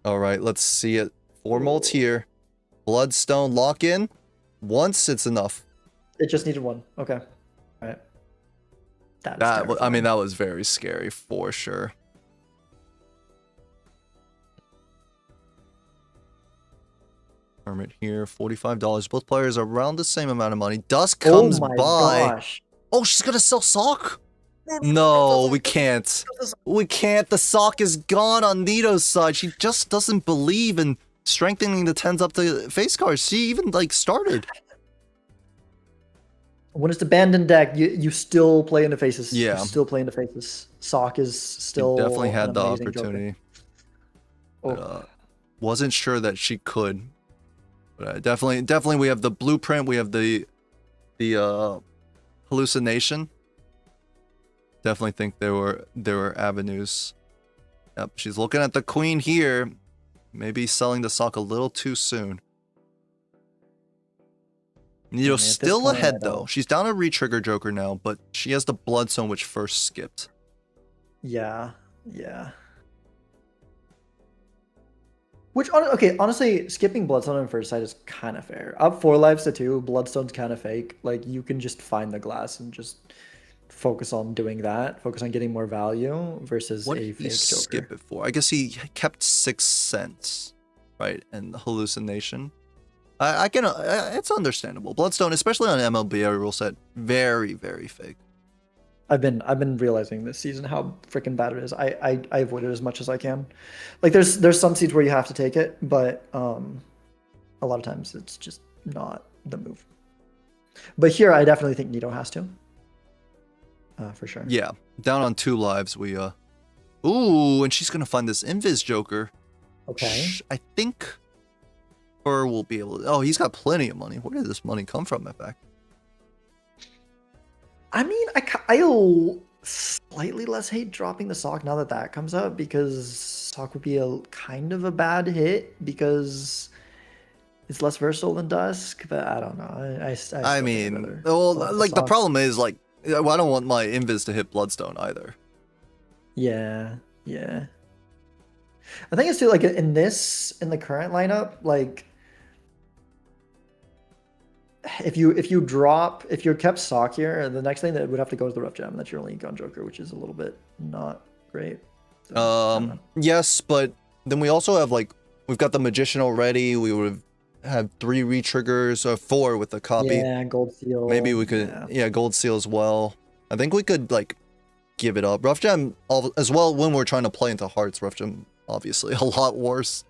All right, let's see it. 4 molts here. Bloodstone lock in. Once it's enough. It just needed 1. Okay. All right. That is That I terrifying. mean, that was very scary for sure. Hermit here, $45. Both players are around the same amount of money. Dusk comes oh my by. gosh. Oh, she's gonna sell sock. No, we can't. We can't. The sock is gone on Nito's side. She just doesn't believe in strengthening the tens up to face cards. She even like started. When it's abandoned deck, you still play into faces. Yeah. You still play into faces. Sock is She still definitely had an the amazing joker. opportunity. Oh. But, wasn't sure that she could. But definitely, we have the blueprint. We have the hallucination. Definitely think there were avenues. Yep, she's looking at the queen here. Maybe selling the sock a little too soon. Nito's at this still point, I ahead though. don't- She's down a retrigger joker now, but she has the bloodstone which first skipped. Yeah, yeah. Which, okay, honestly, skipping Bloodstone on first sight is kind of fair. Up 4 lives to 2, Bloodstone's kind of fake. Like, you can just find the glass and just focus on doing that. Focus on getting more value versus What a did he fake skip Joker. it for? I guess he kept 6 cents, right? And hallucination. I can, it's understandable. Bloodstone, especially on MLB rule set, very, very fake. I've been realizing this season how freaking bad it is. I avoid it as much as I can. Like there's some seeds where you have to take it, but a lot of times it's just not the move. But here I definitely think Nito has to. For sure. Yeah, down on 2 lives, we ooh, and she's gonna find this Invis Joker. Okay. I think Fur will be able to. Oh, he's got plenty of money. Where did this money come from, in fact? I mean, I'll slightly less hate dropping the sock now that that comes up because sock would be a kind of a bad hit because it's less versatile than Dusk. But I don't know. I still think I I'd mean, rather well, go with like the sock. problem is like I don't want my Invis to hit Bloodstone either. Yeah, yeah. I think it's too like in the current lineup, like if you kept sock here, the next thing that would have to go is the rough gem. That's your only gun joker, which is a little bit not great. So, I don't know. Yes, but then we also have like we've got the magician already. We would have had 3 retriggers or 4 with the copy. Yeah, gold seal. Maybe we could, yeah, gold seal as well. I think we could like give it up. Rough gem as well when we're trying to play into hearts. Rough gem obviously a lot worse.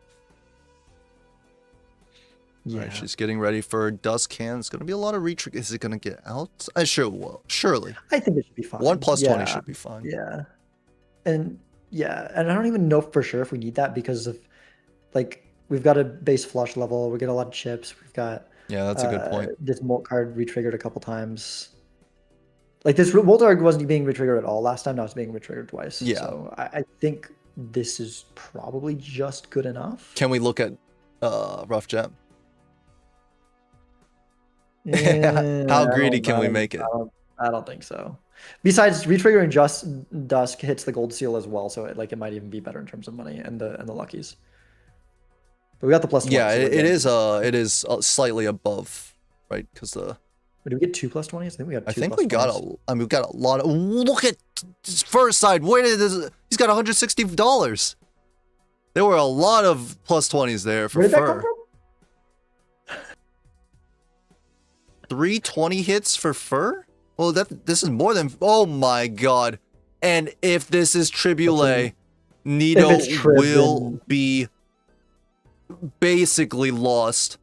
Yeah. Alright, she's getting ready for Dusk Hand. It's gonna be a lot of retriggers. Is it gonna get out? I sure will. Surely. I think it should be fine. 1 plus 20 Yeah, should be fine. Yeah. And I don't even know for sure if we need that because of like we've got a base flush level, we get a lot of chips, we've got Yeah, that's a good point. this Molt card retriggered a couple times. Like this Molt card wasn't being retriggered at all last time, now it's being retriggered twice. Yeah. So I think this is probably just good enough. Can we look at Rough Gem? Yeah, How I greedy don't- can I we don't- make it? I don't think so. Besides, retriggering just Dusk hits the gold seal as well, so it might even be better in terms of money and the luckies. But we got the plus 20. Yeah, so we're it good. is slightly above, right? Because the Did we get 2 plus 20s? I think we got 2 I think plus we got 20s. we got a lot of. Look at his first side. Where did this? He's got $160. There were a lot of plus 20s there for Where did that come Fur. from? 320 hits for Fur. Well, this is more than. Oh my god! And if this is Tribule, Nito If it's Trib, will then- be basically lost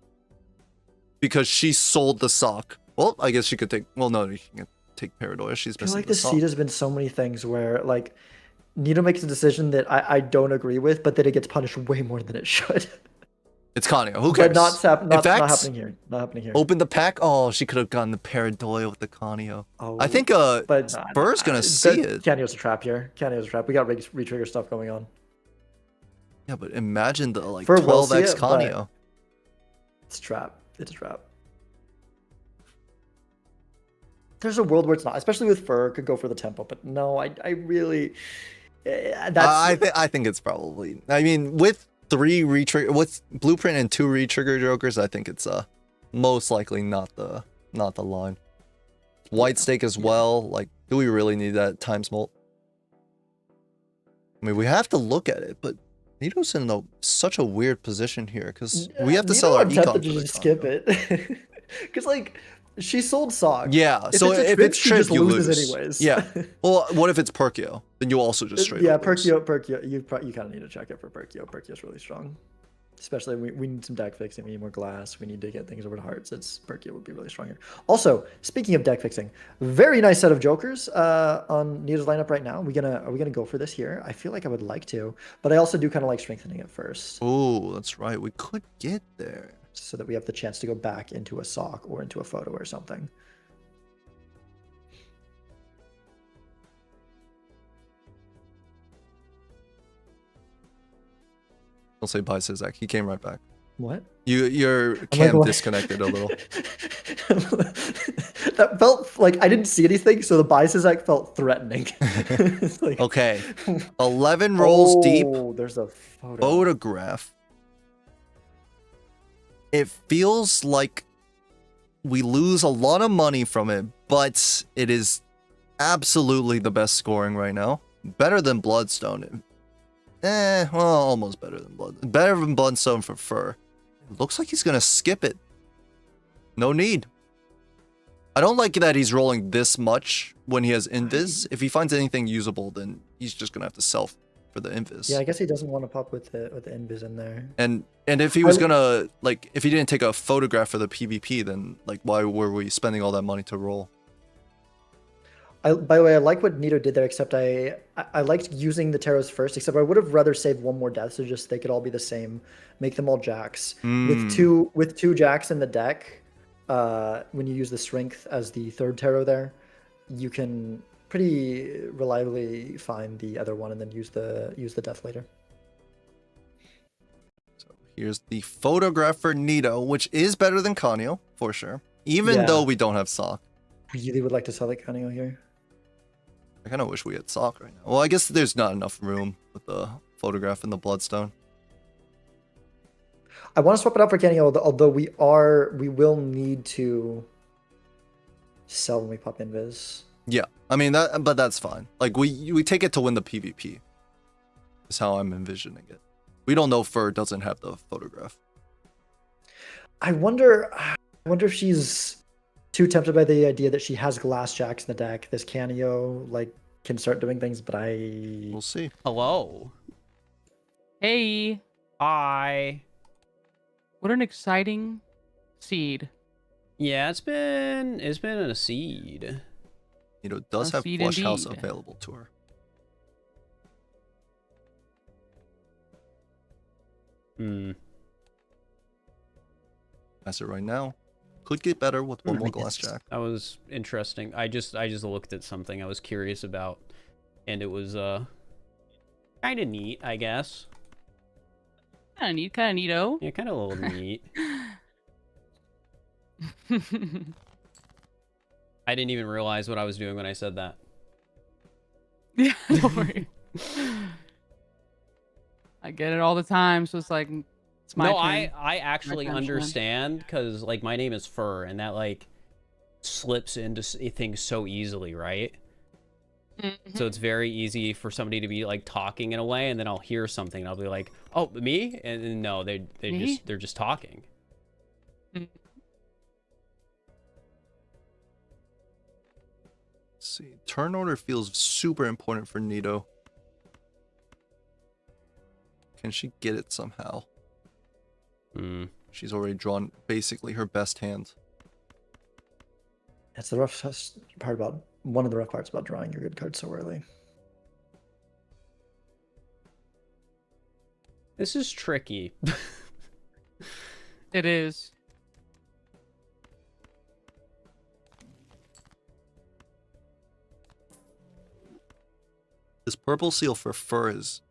because she sold the sock. Well, I guess she could take. Well, no, she can take Paradoia. She's I feel missing like the this sock. seed has been so many things where like Nito makes a decision that I don't agree with, but then it gets punished way more than it should. It's Kanyo. Who cares? But not In fact, happening here. Not happening here. open the pack. Oh, she could have gotten the Paradoia with the Kanyo. Oh, I think but Spur's gonna see it. Canio's a trap here. Canio's a trap. We got retrigger stuff going on. Yeah, but imagine the like Fur will 12x see it, but- Kanyo. It's a trap. It's a trap. There's a world where it's not, especially with Fur, could go for the tempo, but no, I really. That's I think it's probably. I mean, with 3 retrigger, with blueprint and 2 retrigger jokers, I think it's most likely not the line. White stake as well. Like, do we really need that times molt? I mean, we have to look at it, but Nito's in such a weird position here because we have to sell our I'm tempted econ to for the just skip combo. it. Because, like, she sold Sock. Yeah, so it's a if trip, it's she trip, just you loses lose. anyways. Yeah. Well, what if it's Perkio? Then you also just straight Yeah, up lose. Perkio. You kind of need to check it for Perkio. Perkio's really strong. Especially we need some deck fixing. We need more glass. We need to get things over to hearts. Perkio would be really strong here. Also, speaking of deck fixing, very nice set of jokers on Nito's lineup right now. Are we gonna go for this here? I feel like I would like to, but I also do kind of like strengthening it first, Oh, that's right. We could get there. so that we have the chance to go back into a sock or into a photo or something. Don't say bye, Sizak. He came right back. What? Your like, cam what? disconnected a little. That felt like I didn't see anything, so the biases act felt threatening. It's like, Okay. 11 rolls deep. Oh, there's a photo. Photograph. It feels like we lose a lot of money from it, but it is absolutely the best scoring right now. Better than Bloodstone. Well, almost better than Blood. Better than Bloodstone for Fur. It looks like he's gonna skip it. No need. I don't like that he's rolling this much when he has Invis. If he finds anything usable, then he's just gonna have to sell for the Invis. Yeah, I guess he doesn't want to pop with the Invis in there. And if he was gonna, like, if he didn't take a photograph for the PvP, then, like, why were we spending all that money to roll? By the way, I like what Nito did there, except I liked using the Taros first, except I would have rather saved one more death, so just they could all be the same, make them all jacks. With two jacks in the deck, when you use the strength as the third tarot there, you can pretty reliably find the other one and then use the death later. So here's the photograph for Nito, which is better than Kanyo, for sure. Even though we don't have Sock. Really would like to sell it Kanyo here. I kind of wish we had Sock right now. Well, I guess there's not enough room with the photograph and the Bloodstone. I want to swap it out for Kanyo, although we will need to sell when we pop Invis. Yeah, I mean but that's fine. Like we take it to win the PvP. Is how I'm envisioning it. We don't know Fur doesn't have the photograph. I wonder if she's too tempted by the idea that she has glass jacks in the deck. This Kanyo like can start doing things, but We'll see. Hello. Hey, Hi. what an exciting seed. Yeah, it's been a seed. Nito does A have seed Flush House indeed. available to her. As it right now. Could get better with one more glass jack. That was interesting. I just looked at something I was curious about, and it was kind of neat, I guess. Kind of neato. Yeah, kind of a little neat. I didn't even realize what I was doing when I said that. Yeah, don't worry. I get it all the time, so it's like it's my No, turn. I actually turn, Sean. understand because like my name is Fur, and that like slips into things so easily, right? So it's very easy for somebody to be like talking in a way, and then I'll hear something, and I'll be like, "Oh, me?" And then, no, they're Me? just talking. Let's see. Turn order feels super important for Nito. Can she get it somehow? She's already drawn basically her best hand. that's the rough part about one of the rough parts about drawing your good cards so early. This is tricky. It is. This purple seal for Fur is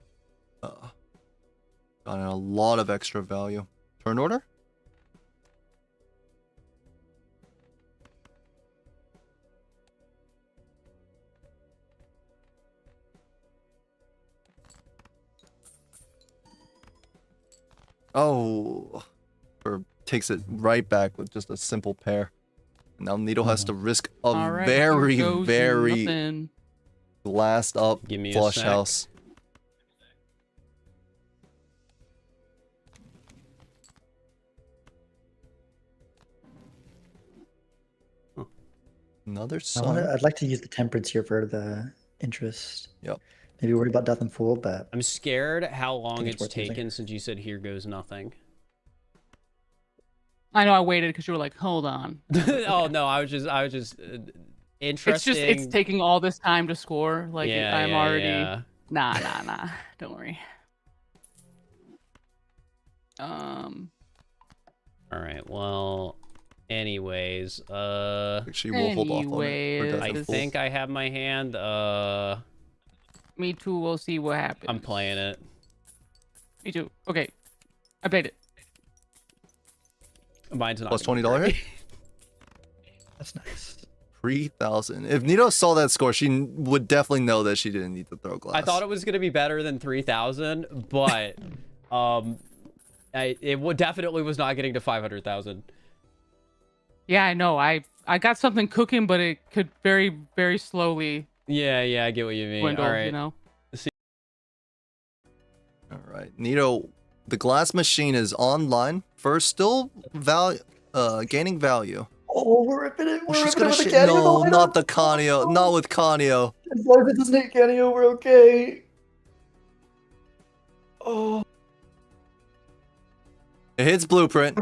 gotten a lot of extra value. Turn order? Oh, Fur takes it right back with just a simple pair. Now Nito has to risk a All right, very, here goes very nothing. last up Give me a flush sec. house. Another song. I'd like to use the temperance here for the interest. Yep. Maybe worry about death and fool, but I'm scared how long it's it's worth using. taken since you said here goes nothing. I know I waited because you were like, hold on. Oh no, I was just interesting. It's taking all this time to score. Like Yeah, I'm yeah, already yeah. nah. Don't worry. All right. Well, anyways, Actually, we'll hold off on it. For Anyways, death I and fool. think I have my hand. Me too. We'll see what happens. I'm playing it. Me too. Okay, I played it. Mine's not Plus gonna be $20 great. hit? that's nice. 3,000. If Nito saw that score, she would definitely know that she didn't need to throw glass. I thought it was gonna be better than 3,000, but it definitely was not getting to 500,000. Yeah, I know. I got something cooking, but it could very, very slowly Yeah, I get what you mean. dwindle. All right. You know. All right, Nito, the glass machine is online. First, still gaining value. Oh, we're ripping it. We're She's ripping it gonna with the shit. Canio. No, not the Canio. Not with Canio. As long as it doesn't hit Canio, we're okay. Oh. It hits blueprint.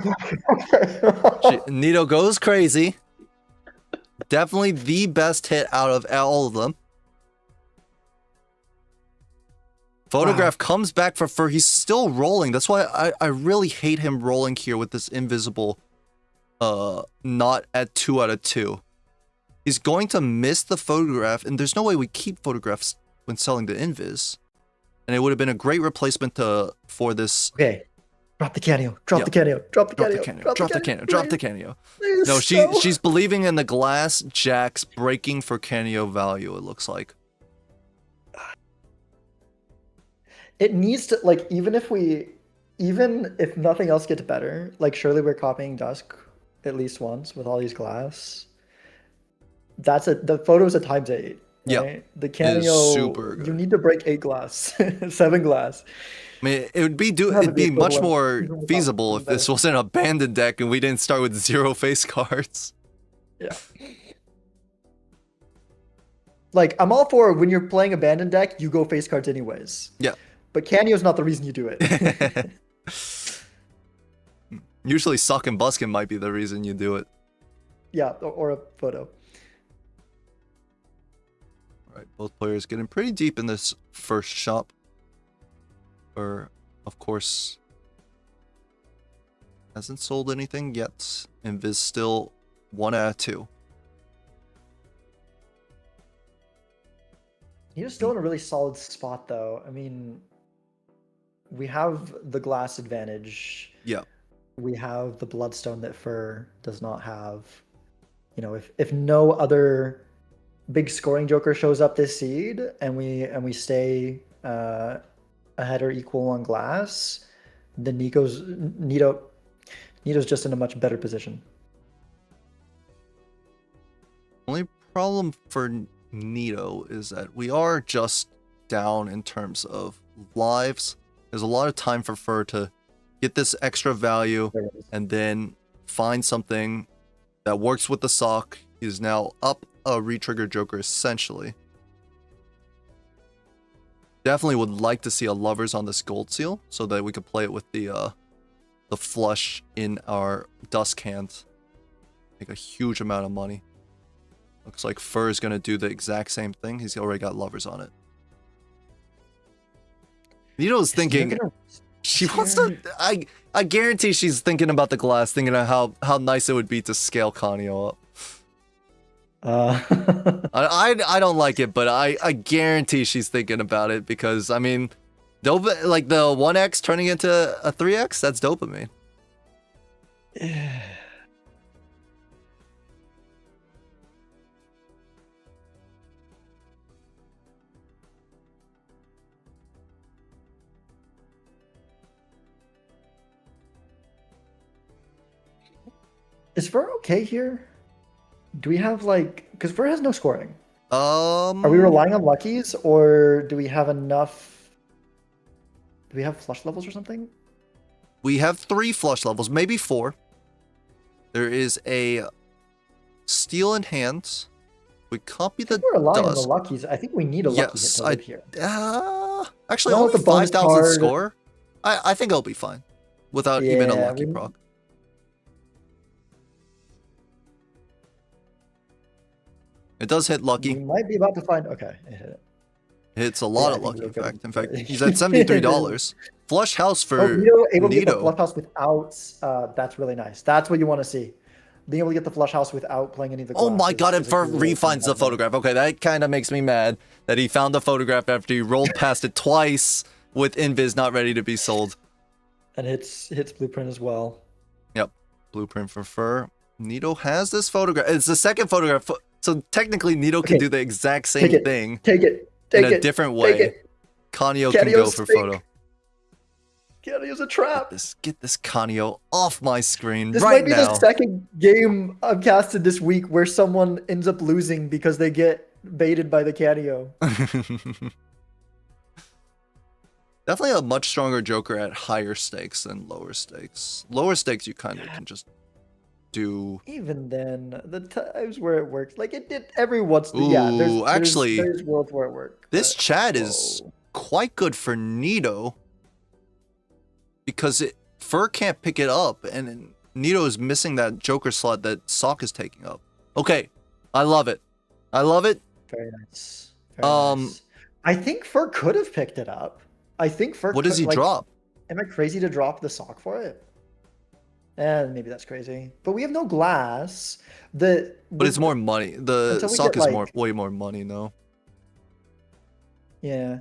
Okay. Nito goes crazy. Definitely the best hit out of all of them. Photograph comes back for Fur. He's still rolling. That's why I really hate him rolling here with this invisible not at 2 out of 2. He's going to miss the photograph, and there's no way we keep photographs when selling the invis. And it would have been a great replacement for this. Okay. Drop the Canio. Drop Yeah. the Canio. Drop the Drop Canio. the Canio. Drop the Canio. Drop the please. Canio. Please, No, she's believing in the glass jacks breaking for Canio value, it looks like. It needs to, like, even if nothing else gets better, like, surely we're copying Dusk at least once with all these glass. The photo's a times 8. Yeah. Right? The It is Canio, super good. you need to break 8 glass, 7 glass. I mean, it'd be Have it'd the be much equivalent, more even without feasible if better. this was an abandoned deck and we didn't start with 0 face cards. Yeah. Like, I'm all for when you're playing abandoned deck, you go face cards anyways. Yeah. But Canio's not the reason you do it. Usually Suck and Buskin might be the reason you do it. Yeah, or a photo. Alright, both players getting pretty deep in this first shop. Or, of course, hasn't sold anything yet. Invis still 1 out of 2. He's still in a really solid spot, though. I mean, we have the glass advantage. Yeah. We have the bloodstone that Fur does not have. You know, if no other big scoring joker shows up this seed, and we stay ahead or equal on glass, then Nito's just in a much better position. Only problem for Nito is that we are just down in terms of lives. There's a lot of time for Fur to get this extra value and then find something that works with the sock. He's now up a retrigger joker essentially. Definitely would like to see a lovers on this gold seal so that we could play it with the flush in our dusk hand. Make a huge amount of money. Looks like Fur is going to do the exact same thing. He's already got lovers on it. Nito's thinking she wants to. I guarantee she's thinking about the glass, thinking of how nice it would be to scale Kanio up. I don't like it, but I guarantee she's thinking about it because I mean, like the 1x turning into a 3x, that's dopamine. Is Fur okay here? Do we have like, because Fur has no scoring. Are Are we relying on luckies, or do we have enough? Do we have flush levels or something? We have 3 flush levels, maybe 4. There is a Steel in Hand. We copy I the think we're relying on the Dusk. luckies. I think we need a lucky hit Yes, to live here. actually, Not with only the bonus 5,000 card. score. I think I'll be fine without even a Yeah, lucky we- proc. It does hit We lucky. might be about to find. Okay, it hit it. Hits a lot Yeah, I of think lucky, we're in good. fact. In fact, he's at $73. Flush house Oh, for Nito able to get the Nito. flush house without. That's really nice. That's what you want to see. Being able to get the flush house without playing any of the. Oh my glass god, is and a Fur cool refinds the combo. photograph. Okay, that kind of makes me mad that he found the photograph after he rolled past it twice with Invis not ready to be sold. And hits blueprint as well. Yep, blueprint for Fur. Nito has this photograph. It's the second photograph, so technically Nito can Okay, do the exact same Take it. thing Take it. in Take a it. different Take way. it. Kanyo can go for fake. photo. Kanyo's a trap. Get this Kanyo off my screen This right might be now. the second game I've casted this week where someone ends up losing because they get baited by the Canio. Definitely a much stronger Joker at higher stakes than lower stakes. Lower stakes, you kind of can just do. Even then, the times where it works, like it did every once. Yeah, Ooh, actually, there's worlds where it worked. This but- chat is Whoa. quite good for Nito because Fur can't pick it up, and Nito is missing that Joker slot that Sock is taking up. Okay, I love it. I love it. Very nice. Very nice. I think Fur could have picked it up. I think Fur. What does he like, drop? Am I crazy to drop the sock for it? And maybe that's crazy. But we have no glass. But it's more money. The Until we Sock get, is like- way more money, no. Yeah.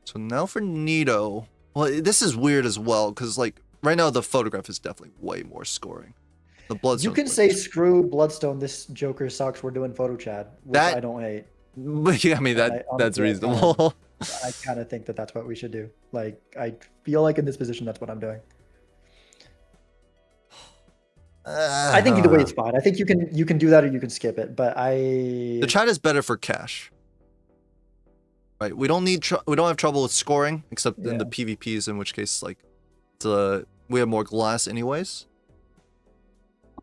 So now for Nito. Well, this is weird as well because like right now the photograph is definitely way more scoring. The blood. You can say screw Bloodstone. This Joker sucks. We're doing photo chat, which That- I don't hate. Yeah, I mean I that's honestly, reasonable. I kind of think that that's what we should do. Like, I feel like in this position, that's what I'm doing. I think either way it's fine. I think you can do that or you can skip it. But The chat is better for cash. Right, we don't have trouble with scoring except in the PvPs, in which case like we have more glass anyways.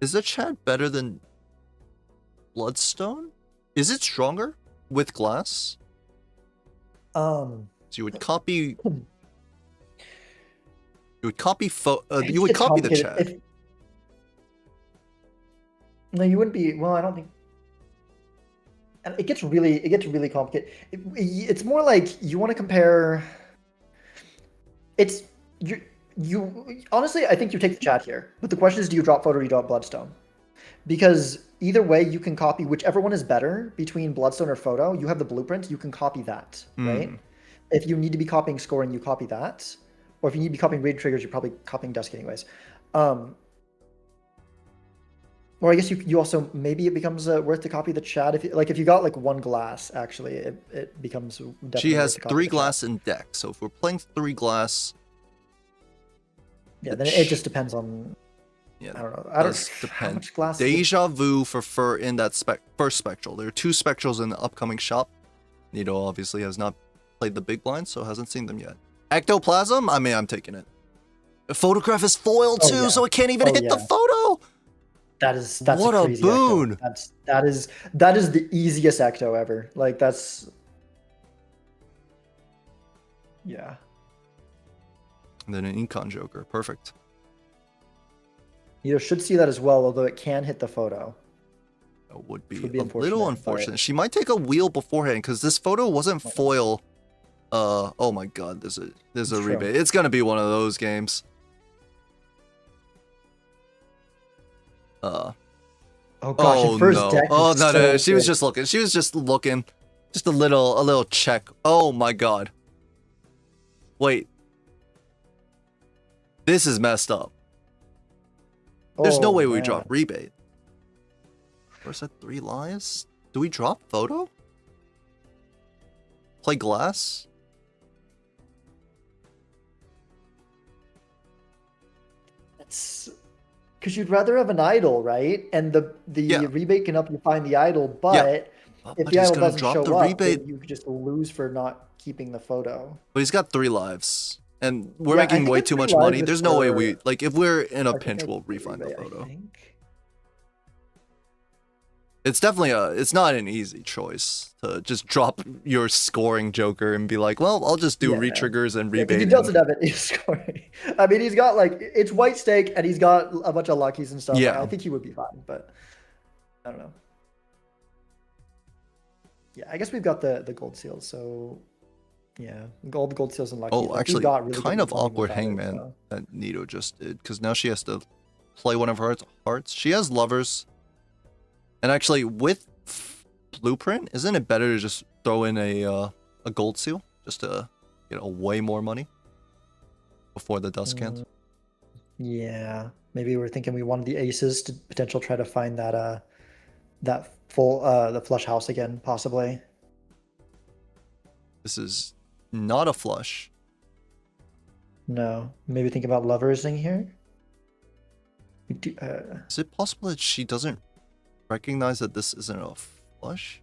Is the chat better than Bloodstone? Is it stronger with glass? So you would copy. You would copy you would it's copy the complicated. chat. No, you wouldn't be. Well, I don't think. And it gets really complicated. It's more like you want to compare. It's you honestly, I think you take the chat here. But the question is, do you drop photo or you drop Bloodstone? Because either way, you can copy whichever one is better between Bloodstone or photo. You have the blueprint. You can copy that, right? If you need to be copying scoring, you copy that. Or if you need to be copying raid triggers, you're probably copying Dusk anyways. Or I guess you also, maybe it becomes worth to copy the chat. If you got like one glass, actually, it becomes definitely She has worth to copy 3 the glass chat. in deck, so if we're playing 3 glass, Yeah, then it just depends on, yeah, I don't know. it I don't does how depend. much glass. Deja Vu for Fur in that first spectral. There are 2 spectrals in the upcoming shop. Nito obviously has not played the big blind, so hasn't seen them yet. Ectoplasm? I mean, I'm taking it. The photograph is foil Oh, too, yeah. so it can't even Oh, hit the yeah. photo. That's What a crazy ecto. boon. That is the easiest ecto ever. Like that's. Yeah. And then an Incon Joker. Perfect. You should see that as well, although it can hit the photo. That would be, Which would be a little unfortunate, but- unfortunate. She might take a wheel beforehand because this photo wasn't foil. Oh my god, there's a It's true. rebate. It's gonna be one of those games. Oh gosh, Oh at first no! deck. Oh is no! so No! She was good. just looking. She was just looking. Just a little check. Oh my god. Wait. This is messed up. There's no Oh, way we man. drop rebate. Where's that 3 lives? Do we drop photo? Play glass? It's Because you'd rather have an idol, right? And the Yeah. rebate can help you find the idol, but if But the he's idol gonna doesn't drop show the up, rebate. then you could just lose for not keeping the photo. But he's got 3 lives. And we're Yeah, I making think way it's too 3 much lives money. with There's no way for- like, if we're in a I think pinch, I we'll did the refund the rebate, I photo. think. It's definitely it's not an easy choice to just drop your scoring joker and be like, well, I'll just do Yeah. re-triggers and Yeah, 'cause rebate. he doesn't have any scoring. I mean, he's got like it's white stake and he's got a bunch of luckies and stuff. Yeah. I think he would be fine, but I don't know. Yeah, I guess we've got the gold seals, so yeah, gold seals and luckies. Oh, like, we've actually, got really kind good of money awkward without it, hangman so. that Nito just did, because now she has to play one of her hearts. She has lovers. And actually, with Blueprint, isn't it better to just throw in a gold seal just to get way more money before the dust cans? Yeah, maybe we're thinking we wanted the aces to potential try to find that that full the flush house again, possibly. This is not a flush. No, maybe think about lovers in here. We do, Is it possible that she doesn't recognize that this isn't a flush?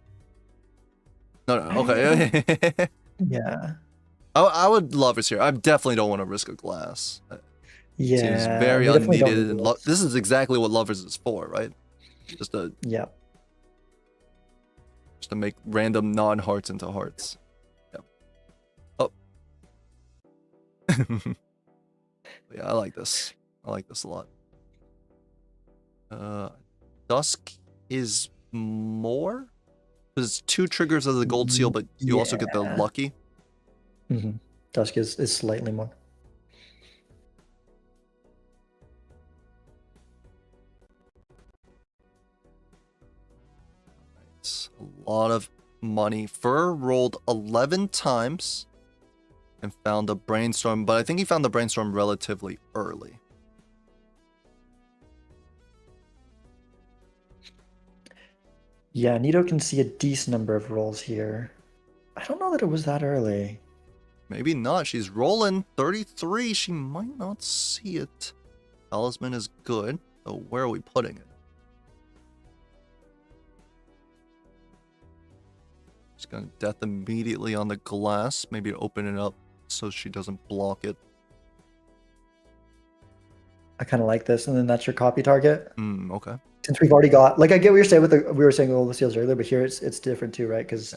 No, okay. yeah, I would lovers here. I definitely don't want to risk a glass. yeah. Seems very we definitely don't unneeded. need And this. this is exactly what lovers is for, right? Just to make random non-hearts into hearts. Yeah. Oh. Yeah, I like this. I like this a lot. Dusk is more? There's 2 triggers of the gold seal, but you also get the Yeah. lucky. Mm-hmm. Dusk is slightly more. It's a lot of money. Fur rolled 11 times and found a brainstorm, but I think he found the brainstorm relatively early. Yeah, Nito can see a decent number of rolls here. I don't know that it was that early. Maybe not. She's rolling 33. She might not see it. Talisman is good. So where are we putting it? Just gonna death immediately on the glass. Maybe open it up so she doesn't block it. I kind of like this, and then that's your copy target. Okay. Since we've already got, like, I get what you're saying with we were saying all the seals earlier, but here it's different too, right? Because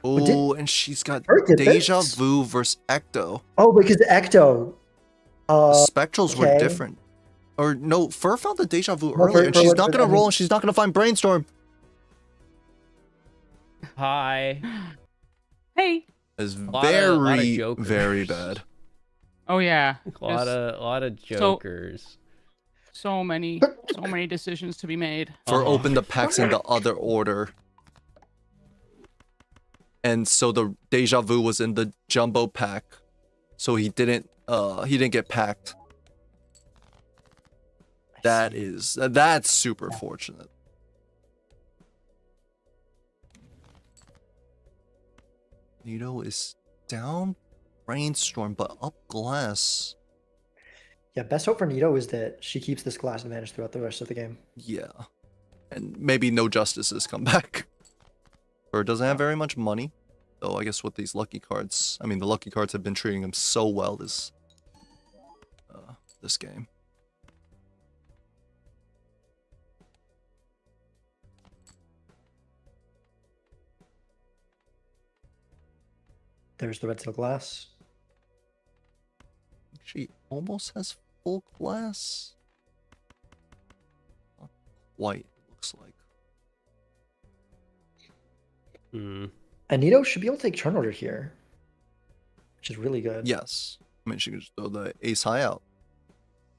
Oh, and she's got Fur get Deja this? Vu versus Ecto. because Ecto. The spectrals were okay. different. Or no, Fur found the Deja Vu No, earlier, Fur and she's was- not gonna I mean- roll, and she's not gonna find Brainstorm. Hi. Hey. It's Lot of very, jokers. very bad. Oh yeah. A lot of jokers. So many decisions to be made. Fur Uh-huh. opened the packs in the other order. And so the Deja Vu was in the jumbo pack. So he didn't get packed. That's super fortunate. Nito is down Brainstorm, but up glass. Yeah, best hope for Nito is that she keeps this glass advantage throughout the rest of the game. Yeah. And maybe no justices come back. Or doesn't have very much money. Though I guess with these lucky cards, I mean the lucky cards have been treating him so well this game. There's the red seal glass. She almost has full glass. Not quite, looks like. Hmm. And Nito should be able to take turn order here, which is really good. Yes. I mean, she can just throw the ace high out.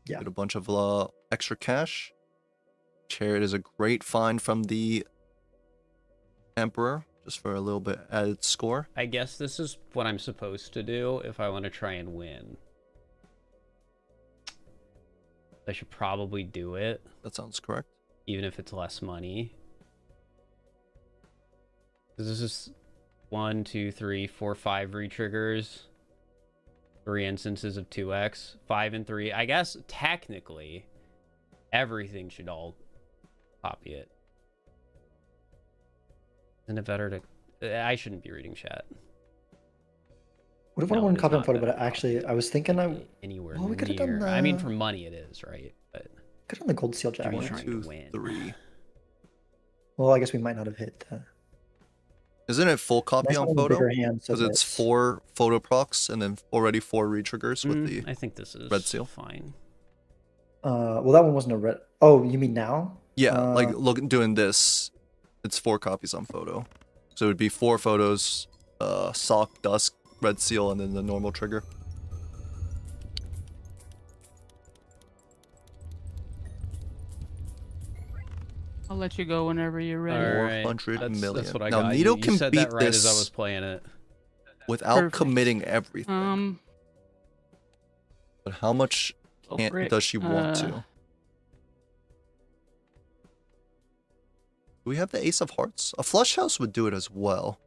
Yeah. Get a bunch of extra cash. Chariot is a great find from the Emperor, just for a little bit added score. I guess this is what I'm supposed to do if I want to try and win. I should probably do it, That sounds correct. even if it's less money. This is just 1, 2, 3, 4, 5 retriggers. 3 instances of 2x. 5 and 3. I guess technically Everything should all copy it. Isn't it better to... I shouldn't be reading chat. What if No, I it want is to copy on not photo, better but to actually, copy I was thinking I anywhere well, we could've done near. I mean, the- for money it is, right? But could have done the gold seal I'm jacket. trying Two, to win. 3. Well, I guess we might not have hit that. Isn't it full copy Nice on having a photo? bigger hand so Because it's that- 4 photo procs and then already 4 retriggers with the I think this is red seal. fine. Well, that one wasn't a red. Oh, you mean now? Yeah, like doing this, it's 4 copies on photo. So it would be 4 photos, sock, dusk, red seal, and then the normal trigger. I'll let you go whenever you're ready. All right, 400 that's million. what I Now, got. Nito you can said beat that right as I this was playing it. without Perfect. committing everything. But how much Go can't, for it. does she want to? Do we have the Ace of Hearts? A flush house would do it as well.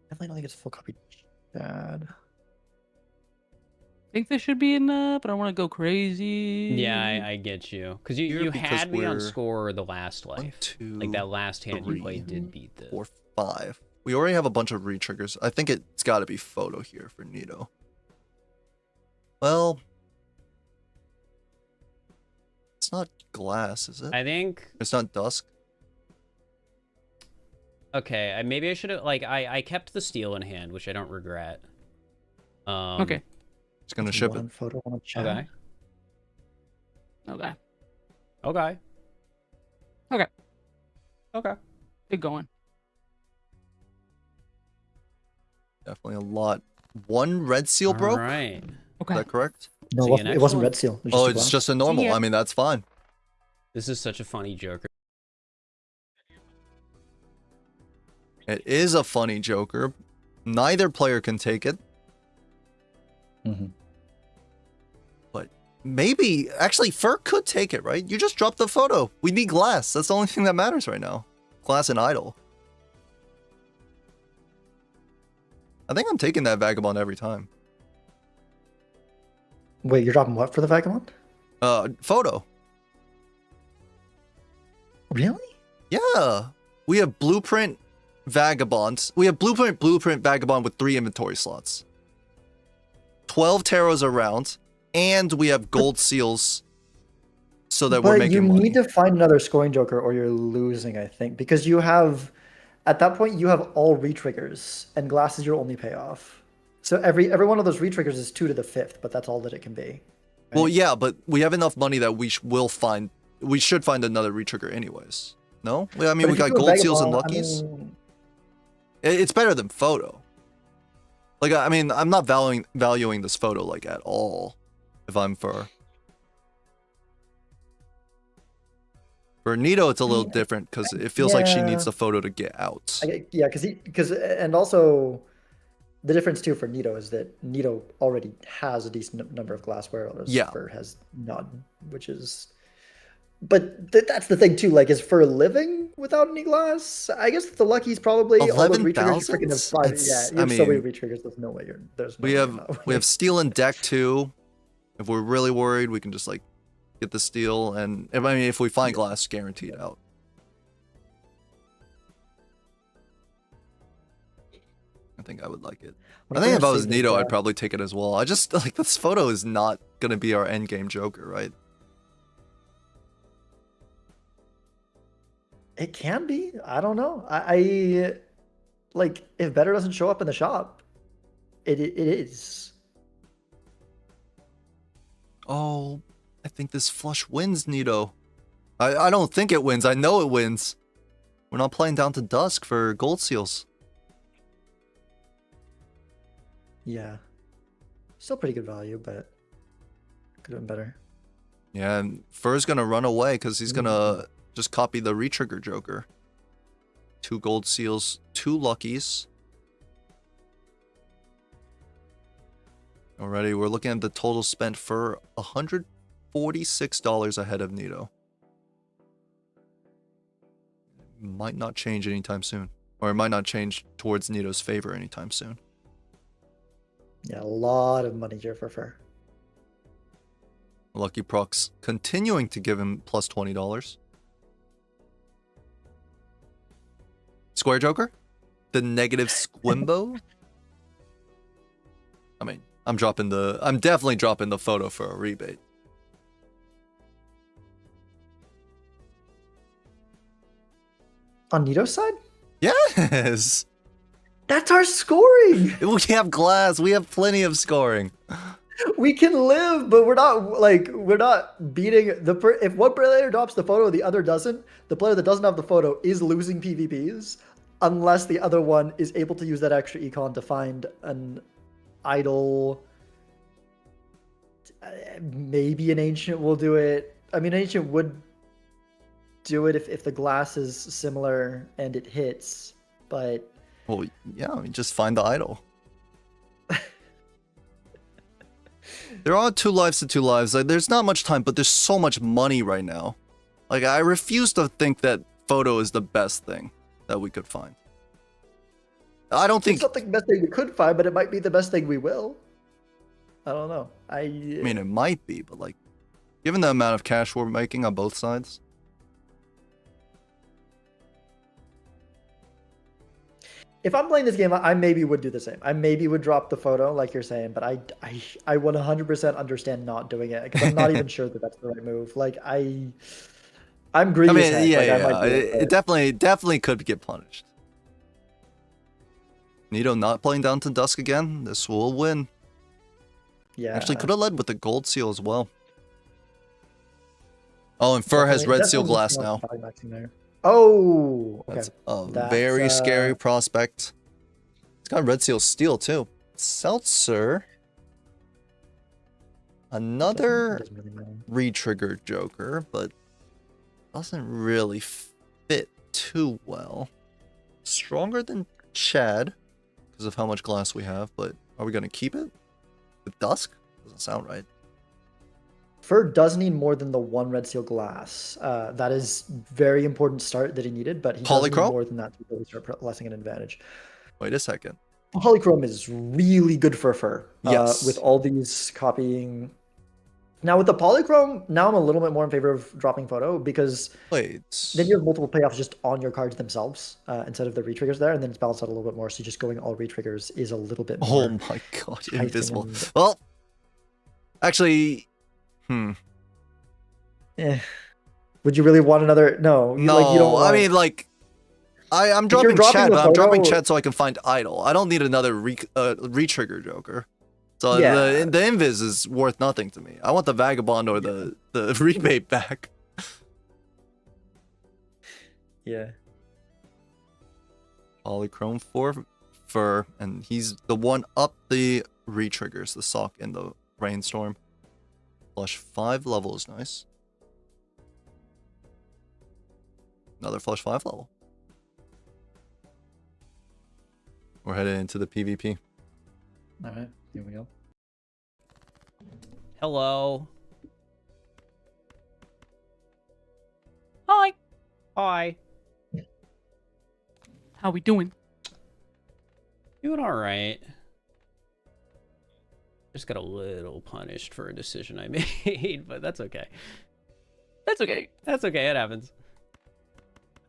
Definitely don't think it's full copy. Bad. I think this should be enough, but I don't want to go crazy. Yeah, I get you. Because Here, you because had me on we're score the last 1, life. 2, Like that last hand you 3, played did beat this. 4, 5. We already have a bunch of retriggers. I think it's got to be photo here for Nito. Well, it's not glass, is it? I think... It's not dusk. Okay, maybe I should have... Like, I kept the steel in hand, which I don't regret. Okay. It's gonna That's ship one it. photo on a chat. Okay. Okay. Okay. Okay. Okay. Get going. Definitely a lot. 1 red seal broke. All right. Is Okay. that correct? No, See you it next wasn't one. red seal. It was Oh, a it's glass. just a normal. ya. I mean, that's fine. This is such a funny Joker. It is a funny Joker. Neither player can take it. Mhm. But maybe, actually, Fur could take it, right? You just dropped the photo. We need glass. That's the only thing that matters right now. Glass and idol. I think I'm taking that Vagabond every time. Wait, you're dropping what for the Vagabond? Photo. Really? Yeah. We have Blueprint Vagabond. We have Blueprint Vagabond with 3 inventory slots. 12 tarots around. And we have gold seals so that we're But making you money. need to find another scoring joker or you're losing, I think. Because you have, at that point, you have all retriggers. And glass is your only payoff. So every one of those retriggers is 2 to the 5th, but that's all that it can be. Well, yeah, but we have enough money that we will find. We should find another retrigger anyways. No? I mean, But we if you got do a gold seals and Vagabond, luckies. I mean, It's better than photo. Like, I mean, I'm not valuing this photo like at all. If I'm for Nito, it's a little different because it feels like she needs Yeah. the photo to get out. yeah, and also the difference too for Nito is that Nito already has a decent number of glass, whereas Yeah. Fur has none, which is. But that's the thing too. Like, is Fur living without any glass? I guess the luckies probably all those retriggers. You freaking have 5. It's- Yeah, you I have so many mean, retriggers. There's no way you're. There's no We way have you're not we have steel in deck too. If we're really worried, we can just like get the steel, and I mean, if we find glass, guaranteed out. I think I would like it. I think if I was Nito, I'd probably take it as well. I just like this photo is not gonna be our end game Joker, right? It can be. I don't know. I like if better doesn't show up in the shop, it is. Oh, I think this flush wins, Nito. I don't think it wins. I know it wins. We're not playing down to dusk for gold seals. Yeah. Still pretty good value, but could have been better. Yeah, and Fur's gonna run away because he's gonna just copy the retrigger Joker. 2 gold seals, 2 luckies. Alrighty, we're looking at the total spent for $146 ahead of Nito. might not change anytime soon. Or it might not change towards Nito's favor anytime soon. Yeah, a lot of money here for Fur. Lucky Procs continuing to give him plus $20. Square Joker? The negative Squimbo? I mean, I'm definitely dropping the photo for a rebate. On Nito's side? Yes! That's our scoring! We have glass, we have plenty of scoring. We can live, but we're not beating if one player drops the photo, the other doesn't. The player that doesn't have the photo is losing PvPs, unless the other one is able to use that extra econ to find an idol. Maybe an ancient will do it. I mean, an ancient would do it if the glass is similar and it hits, but Well, yeah, I mean, just find the idol. There are 2 lives to 2 lives. Like, there's not much time, but there's so much money right now. Like, I refuse to think that photo is the best thing that we could find. I don't think. it's not the best thing we could find, but it might be the best thing we will. I don't know. I mean, it might be, but like, given the amount of cash we're making on both sides. If I'm playing this game, I maybe would do the same. I maybe would drop the photo, like you're saying, but I 100% understand not doing it because I'm not even sure that that's the right move. Like I'm greedy. I mean, as heck. yeah, Like, I yeah. might do It definitely could get punished. Nito not playing down to dusk again. This will win. Yeah. Actually, could have led with the gold seal as well. Oh, and Fur has red seal glass now. Oh, okay. That's a very scary prospect. It's got red seal steel too. Seltzer. Another doesn't really matter. re-trigger Joker, but doesn't really fit too well. Stronger than Chad because of how much glass we have, but are we going to keep it? With Dusk? Doesn't sound right. Fur does need more than the 1 red seal glass. That is very important start that he needed, but he does need Polychrome? more than that to really start pressing an advantage. Wait a second. Polychrome is really good for Fur. Yes. With all these copying. Now with the Polychrome, now I'm a little bit more in favor of dropping photo because Wait. then you have multiple payoffs just on your cards themselves instead of the retriggers there, and then it's balanced out a little bit more. So just going all retriggers is a little bit more. Oh my god, invisible. and- Well, actually, Would you really want another? No. no. Like, you don't want... I mean, like, I'm If you're dropping dropping Chad, the but I'm dropping photo- Chad so I can find idol. I don't need another re-trigger Joker. So Yeah. the invis is worth nothing to me. I want the vagabond or the rebate back. Yeah. Polychrome for Fur, and he's the one up the re-triggers, the sock in the rainstorm. Flush 5 level is nice. Another flush 5 level. We're headed into the PvP. All right. Here we go. Hello. Hi. Hi. How we doing? Doing all right. Just got a little punished for a decision I made, but that's okay. That's okay. That's okay. It happens.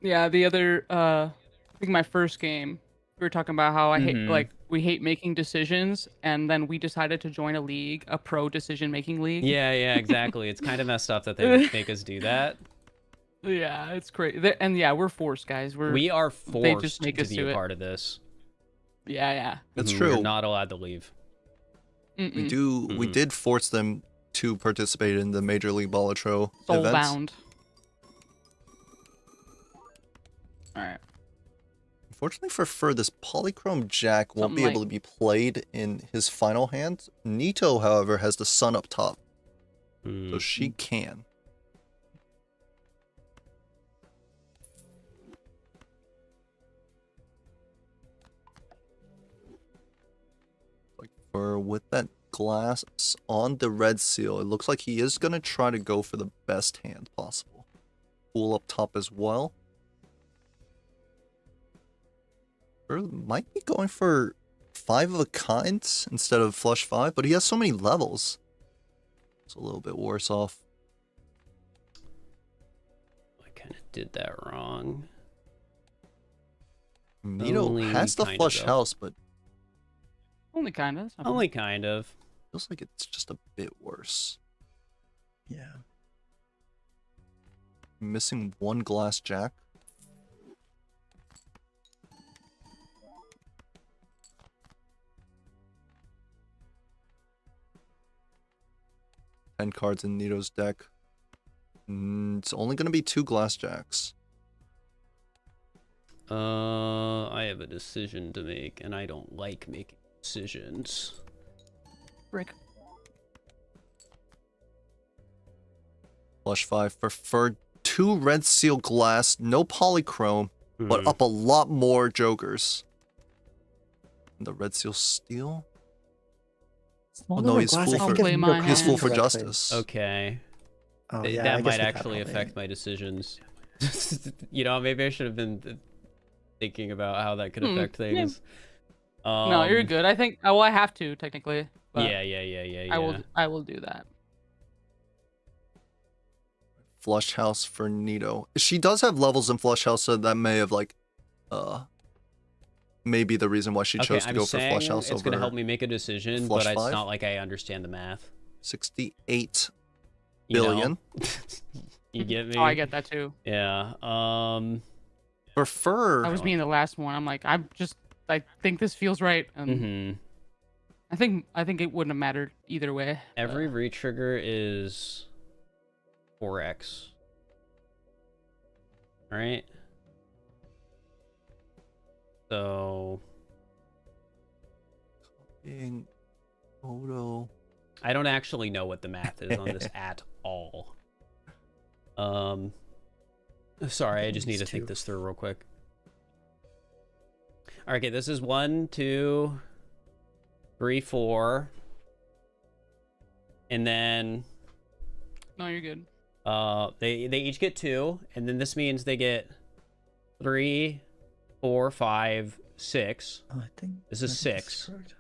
Yeah, the other I think my first game, we were talking about how I hate we hate making decisions, and then we decided to join a league, a pro decision making league. Yeah, exactly. It's kind of messed up that they make us do that. Yeah, it's crazy. And yeah, we're forced, guys. We are they forced just make to us be do a it. part of this. Yeah. That's We're true. not allowed to leave. Mm-mm. We did force them to participate in the Major League Balatro events. Soulbound. All right. Unfortunately for Fur, this Polychrome Jack won't Something be able to be played in his final hand. Nito, however, has the sun up top, so she can. Like Fur with that glass on the red seal, it looks like he is going to try to go for the best hand possible. Pool up top as well. Or might be going for 5 of a kind instead of flush 5, but he has so many levels. It's a little bit worse off. I kind of did that wrong. Nito Only has the kinda, flush though. house, but Only kind of. Only kind of. feels like it's just a bit worse. Yeah. Missing 1 glass jack. Ten cards in Nito's deck. It's only going to be 2 glass jacks. I have a decision to make, and I don't like making decisions. Brick. Flush 5 for 2 red seal glass, no polychrome, but Hmm. up a lot more jokers. And the red seal steel? Oh no, he's full I'll for play my he's full hand. for justice. Okay. Oh, Th- yeah, I that guess might we got actually probably. affect my decisions. You know, maybe I should have been thinking about how that could affect yeah. things. No, you're good. I think. Well, I have to technically. But Yeah. I will do that. Flush house for Nito. She does have levels in flush house, so that may have like maybe the reason why she Okay, chose to I'm go for saying flush house it's over gonna help me make a decision, flush but it's 5? not like I understand the math. 68 You know? billion. You get me? Oh, I get that too. Yeah. For fur. I was being the last one. I'm like, I think this feels right, and mhm. I think it wouldn't have mattered either way. Every retrigger is 4x. Right? So Being photo. I don't actually know what the math is on this at all. Sorry, I just need to think this through real quick. All right, okay, this is 1, 2, 3, 4, and then No, you're good. they each get 2, and then this means they get 3, 4, 5, 6. Oh, I think This is I think 6. correct.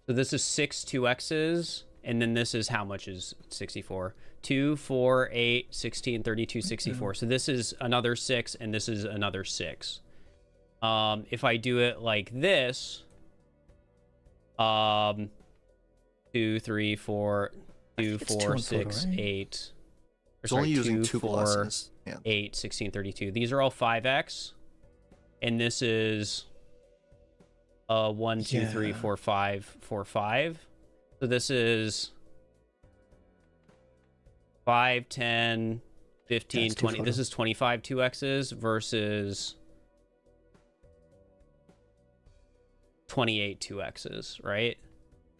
So this is 6 2x's, and then this is how much is 64? 2, 4, 8, 16, 32, 64. So this is another 6, and this is another 6. If I do it like this, 2, 3, 4, 2, it's 2 4, in total, 6, right? 8. It's only using 2 4, glasses. Yeah. 8, 16, 32. These are all 5x, and this is 1, 2, 3, Yeah. 4, 5, 4, 5. So this is 5, 10, 15, Yeah, it's 20. This photo. is 25 2x's versus 28 2x's, right?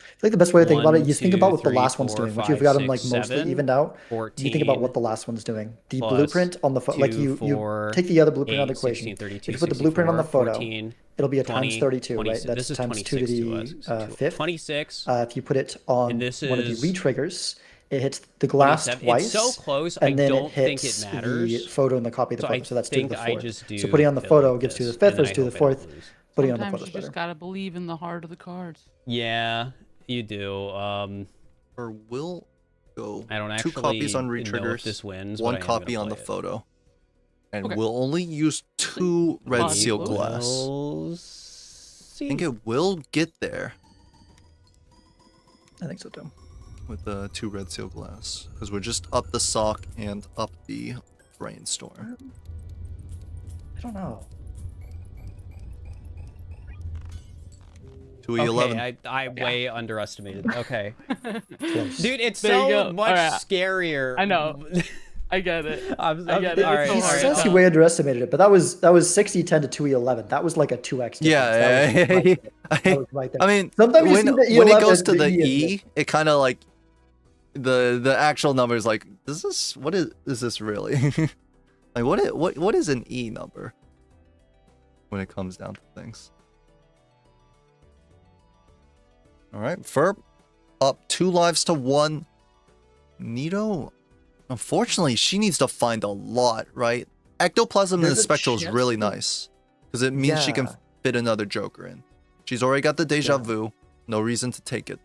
I feel like the best way to think about it, 1, you think 2, about what the 3, last one's 4, doing. Once you've 5, got them 6, like mostly 7, evened out, 14. you think about what the last one's doing. The plus blueprint on the photo, like 2, you 4, take the other blueprint on the 8, equation. 16, 32, If you put the blueprint on the 64, photo, 14, it'll be a 20, times 32, 20, right? That's this is times 2 to 26 the fifth. 26. If you put it on And this one of the is retriggers, it hits the glass 27. twice. It's so close, I and then don't it think hits it the matters. photo and the copy of the So photo. I So that's 2 to think the I 4th. just do So putting on the it photo like gives 2 to the this, 5th and then versus I 2 to the hope I don't 4th. lose. Putting on the Sometimes photo's you just better. gotta believe in the heart of the cards. Yeah, you do. Or will go I don't 2 actually copies on know if retriggers, this wins, 1 but I am copy gonna on the play it. photo. And Okay. we'll only use 2 red Well, seal we'll glass. We'll I see. think it will get there I think so too. with the 2 red seal glass. Because we're just up the sock and up the brainstorm. I don't know. 2E11. Okay, I way underestimated. Okay, Close. dude, it's There you so go. much Alright. scarier. I know. I get it. I'm get it. all It's right, He so all right. says he hard. way underestimated it, but that was 60-10 to 2E11. That was like a 2x difference. Yeah, That was right, that I was right there. mean, Sometimes you when, see the when it E11 goes to the the E E, it kind of like the actual number is like, is this what is this really? Like what is an E number when it comes down to things? All right, Ferb up 2 lives to 1. Nito, unfortunately, she needs to find a lot, right? Ectoplasm in the There's a Spectral is really chance that- nice because it means she can Yeah. fit another Joker in. She's already got the Deja Yeah. Vu. No reason to take it.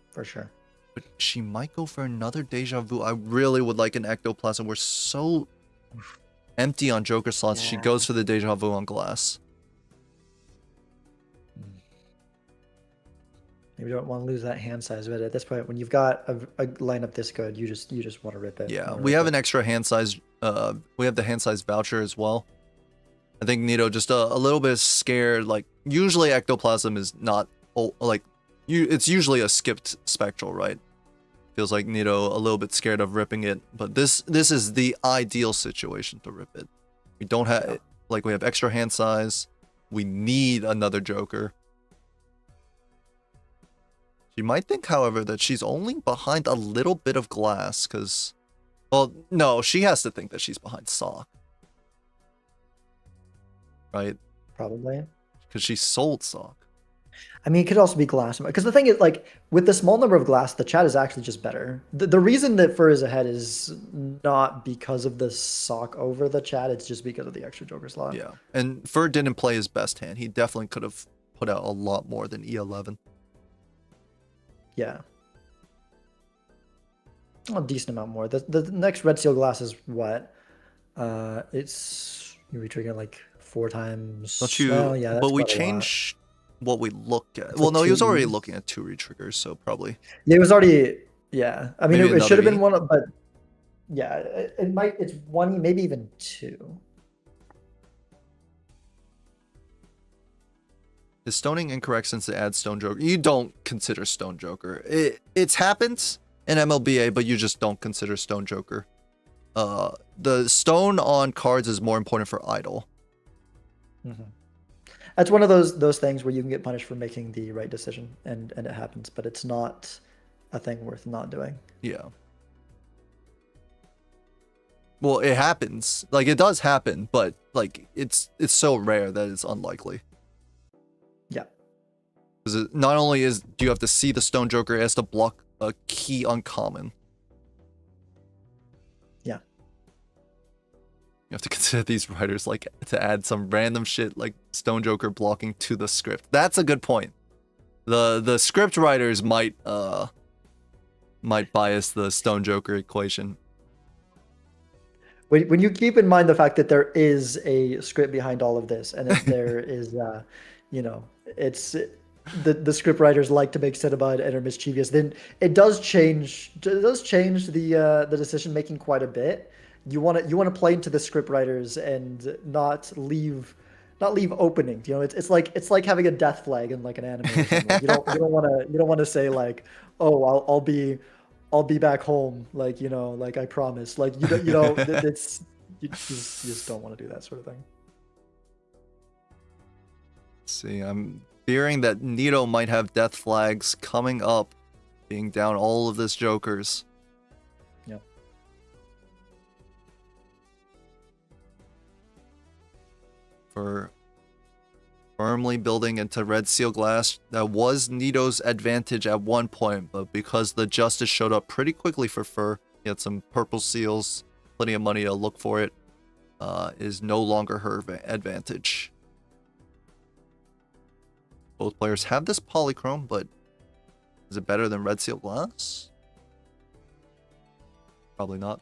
For sure. But she might go for another Deja Vu. I really would like an Ectoplasm. We're so empty on Joker slots. She Yeah. goes for the Deja Vu on glass. You don't want to lose that hand size, but at this point, when you've got a lineup this good, you just want to rip it. Yeah, wanna we rip have it. an extra hand size. We have the hand size voucher as well. I think Nito just a little bit scared. Like usually Ectoplasm is not it's usually a skipped Spectral, right? Feels like Nito a little bit scared of ripping it, but this is the ideal situation to rip it. We don't have we have extra hand size. We need another Joker. She might think, however, that she's only behind a little bit of glass, because... Well, no, she has to think that she's behind Sock. Right? Probably. Because she sold Sock. I mean, it could also be glass. Because the thing is, like, with the small number of glass, the chat is actually just better. The reason that Fur is ahead is not because of the Sock over the chat, it's just because of the extra Joker slot. Yeah. And Fur didn't play his best hand. He definitely could have put out a lot more than E11. Yeah. A decent amount more. The next red seal glass is what? It's you retrigger like 4 times. Don't you? Well, yeah, that's but we quite a lot. change what we look at. It's Well, like no, he was 2 already E's. looking at 2 retriggers, so probably. Yeah, it was already. Yeah, I mean, Maybe it should have another been E. one, but yeah, it might. It's 1, maybe even 2. Is stoning incorrect since it adds Stone Joker? You don't consider Stone Joker. It's happened in MLBA, but you just don't consider Stone Joker. The stone on cards is more important for idle. That's one of those things where you can get punished for making the right decision, and it happens, but it's not a thing worth not doing. Yeah. Well, it happens. Like, it does happen, but like it's so rare that it's unlikely. Yeah. Because not only do you have to see the Stone Joker, it has to block a key uncommon. Yeah. You have to consider these writers like to add some random shit like Stone Joker blocking to the script. That's a good point. The script writers might bias the Stone Joker equation. When you keep in mind the fact that there is a script behind all of this, and that there is, it's the script writers like to make Cinnabon and are mischievous, then it does change. It does change the decision making quite a bit. You want to play into the script writers and not leave openings. You know, it's like having a death flag in like an anime. Or something. Like, you don't want to say like, oh, I'll be back home, like, like I promise. Like you just don't want to do that sort of thing. Let's see, I'm fearing that Nito might have death flags coming up, being down all of this Jokers. Yep. For firmly building into red seal glass. That was Nito's advantage at one point, but because the justice showed up pretty quickly for Fur, he had some purple seals, plenty of money to look for it, is no longer her advantage. Both players have this polychrome, but is it better than red seal glass? Probably not.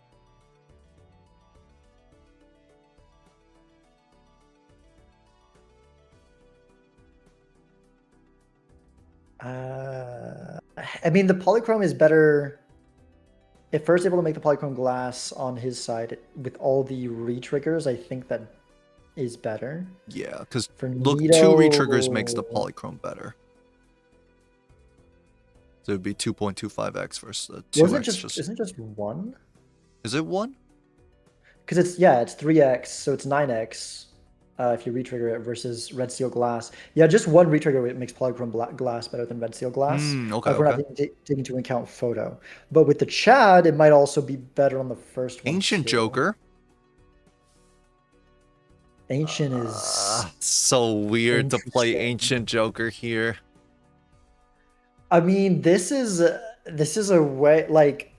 I mean, the polychrome is better. If Fur's able to make the polychrome glass on his side with all the re-triggers, I think that is better. Yeah, because For look, Nito, 2 re-triggers makes the polychrome better. So it would be 2.25x versus the 2x. Isn't it just 1? Is it 1? Because it's 3x, so it's 9x if you retrigger it versus red seal glass. Yeah, just 1 retrigger makes polychrome glass better than red seal glass. Okay, if we're not taking into account photo. But with the Chad, it might also be better on the first one. Ancient too. Joker. Ancient is So weird to play Interesting. Ancient Joker here. I mean, this is a way, like,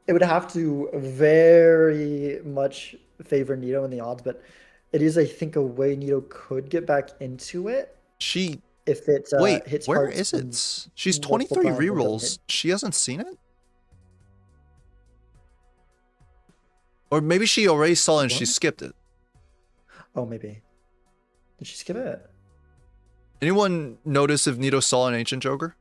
it would have to very much favor Nito in the odds, but it is, I think, a way Nito could get back into it She if it wait, hits where hearts is it? She's multiple 23 times and doesn't rerolls. hit. She hasn't seen it? Or maybe she already saw it and she What? skipped it. Oh, maybe. Did she skip it? Anyone notice if Nito saw an Ancient Joker?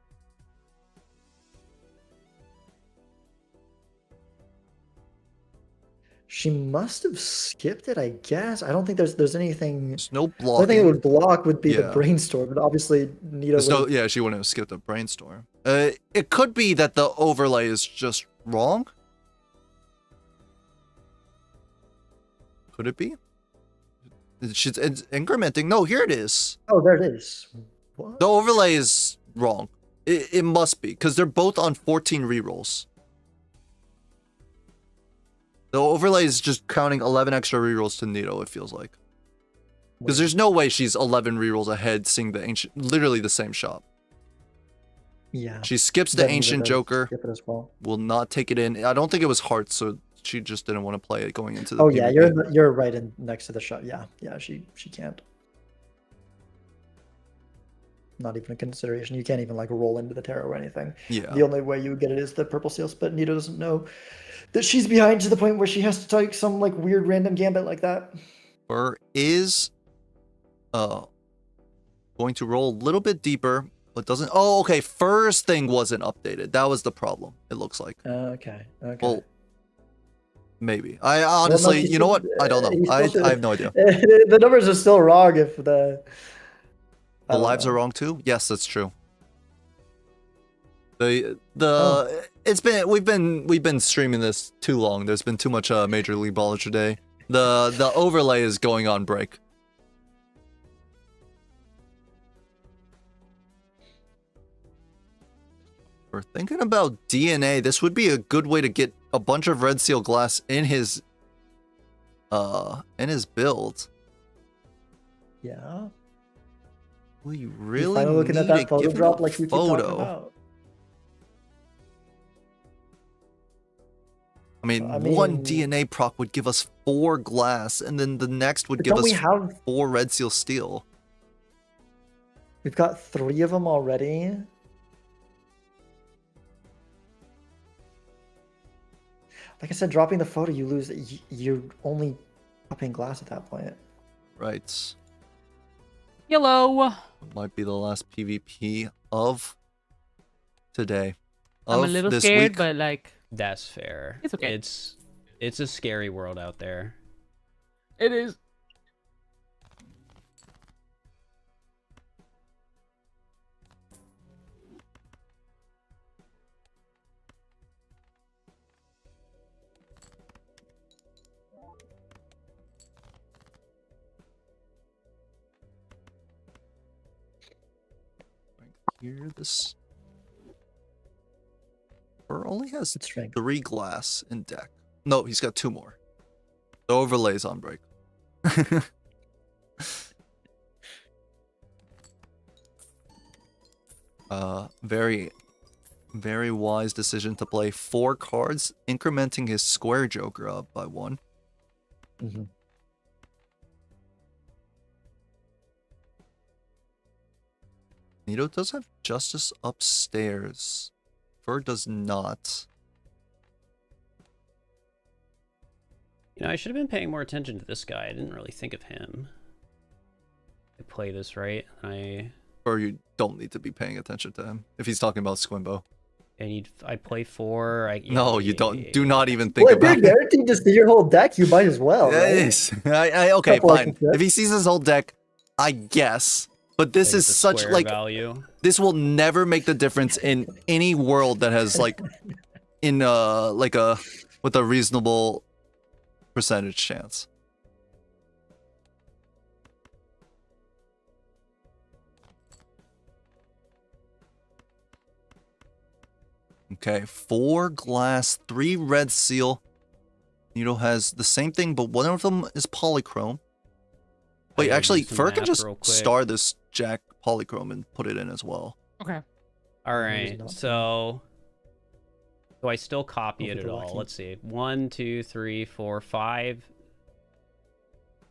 She must have skipped it, I guess. I don't think there's anything. There's no The only thing it blocking. would block would be the Yeah. brainstorm, but obviously Nito There's no, would. yeah, she wouldn't have skipped a brainstorm. It could be that the overlay is just wrong. Could it be? She's incrementing. No, here it is. Oh, there it is. What? The overlay is wrong. It must be, because they're both on 14 rerolls. The overlay is just counting 11 extra rerolls to Nito, it feels like. Because there's no way she's 11 rerolls ahead seeing the ancient, literally the same shop. Yeah. She skips the Then Ancient Nito Joker, skip it as well. will not take it in. I don't think it was Hearts, so she just didn't want to play it going into the Oh yeah, PvP. you're right in next to the shop. Yeah, she can't. Not even a consideration. You can't even like roll into the tarot or anything. Yeah. The only way you would get it is the purple seal, but Nito doesn't know that she's behind to the point where she has to take some like weird random gambit like that. Or is going to roll a little bit deeper, but doesn't. Oh, okay. Fur's thing wasn't updated. That was the problem, it looks like. Okay. Well, maybe. I honestly, he's you know what? still- I don't know. he's I still- have no idea. The numbers are still wrong if the. I The don't lives know. are wrong too? Yes, that's true. The Oh. it's been we've been streaming this too long. There's been too much Major League Balatro Day. The overlay is going on break. We're thinking about DNA. This would be a good way to get a bunch of red seal glass in his build. Yeah. We You really finally looking need at that to photo give him drop a like we keep talking photo. about. I mean, I one mean- DNA proc would give us 4 glass, and then the next would But give don't us we have? 4 red seal steel. We've got 3 of them already. Like I said, dropping the photo, you lose. You're only dropping glass at that point. Right. Hello. Might be the last PvP of today. I'm a Of little this scared, week. but like That's fair. It's okay. It's a scary world out there. it is. Here, this. Or only has It's strength. 3 glass in deck. No, he's got 2 more. The overlay's on break. Very, very wise decision to play 4 cards, incrementing his square joker up by 1. Mm-hmm. Nito does have justice upstairs. Fur does not. You know, I should have been paying more attention to this guy. I didn't really think of him. I play this right. Or you don't need to be paying attention to him if he's talking about Squimbo. I play 4. No, you don't. Do not even think Well, if about you're it. guaranteed to see your whole deck, you might as well. Right? Yes. Okay, Couple fine. options, yeah. If he sees his whole deck, I guess. But this is such like value. this will never make the difference in any world that has like in like a with a reasonable percentage chance. Okay, 4 glass, 3 red seal. Nito has the same thing, but one of them is polychrome. Wait, gotta actually, do some Fur can math just real quick. star this Jack polychrome and put it in as well. Okay. All He's right, not- so Do I still copy Oh, it at they're all? lucky. Let's see. 1, 2, 3, 4, 5.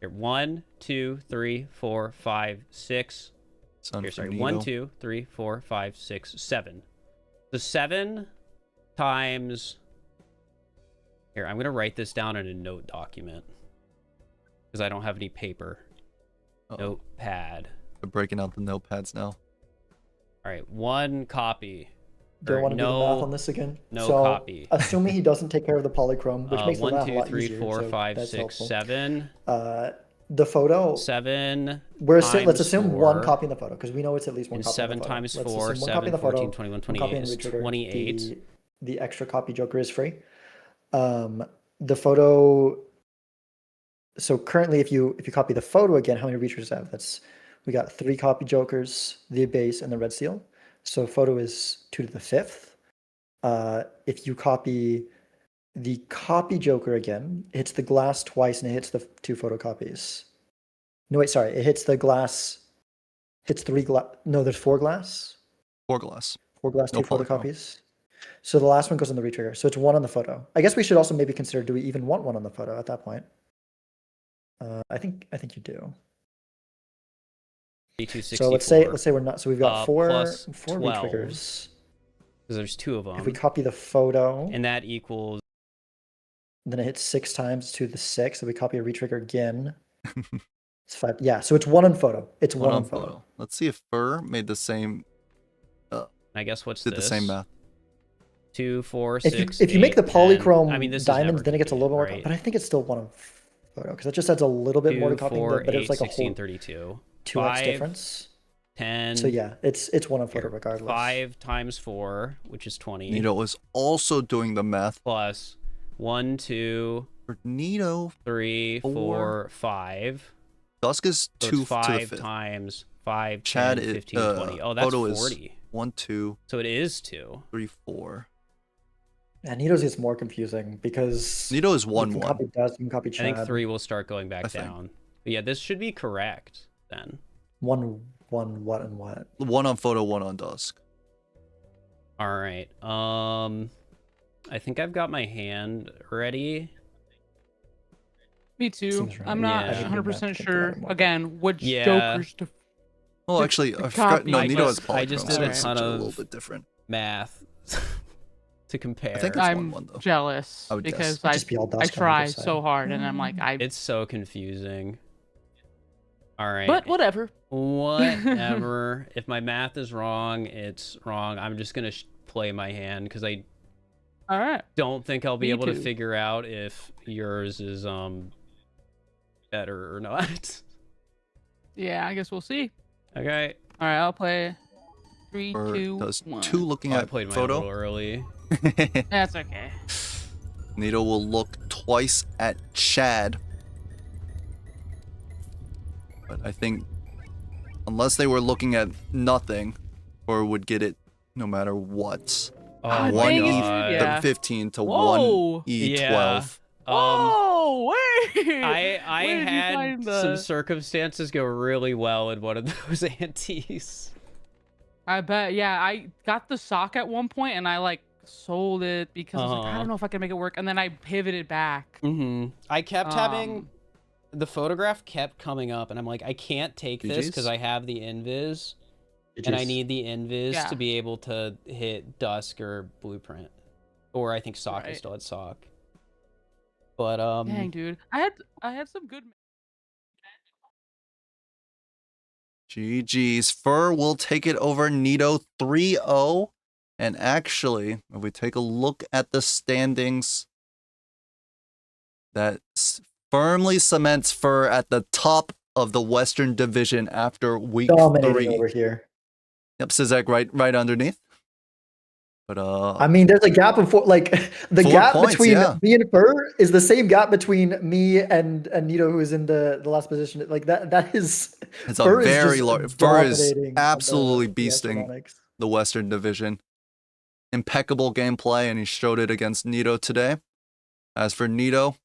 Here, 1, 2, 3, 4, 5, 6. Son Here, for sorry. Nito. 1, 2, 3, 4, 5, 6, 7. The 7 times. Here, I'm gonna write this down in a note document because I don't have any paper. Uh-oh. Notepad. We're breaking out the notepads now. All right, 1 copy. Do I Or want to do the math no- on this again? no so, copy. Assuming he doesn't take care of the polychrome, which makes the 1, math a 2, lot 3, easier. 4, so 5, that's 6, helpful. 7. The photo. 7. Let's times assume 4, one copy in the photo because we know it's at least one and copy in 7 the photo. times Let's 4, assume one copy 7, in the photo, 14, 21, one 28 copy in is retrigger. 28. The extra copy joker is free. The photo. So currently, if you copy the photo again, how many retriggers I have? We got 3 copy jokers, the base, and the red seal. So photo is 2 to the 5th. If you copy the copy joker again, it hits the glass twice and it hits the 2 photocopies. No, wait, sorry. It hits the glass. Hits 3 glass. No, there's 4 glass. 4 glass. 4 glass, No 2 polychrome. photocopies. So the last one goes on the retrigger. So it's 1 on the photo. I guess we should also maybe consider, do we even want 1 on the photo at that point? I think you do. 3264. So let's say we're not. So we've got four plus 4 12. retriggers. Because there's 2 of them. If we copy the photo, And that equals. then it hits 6 times to the 6. So we copy a retrigger again. It's 5. Yeah, so it's 1 on photo. It's 1 on photo. Let's see if Fur made the same. I guess what's Did this? the same math. 2, 4, If 6. you make the 8, 10. polychrome I mean, this is diamonds, never then it gets a little more. convenient, But I think it's still 1 on photo because it just adds a little bit more to 2, copying. 4, But 8, it's like 16, a whole 32. 2x 5, difference. 10. So yeah, it's 1 on photo regardless. 5 times 4, which is 20. Nito is also doing the math. Plus 1, 2, For Nito, 3, 4, 5. Dusk is So 2 it's to the 5 5th. times 5, Chad 10, is 15, 20. Oh, that's photo 40. is 1, 2, So it is 2. 3, 4. And Nito's gets more confusing because Nito is you 1, can 1. copy Dust, you can copy I Chad. think 3 will start going back I think. down. But yeah, this should be correct then. 1, what and what? 1 on photo, 1 on Dusk. All right. I think I've got my hand ready. Me too. Seems right. I'm not Yeah. I need to go 100% back to think about sure. it more. Again, which Yeah. jokers to. Oh, actually, I forgot. No, copy. Nito has I just polychrome, did so a it's ton a of- little bit different. Math to compare. I think it's I'm 1-1 though. jealous I would guess. because It'd just be all I Dusk on try either side. so hard and I'm like It's so confusing. All right. but whatever. Whatever. If my math is wrong, it's wrong. I'm just gonna play my hand because I All right. don't think I'll be Me able to too. figure out if yours is better or not. Yeah, I guess we'll see. Okay. All right, I'll play 3, Or 2, does 1. 2 looking Oh, I at played mine a little photo. early. That's okay. Nito will look twice at Chad. But I think unless they were looking at nothing, or would get it no matter what. Oh Ah, my dang it, god. yeah. 15 to Whoa. 1E12. Yeah. Whoa, wait! I Where did you had find some the- circumstances go really well in one of those antes. I bet. Yeah, I got the sock at one point and I like sold it because I was like, I Uh-huh. don't know if I can make it work, and then I pivoted back. Mm-hmm. I kept having Um, the photograph kept coming up, and I'm like, I can't take this because GGs? I have the invis, and I GGs. need the invis Yeah. to be able to hit Dusk or Blueprint, or I think Sock. I Right. still had Sock. But Dang, dude, I had some good. GG's. Fur will take it over Nito 3-0. And actually, if we take a look at the standings, that firmly cements Fur at the top of the Western Division after week Dominating 3. over here. Yep, Sizek right underneath. But I mean, there's a gap of 4. Like the 4 gap points, between yeah. me and Fur is the same gap between me and Nito, who is in the last position. Like that is. it's a Fur is very just large. Fur is dominating on the- absolutely the beasting electronics. the Western Division. Impeccable gameplay, and he showed it against Nito today. As for Nito,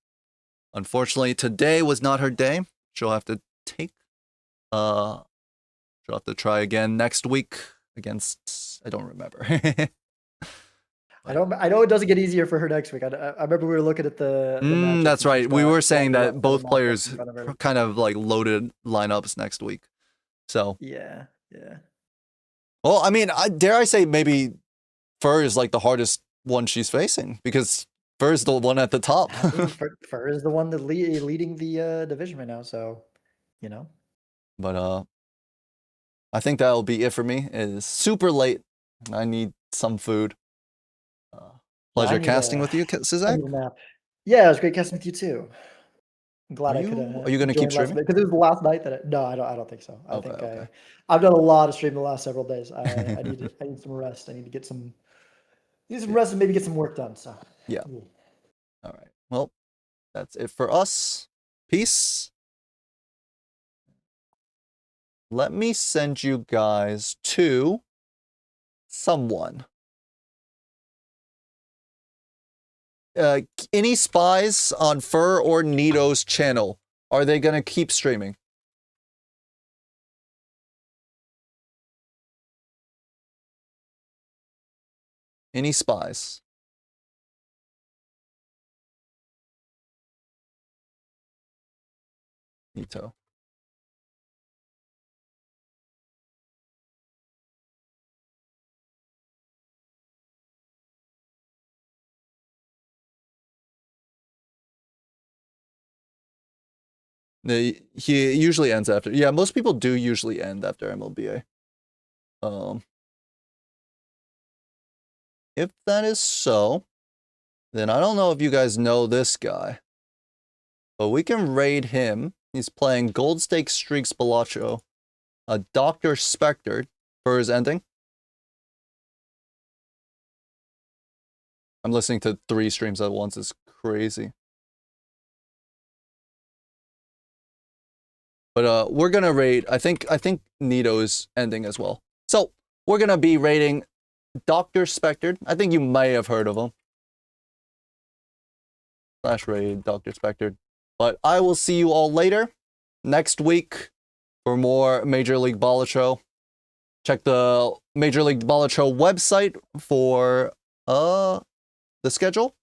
unfortunately, today was not her day. She'll have to she'll have to try again next week against, I don't remember. I know it doesn't get easier for her next week. I remember we were looking at the matchups That's and right. she's We got were saying several that both matchups players in front of her. kind of like loaded lineups next week. So, Yeah. well, I mean, dare I say maybe Fur is like the hardest one she's facing because Fur is the one at the top. I mean, Fur is the one that leading the division right now, so you know. But I think that'll be it for me. It is super late. I need some food. Pleasure casting with you, I Sizak. need a nap. Yeah, it was great casting with you too. I'm glad I could. Are you gonna keep streaming? Because it was the last night that. No, I don't think so. I think Okay. I've done a lot of stream the last several days. I need some rest. I need to get some. Need some rest and maybe get some work done. So. Yeah. All right. Well, that's it for us. Peace. Let me send you guys to someone. Any spies on Fur or Nito's channel? Are they gonna keep streaming? Any spies? Nito. He usually ends after. Yeah, most people do usually end after MLBA. If that is so, then I don't know if you guys know this guy, but we can raid him. He's playing Gold Stake Streaks Balatro, a Dr. Spectre for his ending. I'm listening to 3 streams at once. It's crazy. But we're gonna raid. I think Nito is ending as well. So we're gonna be raiding Dr. Spectre. I think you may have heard of him. /raid Dr. Spectre. But I will see you all later next week for more Major League Balatro. Check the Major League Balatro website for the schedule.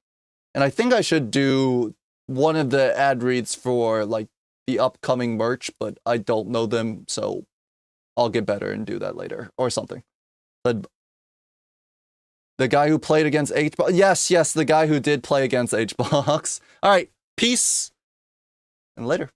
And I think I should do one of the ad reads for like the upcoming merch, but I don't know them, so I'll get better and do that later or something. But the guy who played against HBox, yes, the guy who did play against HBox. All right, peace and later.